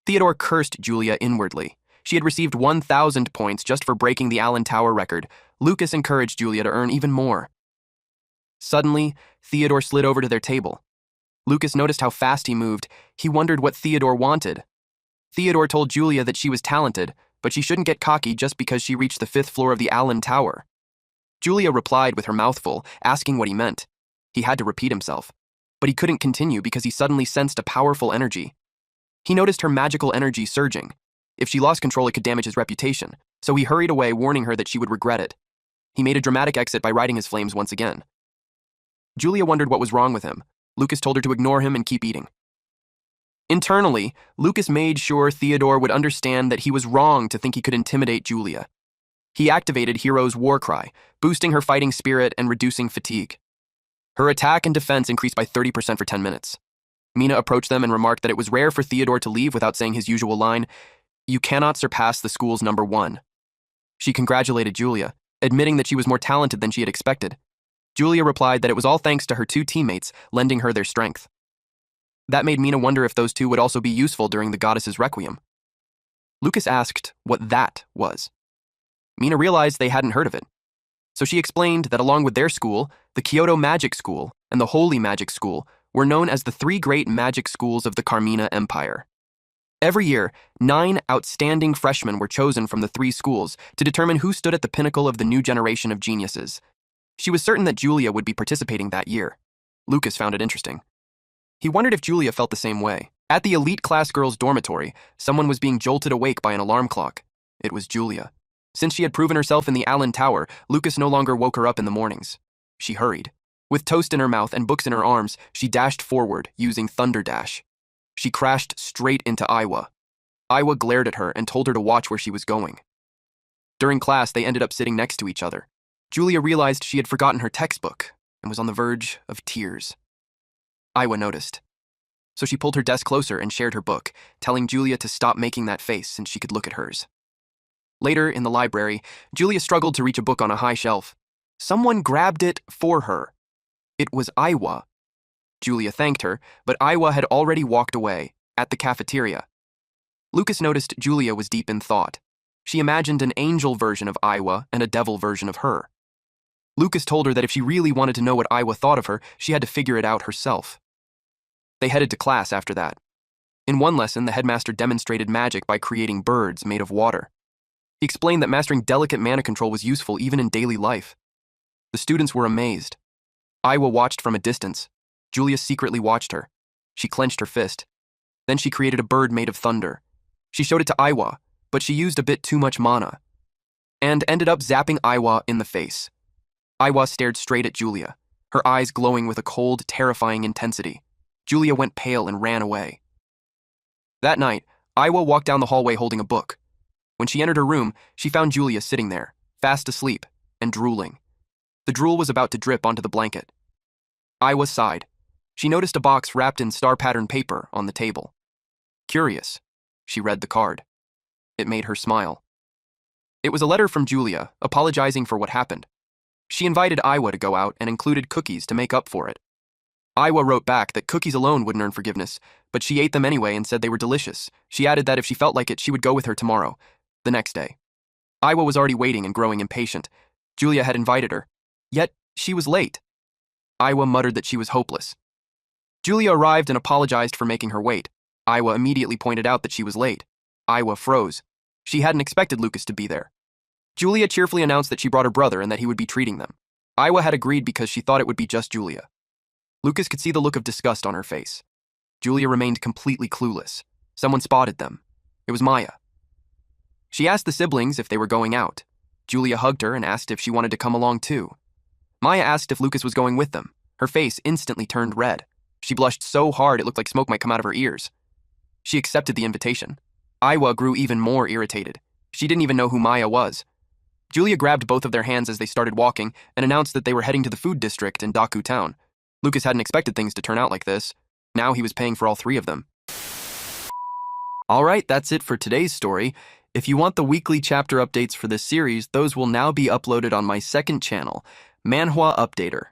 Theodore cursed Julia inwardly. She had received 1,000 points just for breaking the Allen Tower record. Lucas encouraged Julia to earn even more. Suddenly, Theodore slid over to their table. Lucas noticed how fast he moved. He wondered what Theodore wanted. Theodore told Julia that she was talented, but she shouldn't get cocky just because she reached the 5th floor of the Allen Tower. Julia replied with her mouth full, asking what he meant. He had to repeat himself, but he couldn't continue because he suddenly sensed a powerful energy. He noticed her magical energy surging. If she lost control, it could damage his reputation, so he hurried away, warning her that she would regret it. He made a dramatic exit by riding his flames once again. Julia wondered what was wrong with him. Lucas told her to ignore him and keep eating. Internally, Lucas made sure Theodore would understand that he was wrong to think he could intimidate Julia. He activated Hero's War Cry, boosting her fighting spirit and reducing fatigue. Her attack and defense increased by 30% for 10 minutes. Mina approached them and remarked that it was rare for Theodore to leave without saying his usual line, "You cannot surpass the school's number 1. She congratulated Julia, admitting that she was more talented than she had expected. Julia replied that it was all thanks to her two teammates lending her their strength. That made Mina wonder if those two would also be useful during the goddess's requiem. Lucas asked what that was. Mina realized they hadn't heard of it. So she explained that along with their school, the Kyoto Magic School and the Holy Magic School were known as the three great magic schools of the Carmina Empire. Every year, 9 outstanding freshmen were chosen from the 3 schools to determine who stood at the pinnacle of the new generation of geniuses. She was certain that Julia would be participating that year. Lucas found it interesting. He wondered if Julia felt the same way. At the elite class girls' dormitory, someone was being jolted awake by an alarm clock. It was Julia. Since she had proven herself in the Allen Tower, Lucas no longer woke her up in the mornings. She hurried. With toast in her mouth and books in her arms, she dashed forward, using Thunder Dash. She crashed straight into Iwa. Iwa glared at her and told her to watch where she was going. During class, they ended up sitting next to each other. Julia realized she had forgotten her textbook and was on the verge of tears. Iwa noticed. So she pulled her desk closer and shared her book, telling Julia to stop making that face since she could look at hers. Later, in the library, Julia struggled to reach a book on a high shelf. Someone grabbed it for her. It was Iwa. Julia thanked her, but Iwa had already walked away, at the cafeteria. Lucas noticed Julia was deep in thought. She imagined an angel version of Iwa and a devil version of her. Lucas told her that if she really wanted to know what Iwa thought of her, she had to figure it out herself. They headed to class after that. In one lesson, the headmaster demonstrated magic by creating birds made of water. He explained that mastering delicate mana control was useful even in daily life. The students were amazed. Iwa watched from a distance. Julia secretly watched her. She clenched her fist. Then she created a bird made of thunder. She showed it to Iwa, but she used a bit too much mana, and ended up zapping Iwa in the face. Iwa stared straight at Julia, her eyes glowing with a cold, terrifying intensity. Julia went pale and ran away. That night, Iwa walked down the hallway holding a book. When she entered her room, she found Julia sitting there, fast asleep, and drooling. The drool was about to drip onto the blanket. Iwa sighed. She noticed a box wrapped in star-patterned paper on the table. Curious, she read the card. It made her smile. It was a letter from Julia, apologizing for what happened. She invited Iwa to go out and included cookies to make up for it. Iwa wrote back that cookies alone wouldn't earn forgiveness, but she ate them anyway and said they were delicious. She added that if she felt like it, she would go with her tomorrow, the next day. Iwa was already waiting and growing impatient. Julia had invited her, yet she was late. Iwa muttered that she was hopeless. Julia arrived and apologized for making her wait. Iwa immediately pointed out that she was late. Iwa froze. She hadn't expected Lucas to be there. Julia cheerfully announced that she brought her brother and that he would be treating them. Iwa had agreed because she thought it would be just Julia. Lucas could see the look of disgust on her face. Julia remained completely clueless. Someone spotted them. It was Maya. She asked the siblings if they were going out. Julia hugged her and asked if she wanted to come along too. Maya asked if Lucas was going with them. Her face instantly turned red. She blushed so hard it looked like smoke might come out of her ears. She accepted the invitation. Iwa grew even more irritated. She didn't even know who Maya was. Julia grabbed both of their hands as they started walking and announced that they were heading to the food district in Daku Town. Lucas hadn't expected things to turn out like this. Now he was paying for all 3 of them. Alright, that's it for today's story. If you want the weekly chapter updates for this series, those will now be uploaded on my second channel, Manhwa Updater.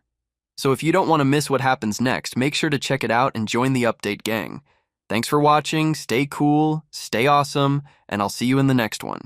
So if you don't want to miss what happens next, make sure to check it out and join the update gang. Thanks for watching, stay cool, stay awesome, and I'll see you in the next one.